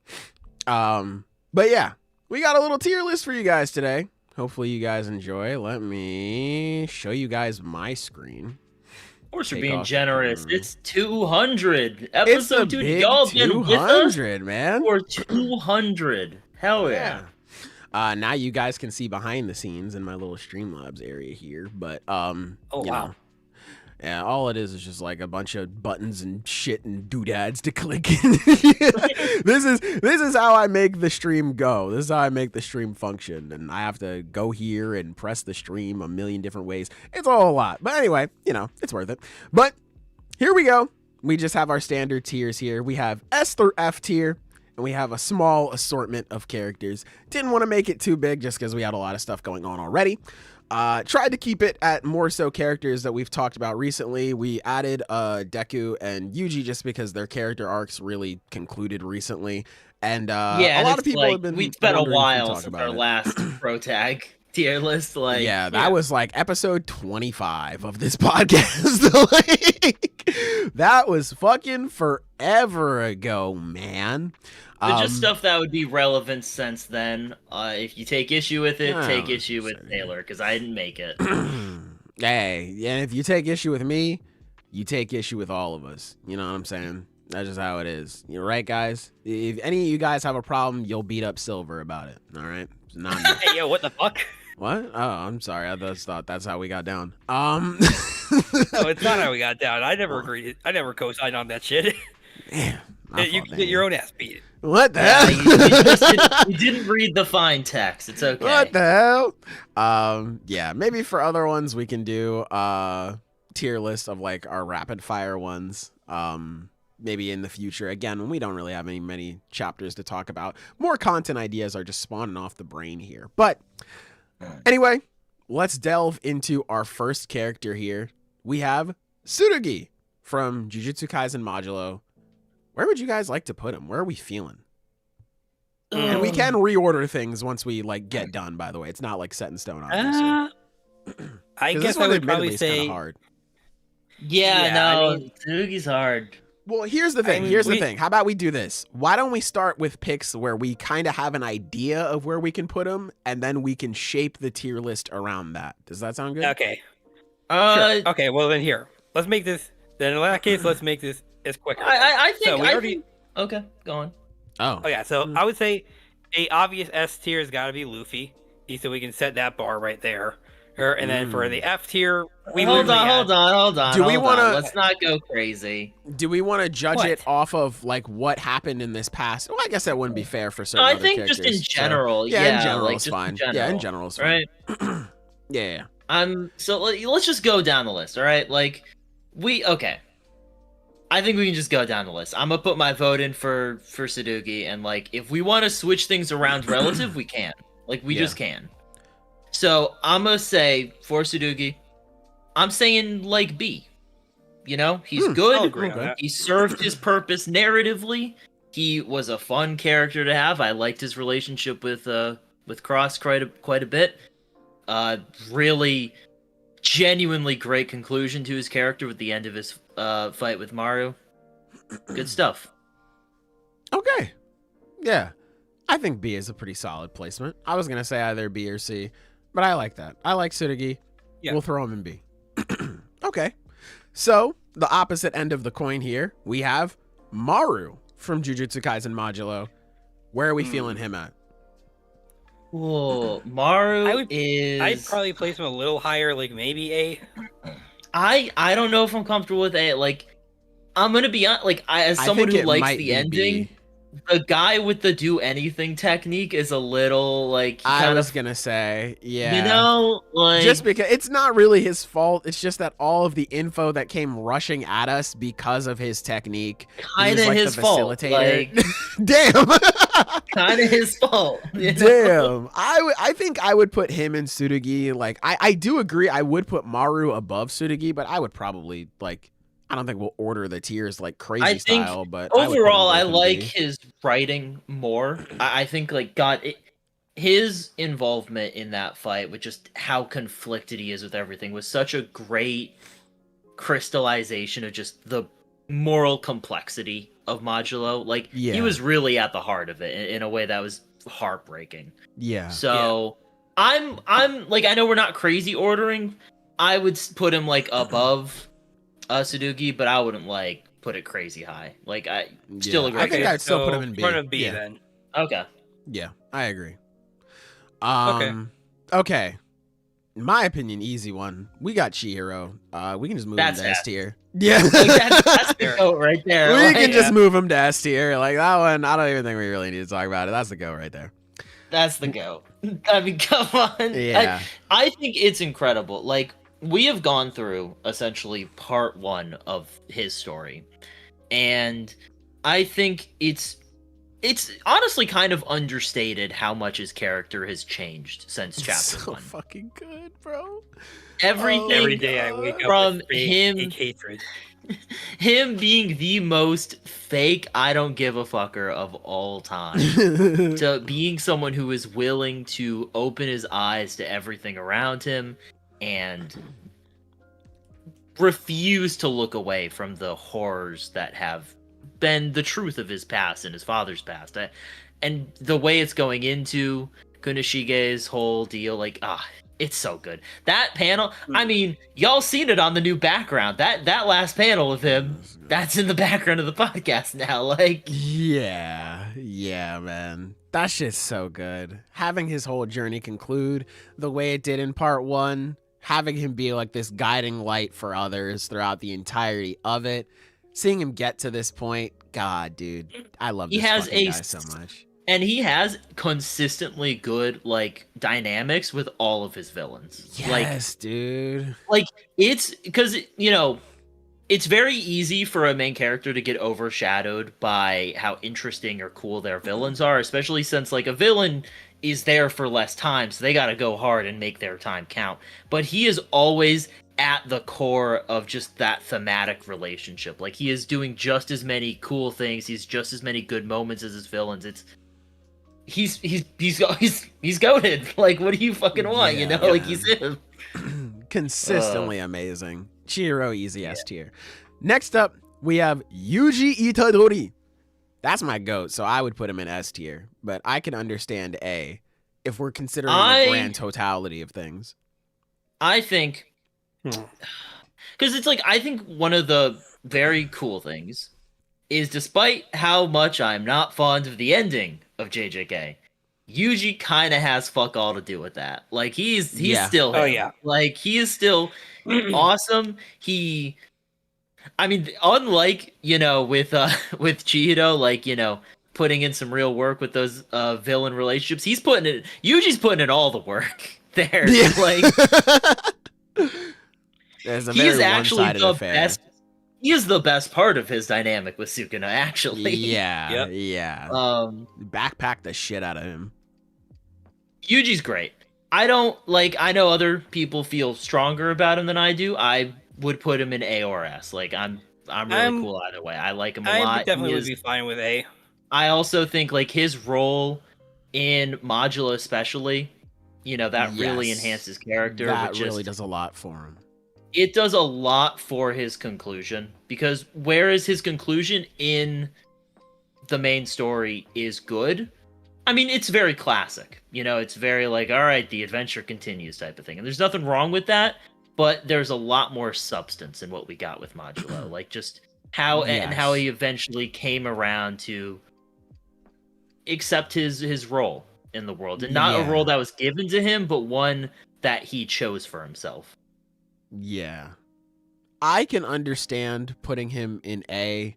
But yeah. We got a little tier list for you guys today. Hopefully you guys enjoy. Let me show you guys my screen. Of course, you're being generous. It's 200 episode It's a 2. big Y'all been with us 200, man. for 200. Hell yeah. Now you guys can see behind the scenes in my little Streamlabs area here, but Oh wow. Yeah, all it is just like a bunch of buttons and shit and doodads to click. This is how I make the stream go. This is how I make the stream function. And I have to go here and press the stream a million different ways. It's all a lot. But anyway, it's worth it. But here we go. We just have our standard tiers here. We have S through F tier. And we have a small assortment of characters. Didn't want to make it too big just because we had a lot of stuff going on already. Tried to keep it at more so characters that we've talked about recently. We added Deku and Yuji just because their character arcs really concluded recently. And a lot of people have been. We've spent a while since our last Protag tier list. That was like episode 25 of this podcast. That was fucking forever ago, man. But just stuff that would be relevant since then. If you take issue with it, take issue with Taylor, because I didn't make it. Hey, yeah, if you take issue with me, you take issue with all of us. You know what I'm saying? That's just how it is. You're right, guys. If any of you guys have a problem, you'll beat up Silver about it. All right? It's not me. Hey, yo, what the fuck? What? Oh, I'm sorry. I just thought that's how we got down. No, it's not how we got down. I never agreed. I never co-signed on that shit. Damn. You can get your own ass beat. What the hell? You didn't read the fine text. It's okay. What the hell? Yeah, maybe for other ones we can do tier list of like our rapid fire ones. Maybe in the future. Again, we don't really have many chapters to talk about. More content ideas are just spawning off the brain here. But anyway, let's delve into our first character here. We have Tsurugi from Jujutsu Kaisen Modulo. Where would you guys like to put him? Where are we feeling? And we can reorder things once we get done, by the way. It's not like set in stone, obviously. I guess I would probably say hard. Yeah, Tsurugi's hard. Well, here's the thing. The thing. How about we do this? Why don't we start with picks where we kind of have an idea of where we can put them, and then we can shape the tier list around that. Does that sound good? Okay. Sure. Okay, well then here. Let's make this. Then in that case, let's make this as quicker. I think. Okay, go on. Oh yeah. So I would say a obvious S tier has got to be Luffy, so we can set that bar right there. And then for the F tier, hold on. Do we want to? Let's not go crazy. Do we want to judge it off of what happened in this past? Well, I guess that wouldn't be fair for certain. I think just in general. So, in general is fine. In general is fine. Right. Yeah. So let's just go down the list. All right. Okay. I think we can just go down the list. I'm gonna put my vote in for Tsurugi, and if we want to switch things around relative, we can. We just can. So I'm gonna say for Tsurugi, I'm saying B. He's good. He served his purpose narratively. He was a fun character to have. I liked his relationship with Cross quite a bit. Really, genuinely great conclusion to his character with the end of his fight with Maru. Good stuff. Okay. Yeah. I think B is a pretty solid placement. I was gonna say either B or C. But I like that. I like Tsurugi. Yeah. We'll throw him in B. Okay. So, the opposite end of the coin here, we have Maru from Jujutsu Kaisen Modulo. Where are we feeling him at? Whoa, Maru I'd probably place him a little higher, like maybe A. I don't know if I'm comfortable with A. Like, I'm gonna be honest. Like, as someone who likes the ending, the guy with the do anything technique is a little like. I was gonna say, yeah. You know, like just because it's not really his fault. It's just that all of the info that came rushing at us because of his technique, kind of his fault. Like, damn, kind of his fault. Damn, I think I would put him and Tsurugi. Like, I do agree. I would put Maru above Tsurugi, but I would probably like. I don't think we'll order the tiers like crazy style, but overall, I like his writing more. I think like his involvement in that fight with just how conflicted he is with everything was such a great crystallization of just the moral complexity of Modulo. Like he was really at the heart of it in a way that was heartbreaking. Yeah. So I'm like, I know we're not crazy ordering. I would put him like above Sudugi, but I wouldn't like put it crazy high. Like I still agree. I think I'd still put him in B. Front of B then. Okay. Yeah, I agree. Okay. In my opinion, easy one. We got Chihiro. We can just move him to S tier. Yeah, that's the goat right there. We can just move him to S tier. Like that one, I don't even think we really need to talk about it. That's the goat right there. That's the goat. I mean, come on. Yeah. I think it's incredible. Like, we have gone through essentially part 1 of his story, and I think it's honestly kind of understated how much his character has changed since chapter 1. So fucking good, bro. Everything every day I wake up from with him, hatred. him being the most fake I don't give a fucker of all time, to being someone who is willing to open his eyes to everything around him and refuse to look away from the horrors that have been the truth of his past and his father's past. And the way it's going into Kunishige's whole deal, like, it's so good. That panel, I mean, y'all seen it on the new background. That last panel of him, that's in the background of the podcast now. Like, yeah, man. That shit's so good. Having his whole journey conclude the way it did in part 1, having him be like this guiding light for others throughout the entirety of it, seeing him get to this point, God, dude, I love this fucking guy so much. And he has consistently good, like, dynamics with all of his villains. Yes, dude. Like, it's because, you know, it's very easy for a main character to get overshadowed by how interesting or cool their villains are, especially since, like, a villain is there for less time, so they gotta go hard and make their time count. But he is always at the core of just that thematic relationship. Like, he is doing just as many cool things, he's just as many good moments as his villains. He's goated. Like, what do you fucking want? You know, like, he's him. Consistently amazing. Chihiro, easy S tier. Next up, we have Yuji Itadori. That's my goat, so I would put him in S tier. But I can understand A if we're considering the grand totality of things. I think, because it's like, I think one of the very cool things is, despite how much I'm not fond of the ending of JJK, Yuji kind of has fuck all to do with that. Like, he's still him. Oh yeah, like, he is still awesome. I mean, unlike, you know, with Chihido, like, you know, putting in some real work with those villain relationships, Yuji's putting in all the work there. Yeah. Like, There's a very one-sided affair. Best. He is the best part of his dynamic with Sukuna, actually. Yeah, Yep. yeah. Backpack the shit out of him. Yuji's great. I know other people feel stronger about him than I do. I would put him in A or S. Like, I'm really cool either way. I like him a lot. I definitely would be fine with A. I also think, like, his role in Modula especially, you know, that really enhanced his character. That really does a lot for him. It does a lot for his conclusion, because whereas his conclusion in the main story is good, I mean, it's very classic. You know, it's very like, all right, the adventure continues type of thing. And there's nothing wrong with that, but there's a lot more substance in what we got with Modulo. Like, just how and how he eventually came around to accept his role in the world, and not a role that was given to him, but one that he chose for himself. Yeah. I can understand putting him in A,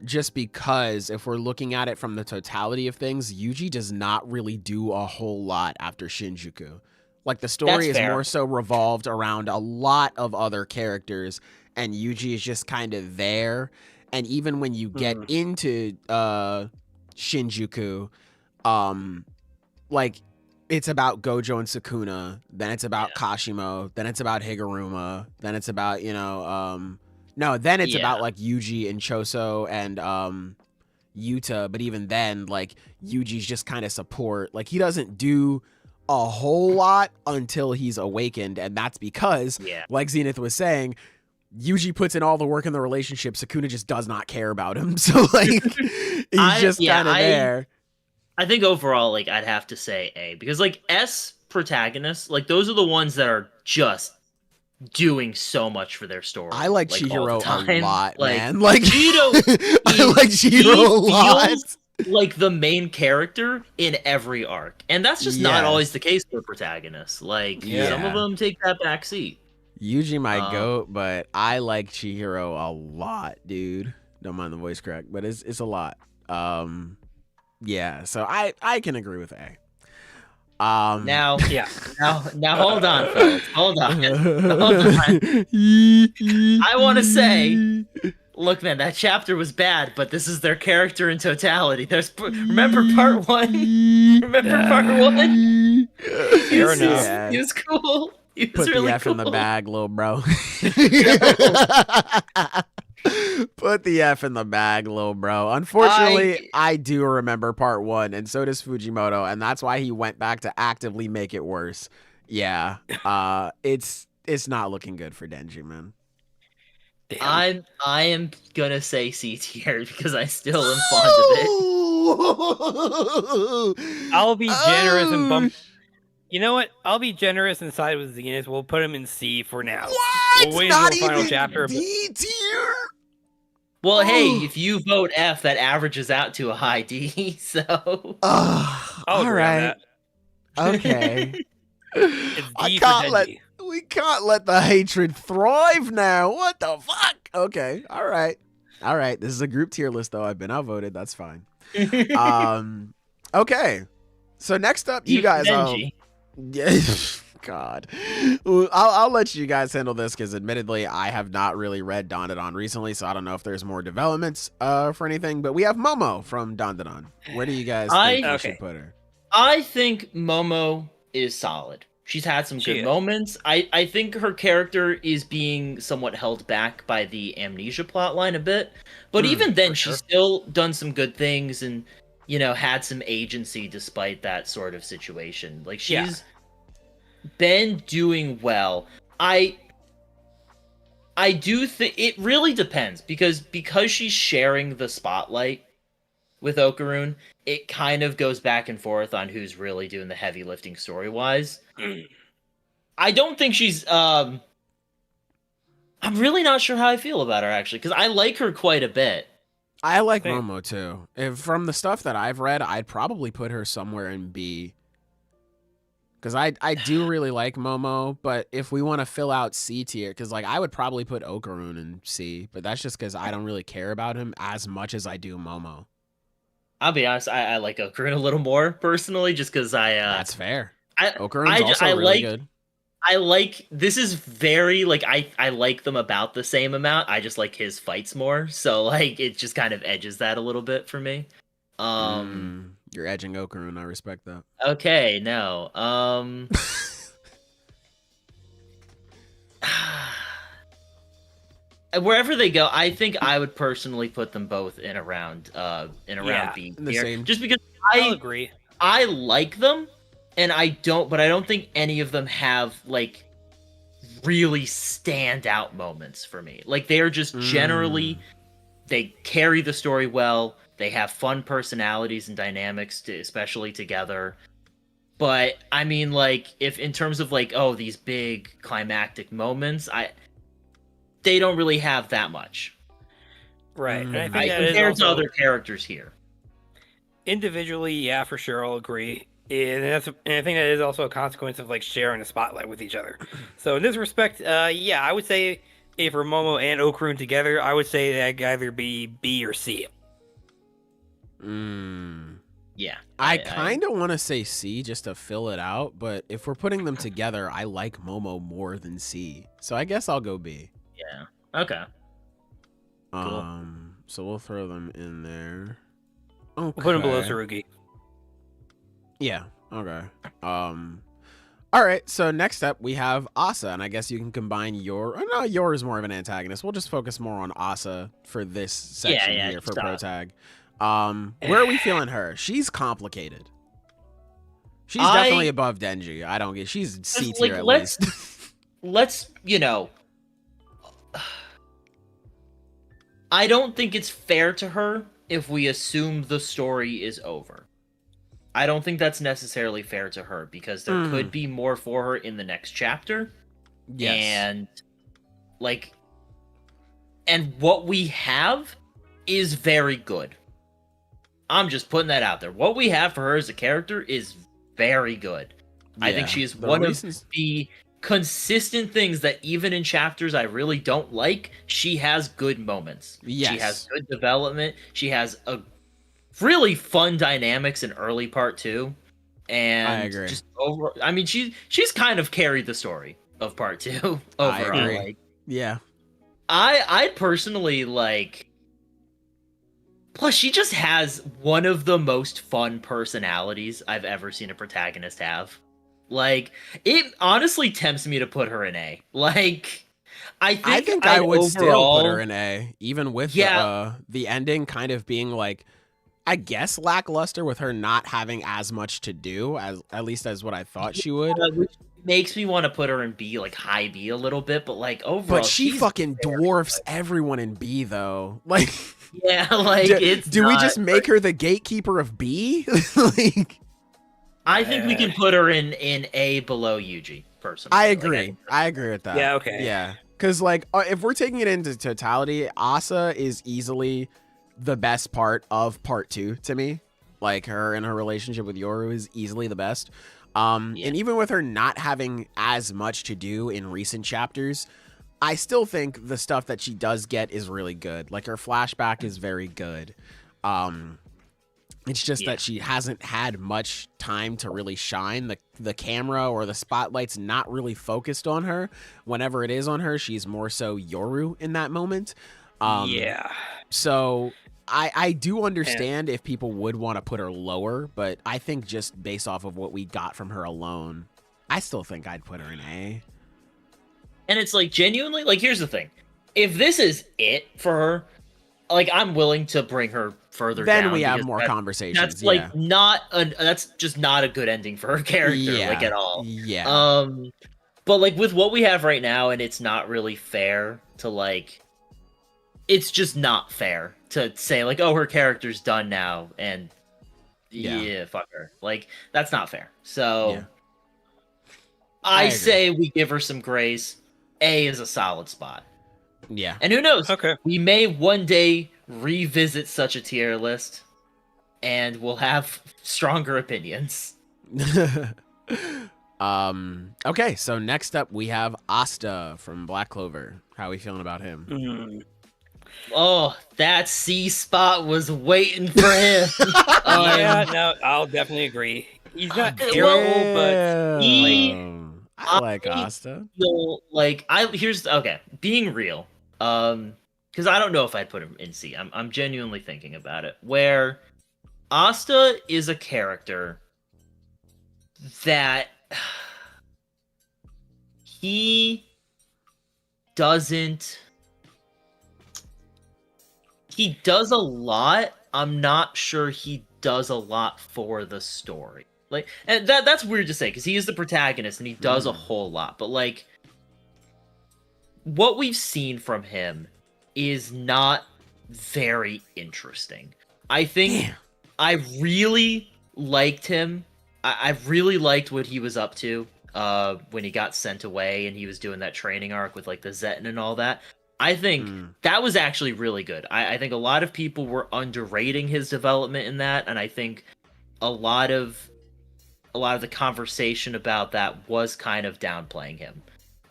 just because if we're looking at it from the totality of things, Yuji does not really do a whole lot after Shinjuku. Like, the story is more so revolved around a lot of other characters, and Yuji is just kind of there. And even when you get into Shinjuku, like, it's about Gojo and Sukuna, then it's about Kashimo, then it's about Higuruma, then it's about, then it's about, like, Yuji and Choso and Yuta, but even then, like, Yuji's just kind of support. Like, he doesn't do a whole lot until he's awakened, and that's because, like Zenith was saying, Yuji puts in all the work in the relationship, Sukuna just does not care about him, so, like, he's just kind of there. I think overall, like, I'd have to say A, because, like, S protagonists, like, those are the ones that are just doing so much for their story. I like Chihiro a lot, like, man. Like, Chihiro, I like Chihiro a lot. Like the main character in every arc, and that's just not always the case for protagonists. Like, some of them take that back seat. Yuji my goat, but I like Chihiro a lot, dude. Don't mind the voice crack, but it's a lot. Yeah, so I can agree with A. Now hold on, folks. Hold on. I want to say, look, man, that chapter was bad, but this is their character in totality. Remember part 1? Remember part 1? Fair enough. He was cool. He was Put really the F cool. in the bag, little bro. Put the F in the bag, little bro. Unfortunately, I do remember part 1, and so does Fujimoto, and that's why he went back to actively make it worse. Yeah, it's not looking good for Denji, man. I am gonna say C tier because I still am fond of it. I'll be generous and bump. You know what? I'll be generous and side with Zenith. We'll put him in C for now. What? We'll wait Not until the final chapter. D tier? Well, hey, if you vote F, that averages out to a high D. So, all right. Okay. It's D for Denji. We can't let the hatred thrive now. What the fuck? Okay. All right. This is a group tier list, though. I've been outvoted. That's fine. Okay. So next up, you guys. Yeah. God. I'll let you guys handle this because admittedly, I have not really read Dandadan recently, so I don't know if there's more developments for anything. But we have Momo from Dandadan. Where do you guys think we should put her? I think Momo is solid. She's had some good moments. I think her character is being somewhat held back by the amnesia plotline a bit. But even then, she's still done some good things and, had some agency despite that sort of situation. Like, she's been doing well. I do think it really depends because she's sharing the spotlight with Okarun, it kind of goes back and forth on who's really doing the heavy lifting story-wise. I don't think she's... I'm really not sure how I feel about her, actually, because I like her quite a bit. I like Momo, too. From the stuff that I've read, I'd probably put her somewhere in B. Because I do really like Momo, but if we want to fill out C tier, because like I would probably put Okarun in C, but that's just because I don't really care about him as much as I do Momo. I'll be honest, I like Okarun a little more personally, just because that's fair. Okarun's also really good. I like this is very like I like them about the same amount. I just like his fights more, so like it just kind of edges that a little bit for me. You're edging Okarun. I respect that. Okay, no. Wherever they go, I think I would personally put them both in around B. In the same. Just because I'll agree. I like them, and I don't think any of them have like really stand out moments for me. Like they are just generally they carry the story well. They have fun personalities and dynamics, especially together. But I mean, like, if in terms of like, these big climactic moments, they don't really have that much, right? And I think compared to other characters here. individually, yeah, for sure, I'll agree. And I think that is also a consequence of like sharing the spotlight with each other. So in this respect, yeah, I would say if for Momo and Okurun together, I would say that could either be B or C. Yeah. I kind of want to say C just to fill it out, but if we're putting them together, I like Momo more than C. So I guess I'll go B. Yeah. Okay. Cool. So we'll throw them in there. Okay. We'll put him below Tsurugi. Yeah. Okay. All right. So next up we have Asa, and I guess you can combine your. Oh, no, yours is more of an antagonist. We'll just focus more on Asa for this section here for Protag. Where are we feeling her? She's complicated. She's definitely above Denji. I don't get. She's C tier at least. Let's I don't think it's fair to her if we assume the story is over. I don't think that's necessarily fair to her because there could be more for her in the next chapter. Yes. And what we have is very good. I'm just putting that out there. What we have for her as a character is very good. Yeah, I think she is one of the consistent things that even in chapters I really don't like, she has good moments. Yes. She has good development. She has a really fun dynamics in early part 2. And I agree. She's kind of carried the story of part 2 overall. I agree. Yeah. I personally like. Plus, she just has one of the most fun personalities I've ever seen a protagonist have. Like, it honestly tempts me to put her in A. Like, I think I would still put her in A, even with the ending kind of being like, I guess lackluster with her not having as much to do as at least as what I thought she would. Which makes me want to put her in B, like high B a little bit, but like overall, but she fucking dwarfs everyone in B though. Like. Yeah, like do we just make her the gatekeeper of B? Like, I think we can put her in A below Yuji, personally. I agree. I agree with that. Yeah, okay. Yeah, because like if we're taking it into totality, Asa is easily the best part of part 2 to me. Like her and her relationship with Yoru is easily the best. And even with her not having as much to do in recent chapters, I still think the stuff that she does get is really good. Like her flashback is very good. It's just that she hasn't had much time to really shine. The camera or the spotlight's not really focused on her. Whenever it is on her, she's more so Yoru in that moment. So I do understand if people would want to put her lower, but I think just based off of what we got from her alone, I still think I'd put her in A. And it's like genuinely, like here's the thing. If this is it for her, like I'm willing to bring her further down. Then we have more conversations. That's like that's just not a good ending for her character, like at all. Yeah. But like with what we have right now, and it's not really fair to like it's just not fair to say like, oh, her character's done now and fuck her. Like that's not fair. So I say we give her some grace. A is a solid spot. Yeah. And who knows? Okay. We may one day revisit such a tier list and we'll have stronger opinions. Okay, so next up we have Asta from Black Clover. How are we feeling about him? Oh, that C spot was waiting for him. No, I'll definitely agree. He's not terrible, but I like Asta. Being real, because I don't know if I'd put him in C. I'm genuinely thinking about it. Where Asta is a character that he does a lot. I'm not sure he does a lot for the story. Like, and that's weird to say because he is the protagonist and he does a whole lot. But like, what we've seen from him is not very interesting. I think I really liked him. I really liked what he was up to when he got sent away and he was doing that training arc with like the Zeton and all that. I think that was actually really good. I think a lot of people were underrating his development in that, and I think a lot of the conversation about that was kind of downplaying him.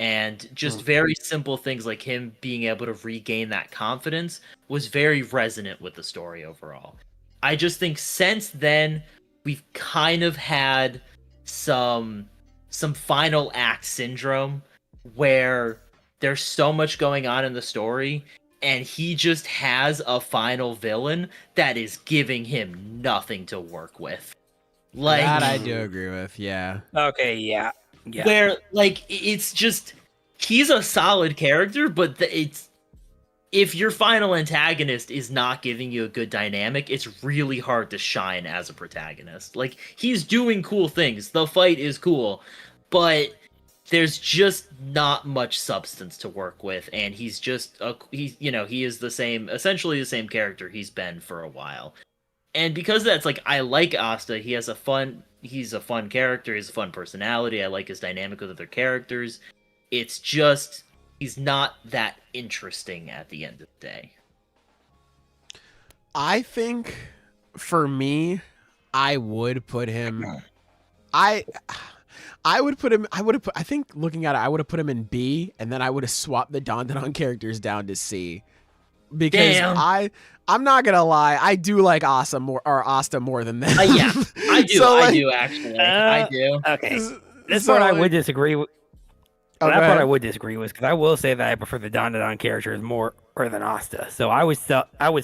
And just very simple things like him being able to regain that confidence was very resonant with the story overall. I just think since then we've kind of had some final act syndrome where there's so much going on in the story and he just has a final villain that is giving him nothing to work with. Like that I do agree with, yeah. Okay, yeah. Yeah. Where like it's just he's a solid character, but it's if your final antagonist is not giving you a good dynamic, it's really hard to shine as a protagonist. Like he's doing cool things, the fight is cool, but there's just not much substance to work with, and he's just he is essentially the same character he's been for a while. And because that's like I like Asta, he's a fun character, he's a fun personality, I like his dynamic with other characters. It's just he's not that interesting at the end of the day. I think for me, I would put him I think looking at it, I would have put him in B, and then I would have swapped the Dandadan characters down to C. Because I'm not gonna lie, I do like Asta more than them. Yeah, I do. So, I do actually. I do. Okay, this part I would disagree with. That part I would disagree with, because I will say that I prefer the Dandadan characters more than Asta. So I would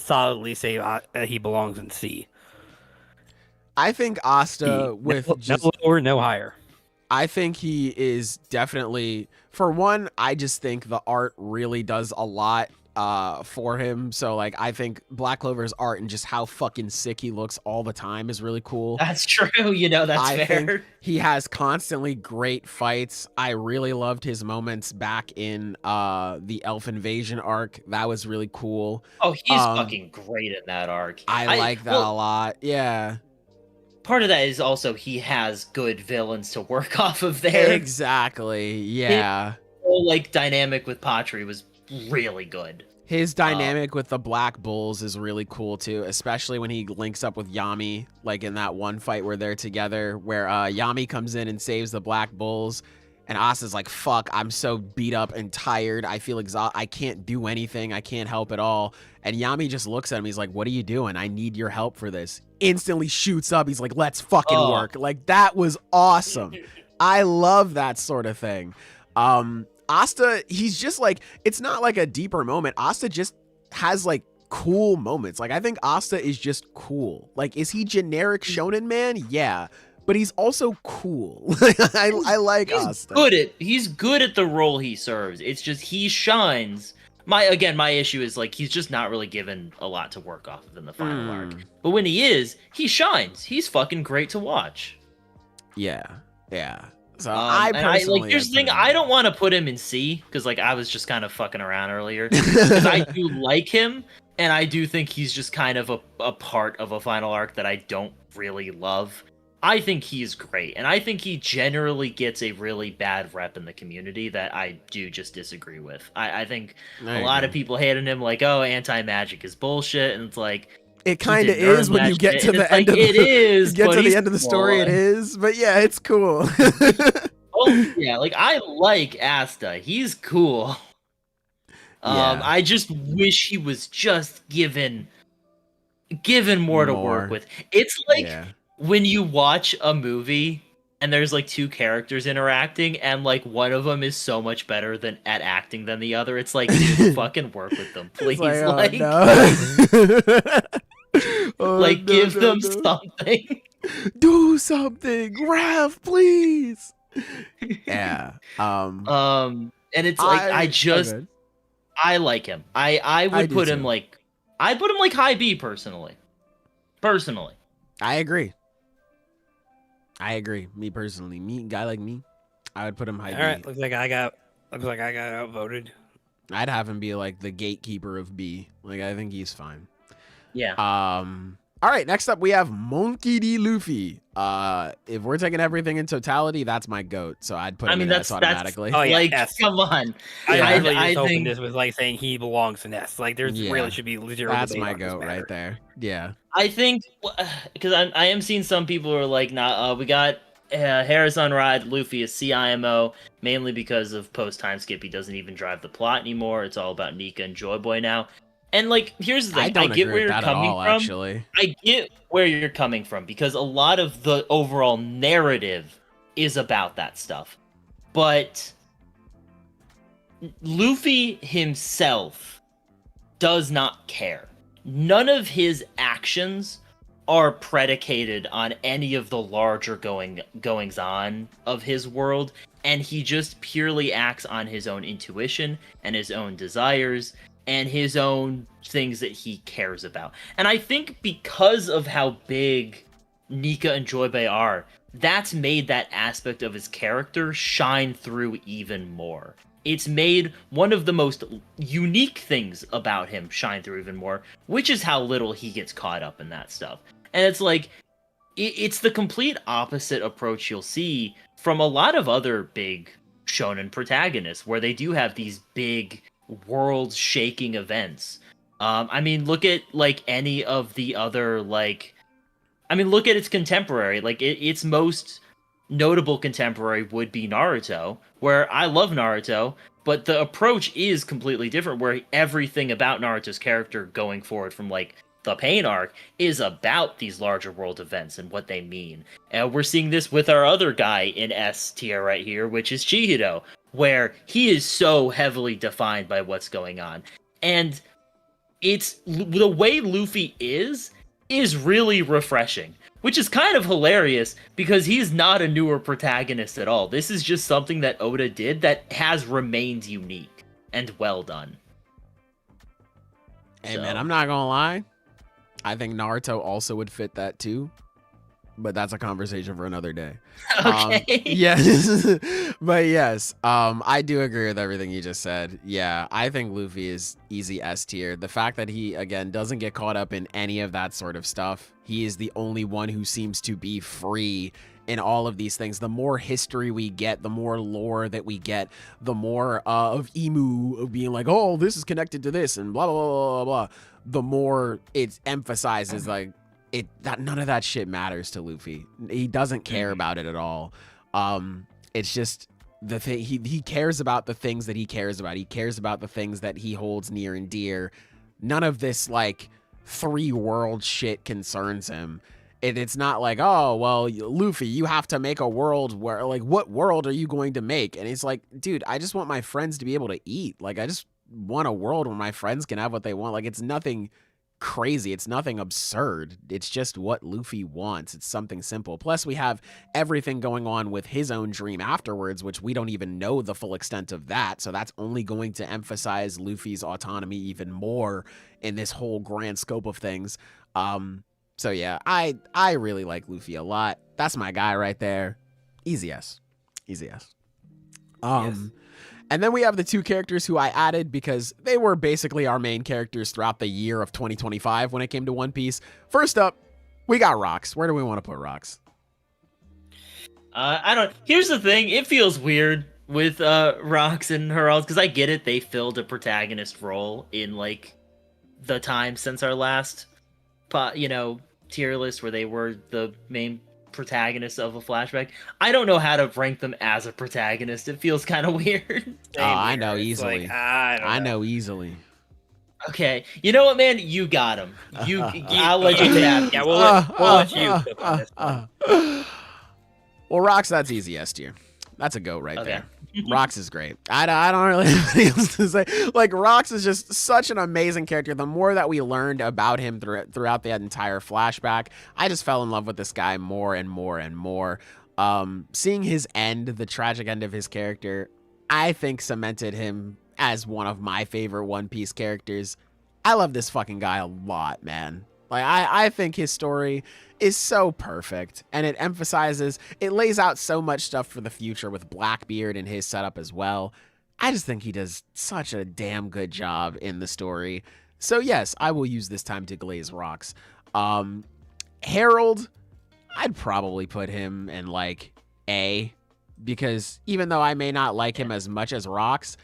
solidly say he belongs in C. I think Asta with no lower, no higher. I think he is definitely, for one, I just think the art really does a lot for him. So like I think Black Clover's art and just how fucking sick he looks all the time is really cool. That's true, that's I fair. Think he has constantly great fights. I really loved his moments back in the Elf Invasion arc. That was really cool. Oh, he's fucking great in that arc. I like that a lot. Yeah. Part of that is also he has good villains to work off of there. Exactly. Yeah. His whole like dynamic with Patri was really good. His dynamic with the Black Bulls is really cool too, especially when he links up with Yami, like in that one fight where they're together, where Yami comes in and saves the Black Bulls, and Asa's like, fuck, I'm so beat up and tired, I feel exhausted, I can't do anything, I can't help at all. And Yami just looks at him, he's like, what are you doing? I need your help for this. Instantly shoots up, he's like, let's fucking work. Like, that was awesome. I love that sort of thing. Asta, he's just like, it's not like a deeper moment. Asta just has like cool moments. Like I think Asta is just cool. Like, is he generic shonen man? Yeah, but he's also cool. I like Asta. He's good at the role he serves. It's just he shines. My issue is like he's just not really given a lot to work off of in the final arc. But when he is, he shines. He's fucking great to watch. Yeah. So here's the thing, I don't want to put him in C, because like I was just kind of fucking around earlier. Because I do like him, and I do think he's just kind of a part of a final arc that I don't really love. I think he's great, and I think he generally gets a really bad rep in the community that I do just disagree with. I think a lot of people hated him, like, oh, anti-magic is bullshit, and it's like, it kind of is when you get to the end of the end of the story. It is, but yeah, it's cool. Oh yeah, like I like Asta. He's cool. I just wish he was just given more to work with. It's like when you watch a movie and there's like two characters interacting, and like one of them is so much better at acting than the other. It's like, dude, fucking work with them, please. Give them something. Do something, Raph, please. Yeah. And it's like I like him. I would put him like high B personally. I agree. Me personally, guy like me, I would put him high B. All right, looks like I got outvoted. I'd have him be like the gatekeeper of B. Like I think he's fine. Yeah. All right, next up we have Monkey D. Luffy. If we're taking everything in totality, that's my goat. So I'd put him in S automatically. Oh, yeah, like, S. come on. I really I just opened think this with like saying he belongs in S. Like, there's really should be zero That's debate my on this goat matter. right there. Yeah. I think because I am seeing some people who are like, nah, we got Harris on ride, Luffy is CIMO, mainly because of post time skip. He doesn't even drive the plot anymore. It's all about Nika and Joy Boy now. And like, here's the thing: I get where you're coming from. Actually, I get where you're coming from because a lot of the overall narrative is about that stuff, but Luffy himself does not care. None of his actions are predicated on any of the larger goings on of his world, and he just purely acts on his own intuition and his own desires and his own things that he cares about. And I think because of how big Nika and Joybei are, that's made that aspect of his character shine through even more. It's made one of the most unique things about him shine through even more, which is how little he gets caught up in that stuff. And it's like, it's the complete opposite approach you'll see from a lot of other big shonen protagonists, where they do have these big world-shaking events. I mean, look at, like, any of the other, like... I mean, look at its contemporary. Like, its most notable contemporary would be Naruto, where I love Naruto, but the approach is completely different, where everything about Naruto's character going forward from, like, the Pain arc is about these larger world events and what they mean. And we're seeing this with our other guy in S tier right here, which is Chihiro, where he is so heavily defined by what's going on. And it's the way Luffy is really refreshing, which is kind of hilarious because he's not a newer protagonist at all. This is just something that Oda did that has remained unique and well done. Hey, man, I'm not gonna lie. I think Naruto also would fit that too, but that's a conversation for another day. Okay. Yes, but yes, I do agree with everything you just said. Yeah, I think Luffy is easy S tier. The fact that he, again, doesn't get caught up in any of that sort of stuff. He is the only one who seems to be free in all of these things. The more history we get, the more lore that we get, the more of Emu of being like, oh, this is connected to this and blah, blah, blah, blah, blah. The more it emphasizes like that none of that shit matters to Luffy. He doesn't care about it at all. It's just the thing he cares about the things that he cares about. He cares about the things that he holds near and dear. None of this like 3 world shit concerns him. It's not like, oh, well, Luffy, you have to make a world where, like, what world are you going to make? And it's like, dude, I just want my friends to be able to eat. Like, I just want a world where my friends can have what they want. Like, it's nothing crazy. It's nothing absurd. It's just what Luffy wants. It's something simple. Plus, we have everything going on with his own dream afterwards, which we don't even know the full extent of that. So that's only going to emphasize Luffy's autonomy even more in this whole grand scope of things. So yeah, I really like Luffy a lot. That's my guy right there. Easy S. Easy S. Yes. And then we have the 2 characters who I added because they were basically our main characters throughout the year of 2025 when it came to One Piece. First up, we got Rocks. Where do we want to put Rocks? Here's the thing. It feels weird with Rocks and Herald because I get it. They filled a protagonist role in like the time since our last, tier list where they were the main protagonist of a flashback. I don't know how to rank them as a protagonist. It feels kind of weird. I know easily. Like, I know easily. Okay, you know what, man? You got him. I'll let you have. Yeah, we'll let you cook on this one. Well, Rocks, that's easy S tier. That's a go right Okay. there. Rocks is great. I don't really have anything else to say. Like, Rocks is just such an amazing character. The more that we learned about him throughout the entire flashback, I just fell in love with this guy more and more and more. Seeing his end, the tragic end of his character, I think cemented him as one of my favorite One Piece characters. I love this fucking guy a lot, man. Like, I think his story is so perfect, and it lays out so much stuff for the future with Blackbeard and his setup as well. I just think he does such a damn good job in the story. So yes, I will use this time to glaze Rocks. Harold, I'd probably put him in like A, because even though I may not like him as much as Rocks,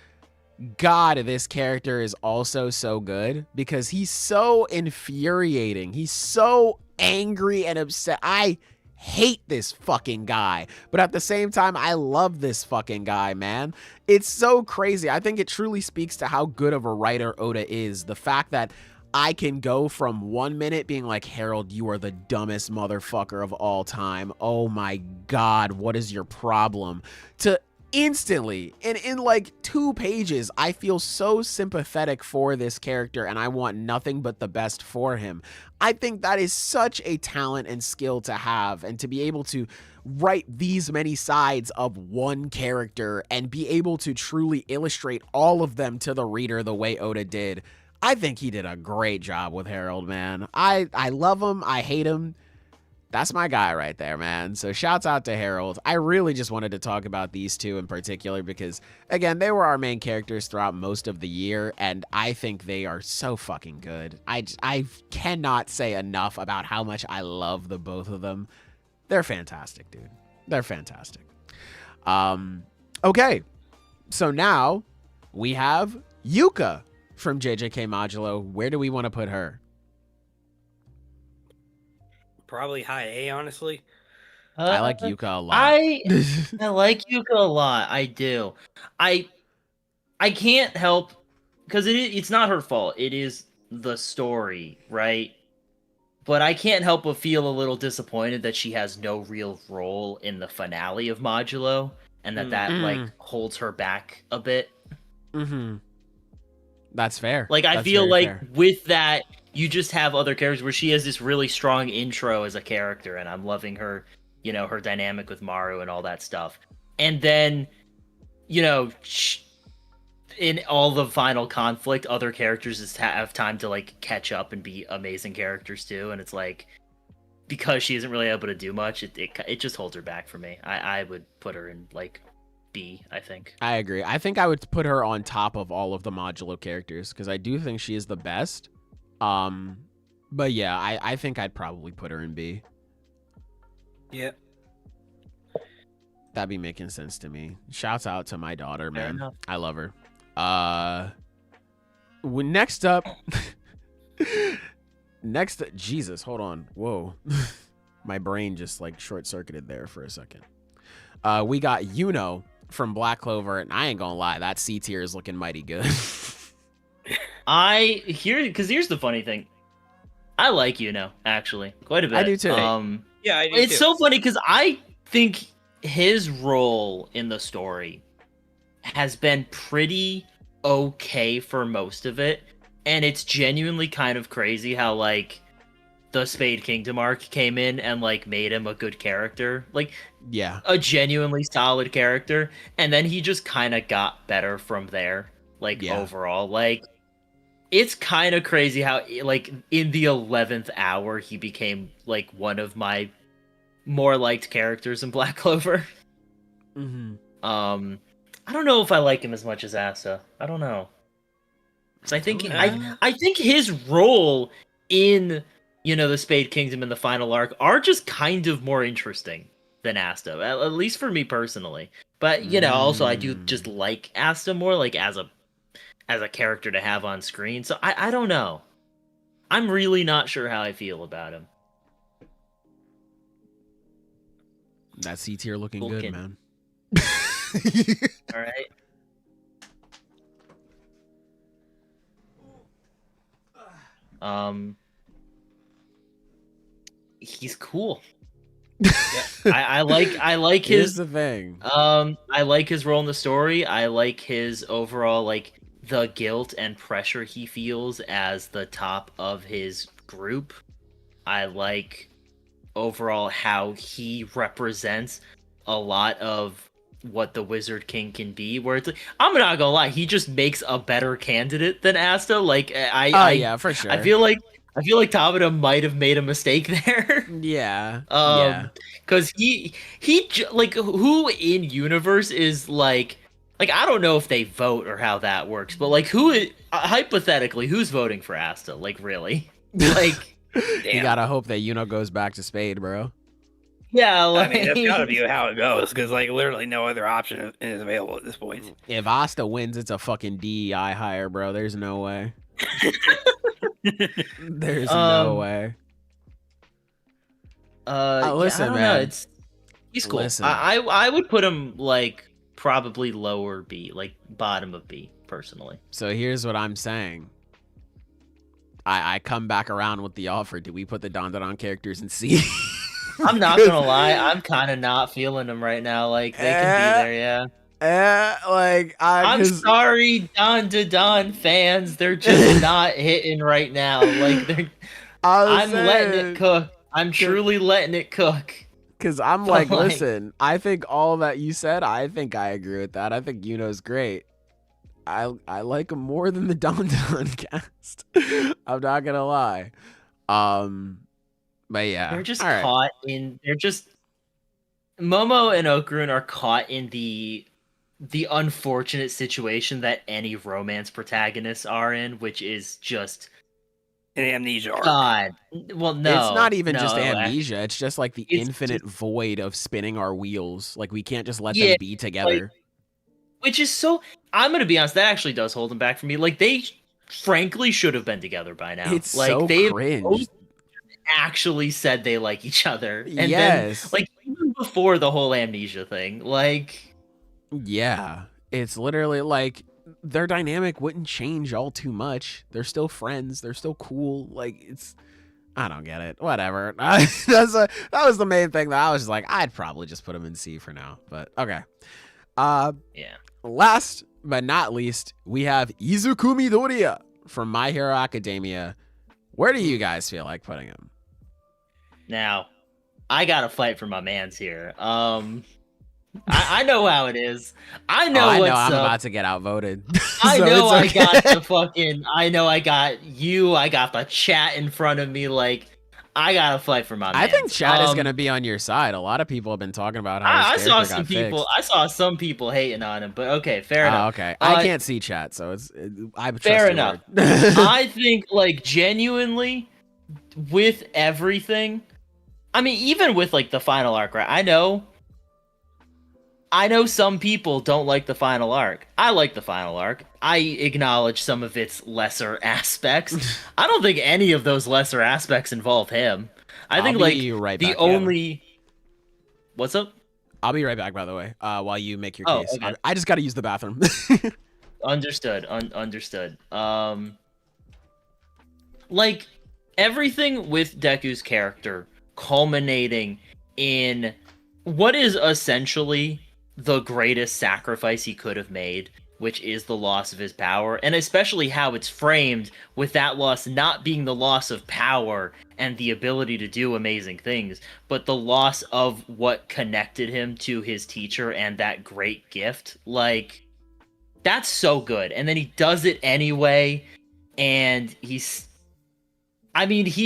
God, this character is also so good because he's so infuriating. He's so angry and upset. I hate this fucking guy, but at the same time, I love this fucking guy, man. It's so crazy. I think it truly speaks to how good of a writer Oda is. The fact that I can go from 1 minute being like, Harold, you are the dumbest motherfucker of all time. Oh my God, what is your problem? To instantly, and in like 2 pages, I feel so sympathetic for this character and I want nothing but the best for him. I think that is such a talent and skill to have, and to be able to write these many sides of one character and be able to truly illustrate all of them to the reader the way Oda did. I think he did a great job with Harold, man. I love him. I hate him. That's my guy right there, man. So shouts out to Harold. I really just wanted to talk about these two in particular because, again, they were our main characters throughout most of the year, and I think they are so fucking good. I cannot say enough about how much I love the both of them. They're fantastic, dude. They're fantastic. Okay, so now we have Yuka from JJK Modulo. Where do we want to put her? Probably high A, honestly. I like Yuka a lot. I like Yuka a lot. I do. I can't help, because it's not her fault. It is the story, right? But I can't help but feel a little disappointed that she has no real role in the finale of Modulo, and that like holds her back a bit. Mm-hmm. That's fair. Like, I That's feel very like fair. with that, you just have other characters where she has this really strong intro as a character, and I'm loving her, you know, her dynamic with Maru and all that stuff. And then, you know, in all the final conflict, other characters just have time to, like, catch up and be amazing characters too, and it's like, because she isn't really able to do much, it just holds her back for me. I would put her in, like, B, I think. I agree. I think I would put her on top of all of the Modulo characters because I do think she is the best. But yeah, I think I'd probably put her in B. Yeah. That'd be making sense to me. Shouts out to my daughter, Fair man. enough. I love her. Next up, Jesus, hold on. Whoa. My brain just like short circuited there for a second. We got Yuno from Black Clover, and I ain't gonna lie, that C tier is looking mighty good. Here's the funny thing. I like Yuno, actually, quite a bit. I do too. Yeah, I do it's too. so funny because I think his role in the story has been pretty okay for most of it, and it's genuinely kind of crazy how, like, the Spade Kingdom arc came in and, like, made him a good character, like, Yeah. a genuinely solid character, and then he just kind of got better from there, like, Yeah. overall. Like, it's kind of crazy how, like, in the 11th hour, he became, like, one of my more liked characters in Black Clover. Mm-hmm. I don't know if I like him as much as Asa. I don't know. Because I think I think his role in, you know, the Spade Kingdom and the final arc are just kind of more interesting than Asta, at least for me personally. But, you know, also I do just like Asta more, like, as a character to have on screen. So I don't know. I'm really not sure how I feel about him. That C tier looking Vulcan. good, man. All right. He's cool. I like Here's his the thing. I like his role in the story. I like his overall, like, the guilt and pressure he feels as the top of his group. I like overall how he represents a lot of what the Wizard King can be, where it's like, I'm not gonna lie, he just makes a better candidate than Asta. Like, yeah, for sure. I feel like Tabata might have made a mistake there. Yeah. Because he like, who in universe is like I don't know if they vote or how that works, but, like, hypothetically, who's voting for Asta? Like, really? Like, You gotta hope that Yuno goes back to Spade, bro. Yeah, I mean, that's gotta be how it goes, because like literally no other option is available at this point. If Asta wins, it's a fucking DEI hire, bro. There's no way. There's no way. Listen, I don't man. know. He's cool. Listen. I would put him like probably lower B, like bottom of B, personally. So here's what I'm saying. I come back around with the offer. Do we put the Dandadan characters in C? I'm not gonna lie, I'm kind of not feeling them right now. Like they can be there, yeah. I'm sorry, Don fans. They're just not hitting right now. Like I'm letting it cook. I'm truly letting it cook. Because I'm like, listen, I think all that you said, I think I agree with that. I think Yuno's great. I like him more than the Don cast. I'm not gonna lie. But yeah, they're just caught in. They're just Momo and Okurun are caught in the unfortunate situation that any romance protagonists are in, which is just an amnesia arc. God, well, no, it's not even just amnesia. It's just like the infinite void of spinning our wheels. Like we can't just let them be together. Like, which is so. I'm gonna be honest. That actually does hold them back for me. Like they, frankly, should have been together by now. It's like so cringe. Actually said they like each other, and then like even before the whole amnesia thing, like it's literally like their dynamic wouldn't change all too much. They're still friends. They're still cool. Like I don't get it. Whatever. That was the main thing that I was just like, I'd probably just put them in C for now. But okay. Last but not least, we have Izuku Midoriya from My Hero Academia. Where do you guys feel like putting him? Now, I gotta fight for my mans here. I know how it is. I know I'm up. about to get outvoted. I know I got the fucking. I know I got you. I got the chat in front of me. Like I gotta fight for my mans. I think chat is gonna be on your side. A lot of people have been talking about how I saw some people. I saw some people hating on him, but okay, fair enough. Okay, I can't see chat, so I'm fair enough. I think like genuinely with everything. I mean, even with like the final arc, right? I know some people don't like the final arc. I like the final arc. I acknowledge some of its lesser aspects. I don't think any of those lesser aspects involve him. I think like the only. What's up? I'll be right back, by the way, while you make your case. Okay. I just got to use the bathroom. Understood. Understood. Like everything with Deku's character culminating in what is essentially the greatest sacrifice he could have made, which is the loss of his power, and especially how it's framed with that loss not being the loss of power and the ability to do amazing things, but the loss of what connected him to his teacher and that great gift. Like, that's so good. And then he does it anyway, and he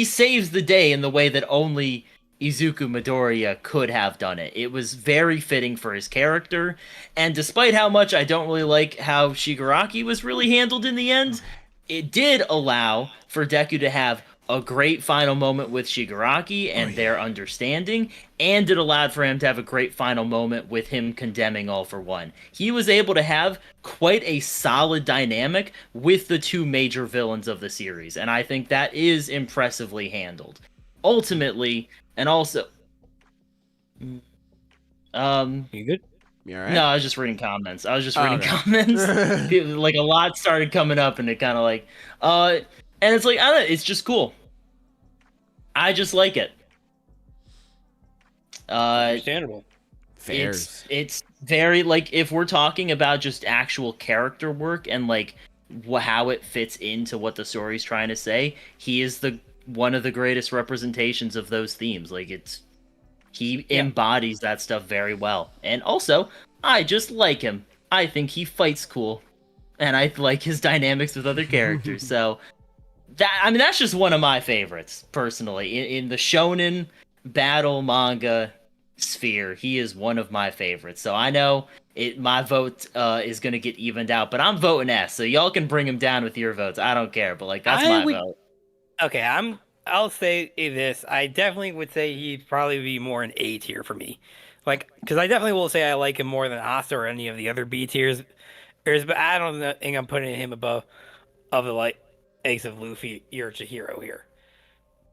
saves the day in the way that only Izuku Midoriya could have done it. It was very fitting for his character, and despite how much I don't really like how Shigaraki was really handled in the end, it did allow for Deku to have a great final moment with Shigaraki and their understanding, and it allowed for him to have a great final moment with him condemning All for One. He was able to have quite a solid dynamic with the two major villains of the series, and I think that is impressively handled. Ultimately, and also... You good? You all right? No, I was just reading comments. Comments. Like, a lot started coming up, and it kind of like... and it's like, I don't know, it's just cool. I just like it. Understandable. It's very, like, if we're talking about just actual character work and, like, how it fits into what the story's trying to say, he is one of the greatest representations of those themes. Like, he embodies that stuff very well. And also, I just like him. I think he fights cool. And I like his dynamics with other characters. So, that's just one of my favorites, personally. In the shonen battle manga sphere, he is one of my favorites. So I know my vote is going to get evened out, but I'm voting S. So y'all can bring him down with your votes. I don't care, but like that's my vote. Okay, I'm I'll say this. I definitely would say he'd probably be more an A tier for me. Like, because I definitely will say I like him more than Asta or any of the other B tiers. But I don't think I'm putting him above of the like eggs of Luffy or Chihiro here.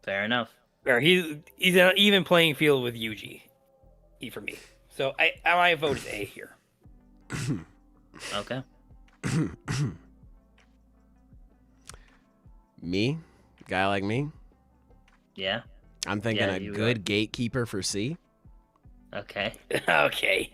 Fair enough. Or he's an even playing field with Yuji. E for me. So my vote is A here. Okay. Me? Guy like me? Yeah. I'm thinking Yeah, a you good gatekeeper for C. Okay. Okay.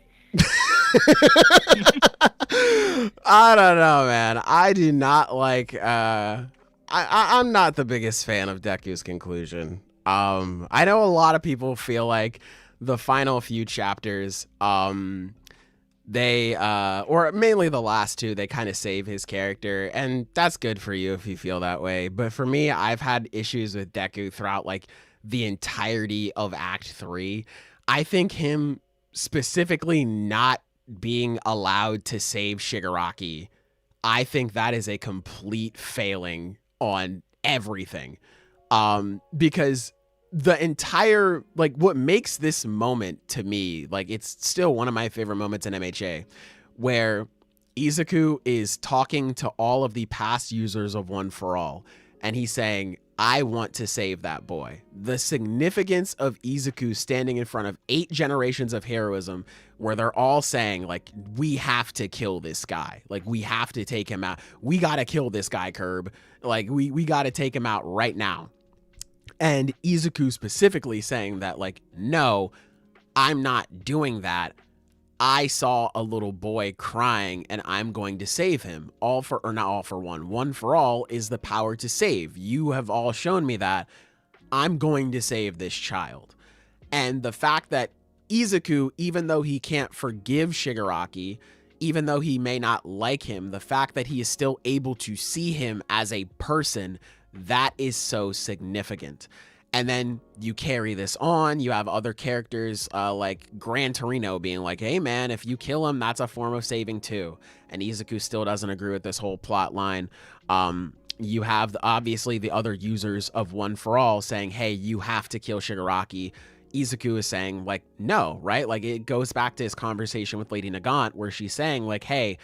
I don't know, man. I do not like I'm not the biggest fan of Deku's conclusion. I know a lot of people feel like the final few chapters, they or mainly the last two, they kind of save his character, and that's good for you if you feel that way. But for me, I've had issues with Deku throughout like the entirety of Act 3. I think him specifically not being allowed to save Shigaraki, I think that is a complete failing on everything. Because the entire, like, what makes this moment to me, like, it's still one of my favorite moments in MHA, where Izuku is talking to all of the past users of One for All, and he's saying, I want to save that boy. The significance of Izuku standing in front of 8 generations of heroism, where they're all saying, like, we have to kill this guy. Like, we have to take him out. We got to kill this guy, Curb. Like, we got to take him out right now. And Izuku specifically saying that, like, no, I'm not doing that. I saw a little boy crying and I'm going to save him. All for, or not all for one. One for all is the power to save. You have all shown me that. I'm going to save this child. And the fact that Izuku, even though he can't forgive Shigaraki, even though he may not like him, the fact that he is still able to see him as a person, that is so significant. And then you carry this on. You have other characters like Gran Torino being like, hey, man, if you kill him, that's a form of saving too. And Izuku still doesn't agree with this whole plot line. You have, obviously, the other users of One for All saying, hey, you have to kill Shigaraki. Izuku is saying, like, no, right? Like, it goes back to his conversation with Lady Nagant where she's saying, like, hey,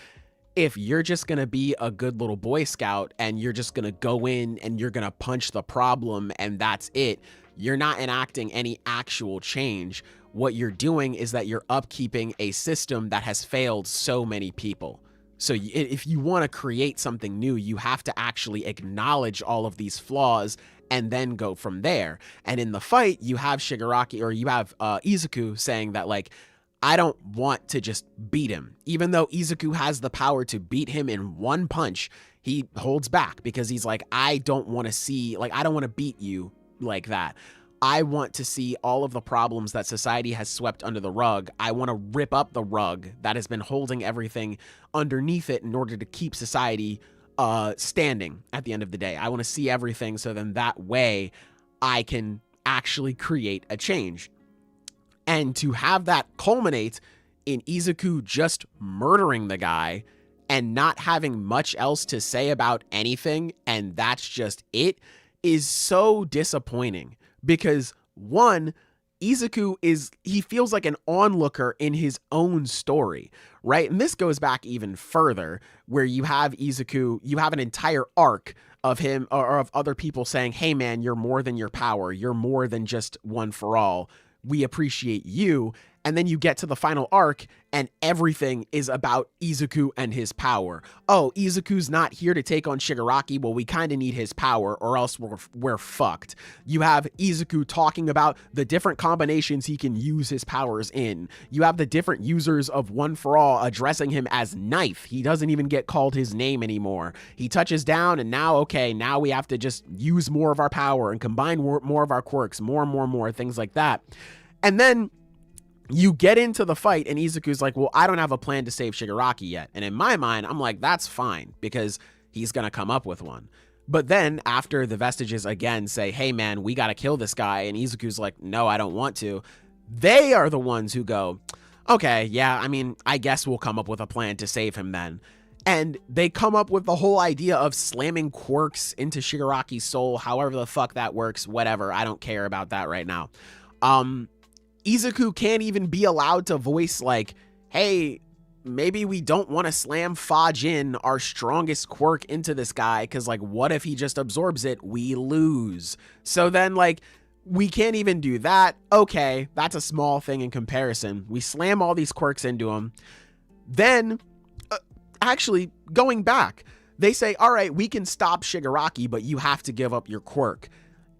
if you're just going to be a good little Boy Scout and you're just going to go in and you're going to punch the problem and that's it, you're not enacting any actual change. What you're doing is that you're upkeeping a system that has failed so many people. So if you want to create something new, you have to actually acknowledge all of these flaws and then go from there. And in the fight, you have Shigaraki, or you have Izuku saying that, like, I don't want to just beat him. Even though Izuku has the power to beat him in one punch, he holds back because he's like, I don't want to see, like, I don't want to beat you like that. I want to see all of the problems that society has swept under the rug. I want to rip up the rug that has been holding everything underneath it in order to keep society standing at the end of the day. I want to see everything so then that way I can actually create a change. And to have that culminate in Izuku just murdering the guy and not having much else to say about anything, and that's just it, is so disappointing. Because, one, Izuku he feels like an onlooker in his own story, right? And this goes back even further, where you have Izuku, you have an entire arc of him or of other people saying, hey man, you're more than your power. You're more than just One for All. We appreciate you. And then you get to the final arc and everything is about Izuku and his power. Oh, Izuku's not here to take on Shigaraki. Well, we kind of need his power or else we're fucked. You have Izuku talking about the different combinations he can use his powers in. You have the different users of One for All addressing him as Knife. He doesn't even get called his name anymore. He touches down and now we have to just use more of our power and combine more of our quirks, more, things like that. And then you get into the fight and Izuku's like, well, I don't have a plan to save Shigaraki yet. And in my mind, I'm like, that's fine because he's going to come up with one. But then after the Vestiges again say, hey man, we got to kill this guy. And Izuku's like, no, I don't want to. They are the ones who go, okay, yeah, I mean, I guess we'll come up with a plan to save him then. And they come up with the whole idea of slamming quirks into Shigaraki's soul, however the fuck that works, whatever. I don't care about that right now. Izuku can't even be allowed to voice like, hey, maybe we don't want to slam Fa-Jin, our strongest quirk, into this guy, because like, what if he just absorbs it? We lose. So then like, we can't even do that. Okay, that's a small thing in comparison. We slam all these quirks into him. Then, actually, going back, they say, all right, we can stop Shigaraki, but you have to give up your quirk.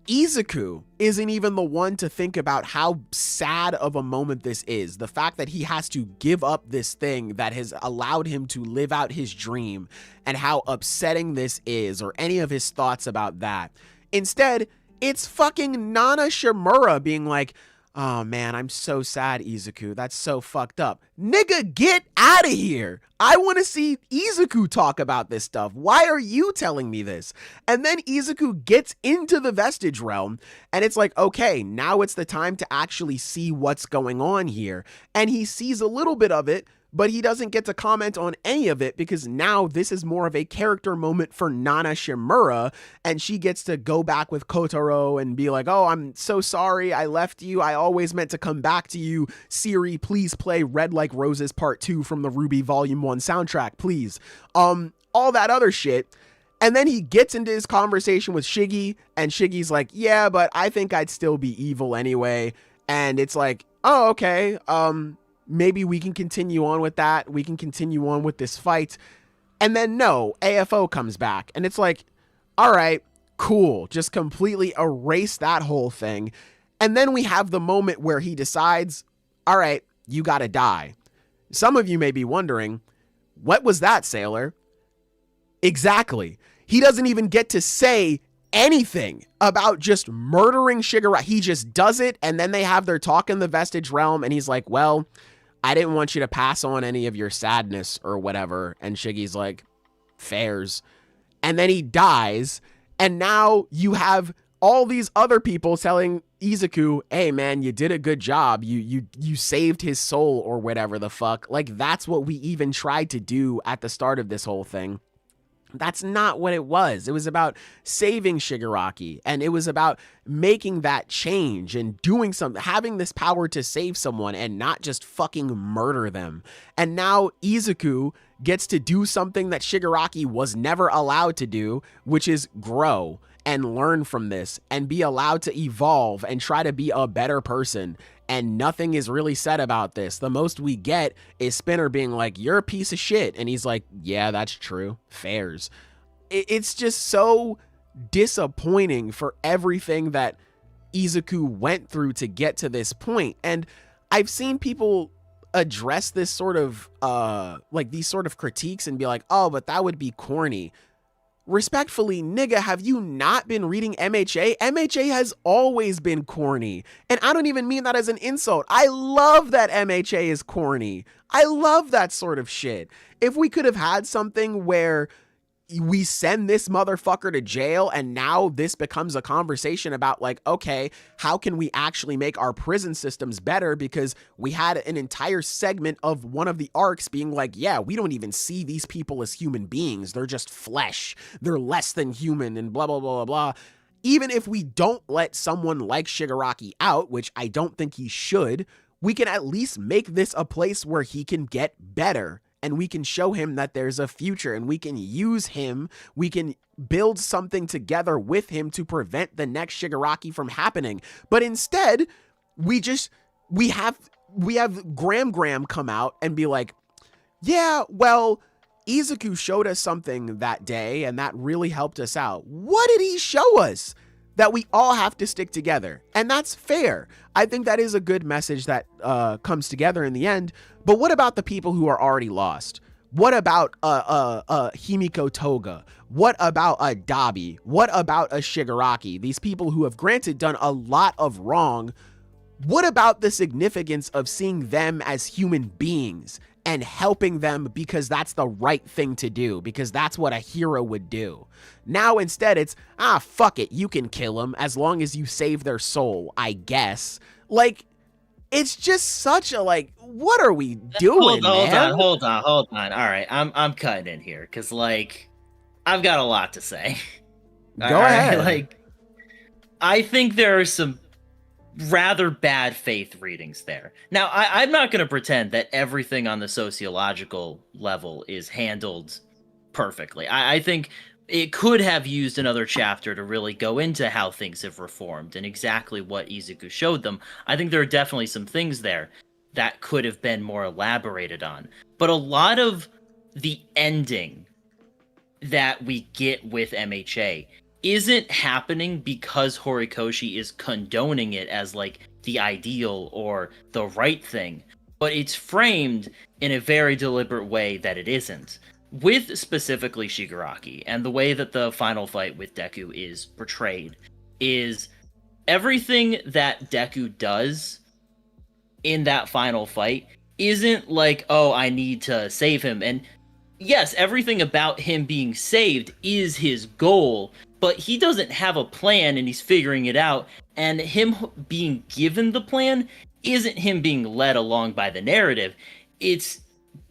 Izuku isn't even the one to think about how sad of a moment this is. The fact that he has to give up this thing that has allowed him to live out his dream, and how upsetting this is, or any of his thoughts about that. Instead, it's fucking Nana Shimura being like, oh man, I'm so sad, Izuku. That's so fucked up. Nigga, get out of here. I want to see Izuku talk about this stuff. Why are you telling me this? And then Izuku gets into the Vestige Realm, and it's like, okay, now it's the time to actually see what's going on here. And he sees a little bit of it, but he doesn't get to comment on any of it, because now this is more of a character moment for Nana Shimura, and she gets to go back with Kotaro and be like, oh, I'm so sorry I left you. I always meant to come back to you. Siri, please play Red Like Roses Part 2 from the Ruby Volume 1 soundtrack, please. All that other shit. And then he gets into his conversation with Shiggy, and Shiggy's like, yeah, but I think I'd still be evil anyway. And it's like, oh, okay, maybe we can continue on with that. We can continue on with this fight. And then no, AFO comes back, and it's like, all right, cool. Just completely erase that whole thing. And then we have the moment where he decides, all right, you gotta die. Some of you may be wondering, what was that, Sailor? Exactly. He doesn't even get to say anything about just murdering Shigaraki. He just does it, and then they have their talk in the Vestige Realm, and he's like, well, I didn't want you to pass on any of your sadness or whatever. And Shiggy's like, fairs. And then he dies. And now you have all these other people telling Izuku, hey man, you did a good job. You saved his soul or whatever the fuck. Like, that's what we even tried to do at the start of this whole thing. That's not what it was. It was about saving Shigaraki, and it was about making that change and doing something, having this power to save someone and not just fucking murder them. And now Izuku gets to do something that Shigaraki was never allowed to do, which is grow and learn from this and be allowed to evolve and try to be a better person. And nothing is really said about this. The most we get is Spinner being like, you're a piece of shit. And he's like, yeah, that's true. Fairs. It's just so disappointing for everything that Izuku went through to get to this point. And I've seen people address this sort of, like these sort of critiques and be like, oh, but that would be corny. Respectfully, nigga, have you not been reading MHA? MHA has always been corny. And I don't even mean that as an insult. I love that MHA is corny. I love that sort of shit. If we could have had something where we send this motherfucker to jail, and now this becomes a conversation about like, okay, how can we actually make our prison systems better? Because we had an entire segment of one of the arcs being like, yeah, we don't even see these people as human beings. They're just flesh. They're less than human and blah, blah, blah, blah, blah. Even if we don't let someone like Shigaraki out, which I don't think he should, we can at least make this a place where he can get better. And we can show him that there's a future, and we can use him. We can build something together with him to prevent the next Shigaraki from happening. But instead, we have Gram come out and be like, yeah, well, Izuku showed us something that day, and that really helped us out. What did he show us? That we all have to stick together. And that's fair. I think that is a good message that comes together in the end. But what about the people who are already lost? What about Himiko Toga? What about a Dabi? What about a Shigaraki? These people who have granted done a lot of wrong. What about the significance of seeing them as human beings and helping them because that's the right thing to do, because that's what a hero would do? Now instead it's, fuck it, you can kill them as long as you save their soul, I guess. Like, it's just such a like, what are we doing, man? Hold on. All right, I'm cutting in here because like I've got a lot to say. Go ahead. Like, I think there are some rather bad faith readings there. Now, I'm not going to pretend that everything on the sociological level is handled perfectly. I think it could have used another chapter to really go into how things have reformed and exactly what Izuku showed them. I think there are definitely some things there that could have been more elaborated on. But a lot of the ending that we get with MHA isn't happening because Horikoshi is condoning it as like the ideal or the right thing, but it's framed in a very deliberate way that it isn't. With specifically Shigaraki, and the way that the final fight with Deku is portrayed is everything that Deku does in that final fight isn't like, oh, I need to save him. And yes, everything about him being saved is his goal, but he doesn't have a plan and he's figuring it out. And him being given the plan isn't him being led along by the narrative. It's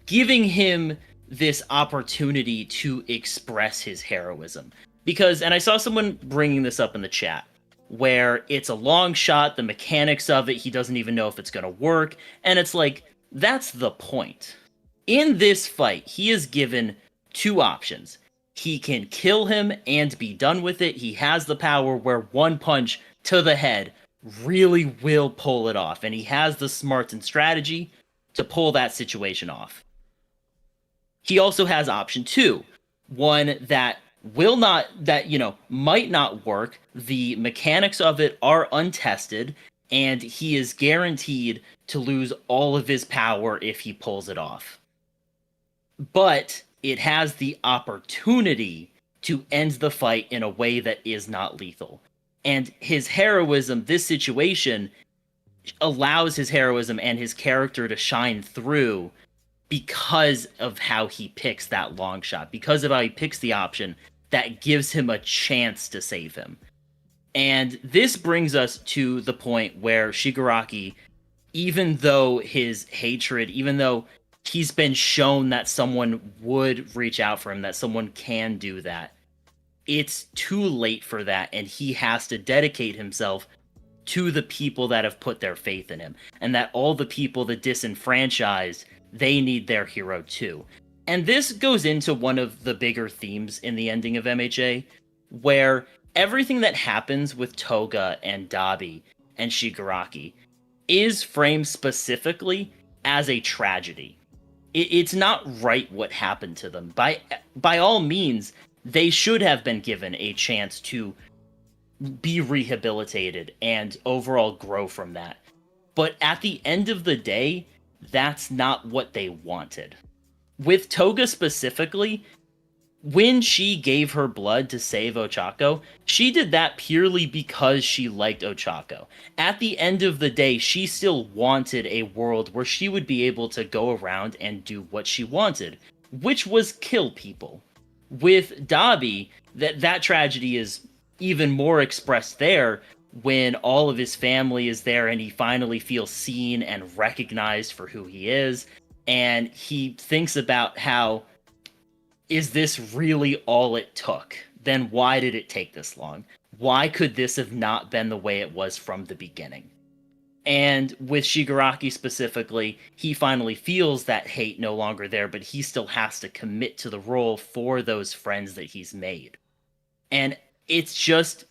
giving him this opportunity to express his heroism. Because, and I saw someone bringing this up in the chat, where it's a long shot, the mechanics of it, he doesn't even know if it's going to work. And it's like, that's the point. In this fight, he is given two options. He can kill him and be done with it. He has the power where one punch to the head really will pull it off. And he has the smarts and strategy to pull that situation off. He also has option two, one that might not work. The mechanics of it are untested, and he is guaranteed to lose all of his power if he pulls it off. But it has the opportunity to end the fight in a way that is not lethal. And his heroism, this situation, allows his heroism and his character to shine through because of how he picks that long shot, because of how he picks the option that gives him a chance to save him. And this brings us to the point where Shigaraki, even though his hatred, even though he's been shown that someone would reach out for him, that someone can do that, it's too late for that, and he has to dedicate himself to the people that have put their faith in him, and that all the people, the disenfranchised, they need their hero too. And this goes into one of the bigger themes in the ending of MHA, where everything that happens with Toga and Dabi and Shigaraki is framed specifically as a tragedy. It's not right what happened to them. By all means, they should have been given a chance to be rehabilitated and overall grow from that. But at the end of the day, that's not what they wanted. With Toga specifically, when she gave her blood to save Ochako, she did that purely because she liked Ochako. At the end of the day, she still wanted a world where she would be able to go around and do what she wanted, which was kill people. With Dabi, that tragedy is even more expressed there when all of his family is there and he finally feels seen and recognized for who he is. And he thinks about how, is this really all it took? Then why did it take this long? Why could this have not been the way it was from the beginning? And with Shigaraki specifically, he finally feels that hate no longer there, but he still has to commit to the role for those friends that he's made. And it's just,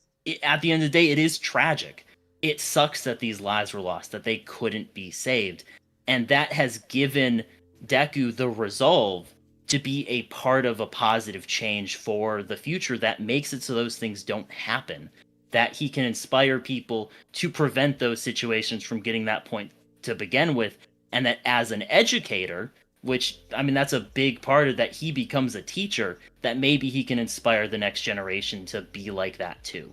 at the end of the day, it is tragic. It sucks that these lives were lost, that they couldn't be saved. And that has given Deku the resolve to be a part of a positive change for the future that makes it so those things don't happen. That he can inspire people to prevent those situations from getting that point to begin with. And that as an educator, which, I mean, that's a big part of that, he becomes a teacher, that maybe he can inspire the next generation to be like that too.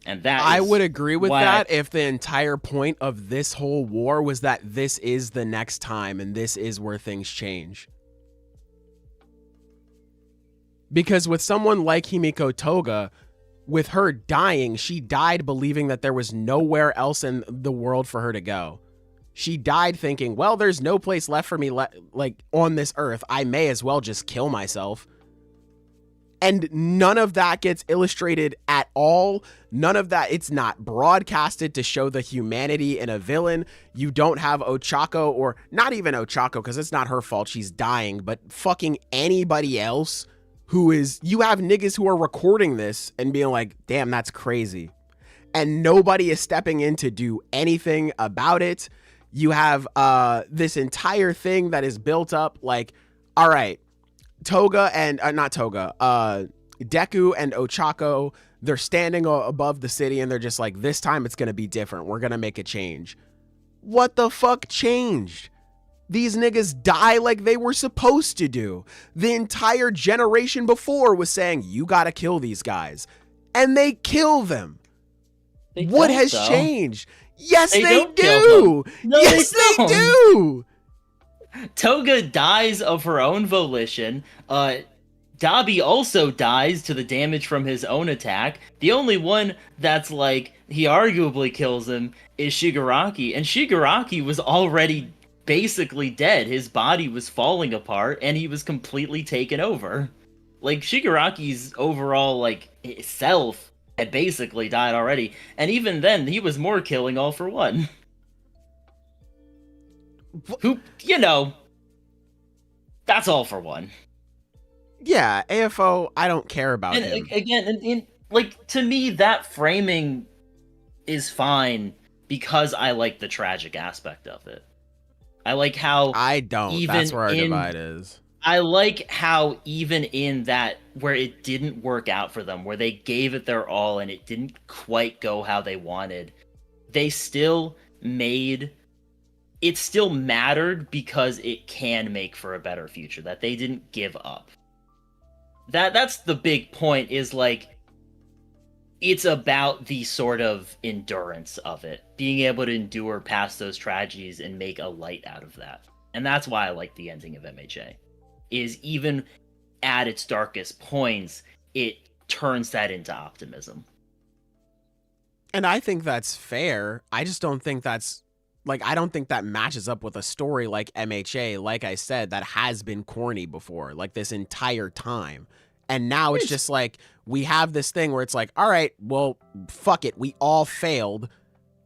And that I would agree with that if the entire point of this whole war was that this is the next time and this is where things change. Because with someone like Himiko Toga, with her dying, she died believing that there was nowhere else in the world for her to go. She died thinking, well, there's no place left for me like on this earth. I may as well just kill myself. And none of that gets illustrated at all. None of that. It's not broadcasted to show the humanity in a villain. You don't have Ochako, or not even Ochako, because it's not her fault she's dying, but fucking anybody else who is, you have niggas who are recording this and being like, damn, that's crazy. And nobody is stepping in to do anything about it. You have this entire thing that is built up like, all right, Toga and not Toga, Deku and Ochako, they're standing above the city and they're just like, this time it's going to be different. We're going to make a change. What the fuck changed? These niggas die like they were supposed to do. The entire generation before was saying, you got to kill these guys. And they kill them. What has changed? Yes, they do. No, yes, they do. Toga dies of her own volition. Dabi also dies to the damage from his own attack. The only one that's like, he arguably kills him is Shigaraki. And Shigaraki was already basically dead. His body was falling apart and he was completely taken over. Like, Shigaraki's overall, like, self had basically died already. And even then, he was more killing All For One. Who, you know, that's All For One. Yeah, AFO, I don't care about and him. Again, like, to me, that framing is fine because I like the tragic aspect of it. I like how I don't. That's where our divide is. I like how even in that, where it didn't work out for them, where they gave it their all and it didn't quite go how they wanted, they still made... It still mattered because it can make for a better future, that they didn't give up. That's the big point, is like, it's about the sort of endurance of it, being able to endure past those tragedies and make a light out of that. And that's why I like the ending of MHA, is even at its darkest points, it turns that into optimism. And I think that's fair. I just don't think that's, like, I don't think that matches up with a story like MHA, like I said, that has been corny before, like this entire time. And now it's just like, we have this thing where it's like, all right, well, fuck it. We all failed,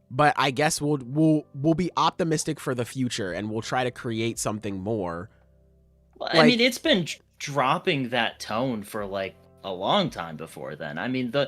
but I guess we'll be optimistic for the future and we'll try to create something more. Well, I mean, it's been dropping that tone for like a long time before then. I mean, the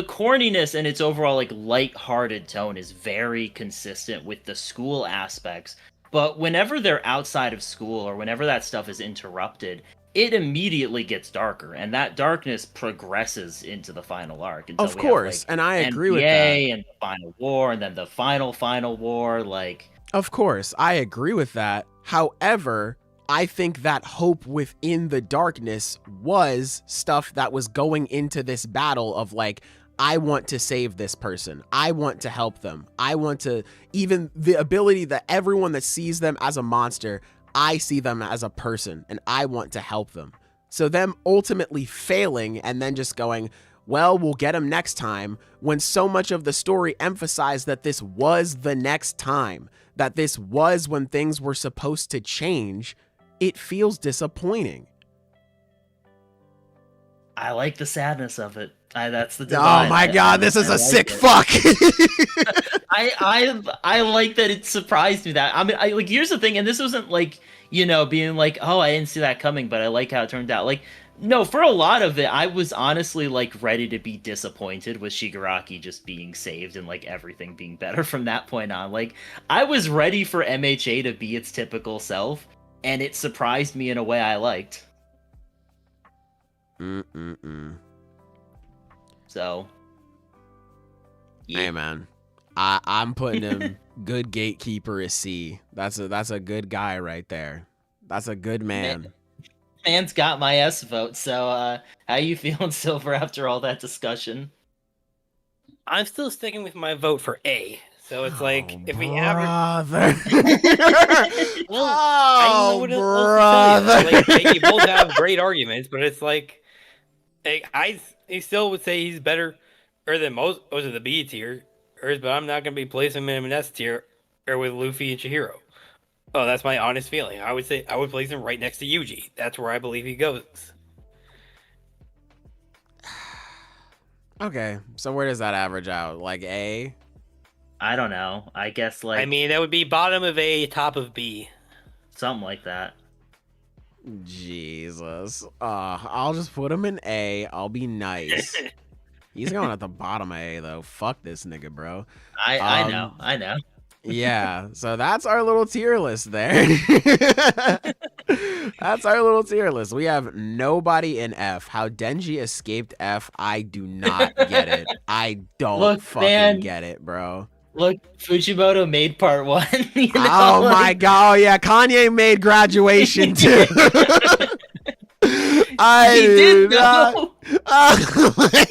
corniness and its overall like light-hearted tone is very consistent with the school aspects. But whenever they're outside of school or whenever that stuff is interrupted, it immediately gets darker, and that darkness progresses into the final arc. Of course, and I agree with that. And the final war, and then the final war, like... Of course, I agree with that. However, I think that hope within the darkness was stuff that was going into this battle of like, I want to save this person. I want to help them. I want to, even the ability that everyone that sees them as a monster, I see them as a person and I want to help them. So them ultimately failing and then just going, well, we'll get them next time, when so much of the story emphasized that this was the next time, that this was when things were supposed to change, it feels disappointing. I like the sadness of it. That's the divide. Oh my god, this is a sick fuck. I like that it surprised me that. I mean, like, here's the thing, and this wasn't like, you know, being like, oh, I didn't see that coming, but I like how it turned out. Like, no, for a lot of it, I was honestly like ready to be disappointed with Shigaraki just being saved and like everything being better from that point on. Like, I was ready for MHA to be its typical self, and it surprised me in a way I liked. So, yeah. Hey man, I'm putting him good gatekeeper is C. That's a good guy right there. That's a good man. Man's got my S vote. So, how you feeling, Silver, after all that discussion? I'm still sticking with my vote for A. So it's like, if we average... Well, I don't know what else to tell you. Like, you both have great arguments, but it's like, I still would say he's better or than most of the B tier, but I'm not gonna be placing him in an S tier or with Luffy and Chihiro. Oh, that's my honest feeling. I would say I would place him right next to Yuji. That's where I believe he goes. Okay, so where does that average out? Like A? I don't know. I guess like I mean, that would be bottom of A, top of B. something like that. Jesus. I'll just put him in A. I'll be nice. He's going at the bottom of A though. Fuck this nigga, bro. I know. Yeah, so that's our little tier list there. That's our little tier list. We have nobody in F. How Denji escaped F, I do not get it. I don't get it, bro. Look, Fujimoto made part 1. You know, oh my god, yeah, Kanye made graduation too. He did though.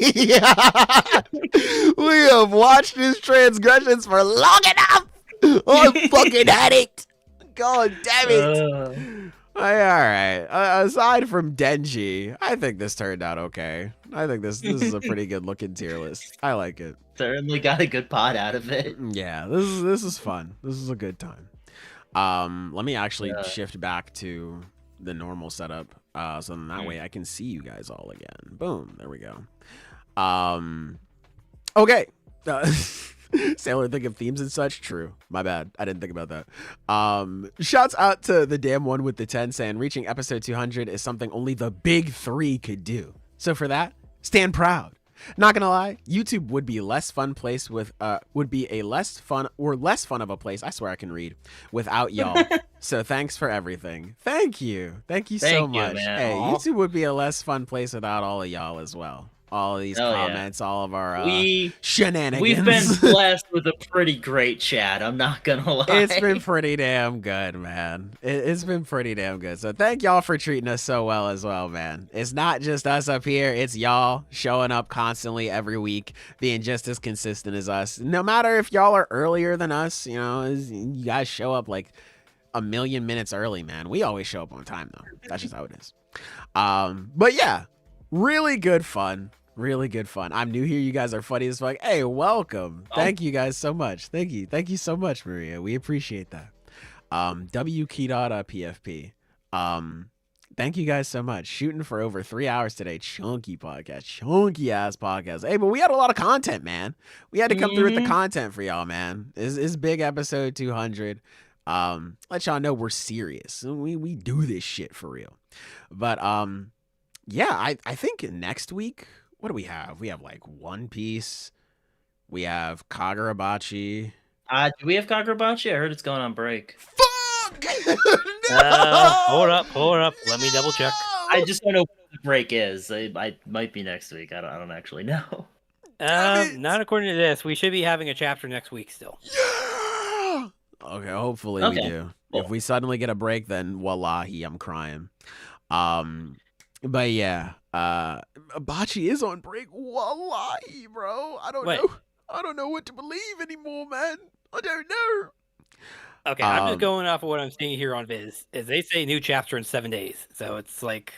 Yeah. We have watched his transgressions for long enough. Oh, I'm fucking addict. God damn it. All right. Aside from Denji, I think this turned out okay. I think this is a pretty good looking tier list. I like it. Certainly got a good pot out of it. Yeah, this is fun. This is a good time. Let me actually shift back to the normal setup, so then that way I can see you guys all again. Boom, there we go. Okay. Sailor think of themes and such. True. My bad. I didn't think about that. Shouts out to the damn one with the 10 saying reaching episode 200 is something only the big 3 could do. So for that, stand proud. Not gonna lie, YouTube would be less fun place with would be a less fun of a place. I swear I can read without y'all. So thanks for everything. Thank you so much. Man. Hey, YouTube would be a less fun place without all of y'all as well. All of these comments, all of our shenanigans. We've been blessed with a pretty great chat. I'm not gonna lie. It's been pretty damn good, man. It's been pretty damn good. So thank y'all for treating us so well as well, man. It's not just us up here. It's y'all showing up constantly every week, being just as consistent as us. No matter if y'all are earlier than us, you know, you guys show up like a million minutes early, man. We always show up on time, though. That's just how it is. But yeah. Really good fun. Really good fun. I'm new here. You guys are funny as fuck. Hey, welcome. Thank you guys so much. Thank you. Thank you so much, Maria. We appreciate that. WKey.PFP. Thank you guys so much. Shooting for over 3 hours today. Chunky podcast. Chunky ass podcast. Hey, but we had a lot of content, man. We had to come through with the content for y'all, man. It's big episode 200. Let y'all know we're serious. We do this shit for real. But yeah, I think next week, what do we have? We have like One Piece. We have Kagurabachi. Do we have Kagurabachi? I heard it's going on break. Fuck! No! Hold up. Let me double check. I just don't know what the break is. I might be next week. I don't actually know. Not according to this. We should be having a chapter next week still. Yeah! Okay, hopefully we do. Cool. If we suddenly get a break, then wallahi, I'm crying. But yeah, Bachi is on break. Wallahi, bro. I don't know. I don't know what to believe anymore, man. I don't know. Okay, I'm just going off of what I'm seeing here on Viz. Is they say new chapter in 7 days, so it's like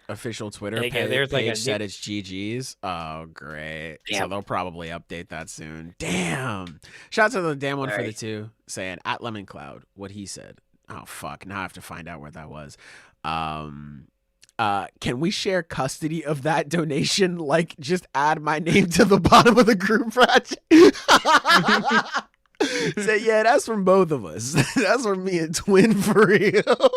official Twitter page said it's GG's. Oh, great. Damn. So they'll probably update that soon. Damn. Shout out to the damn one for the 2 saying at Lemon Cloud what he said. Oh fuck. Now I have to find out where that was. Can we share custody of that donation? Like, just add my name to the bottom of the group project. Say, yeah, that's from both of us. That's from me and Twin for real.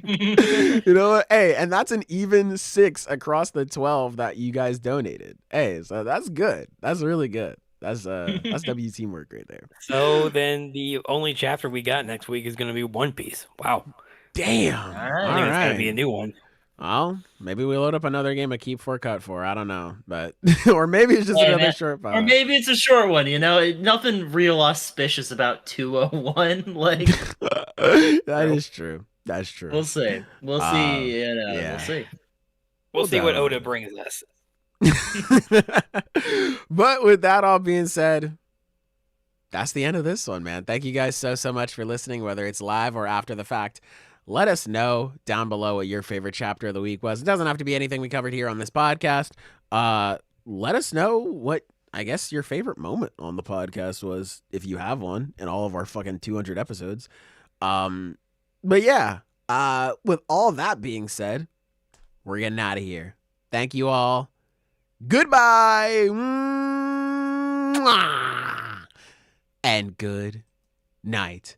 You know what? Hey, and that's an even 6 across the 12 that you guys donated. Hey, so that's good. That's really good. That's W teamwork right there. So then the only chapter we got next week is going to be One Piece. Wow. Damn. All right. It's going to be a new one. Well, maybe we load up another game of Keep for Cut for. I don't know, but or maybe it's just another short pod. Or maybe it's a short one. You know, nothing real auspicious about 201. Like that is true. That's true. We'll see. We'll see. You know, we'll see. We'll see what Oda brings us. But with that all being said, that's the end of this one, man. Thank you guys so much for listening, whether it's live or after the fact. Let us know down below what your favorite chapter of the week was. It doesn't have to be anything we covered here on this podcast. Let us know what, I guess, your favorite moment on the podcast was, if you have one, in all of our fucking 200 episodes. But yeah, with all that being said, we're getting out of here. Thank you all. Goodbye. Mwah! And good night.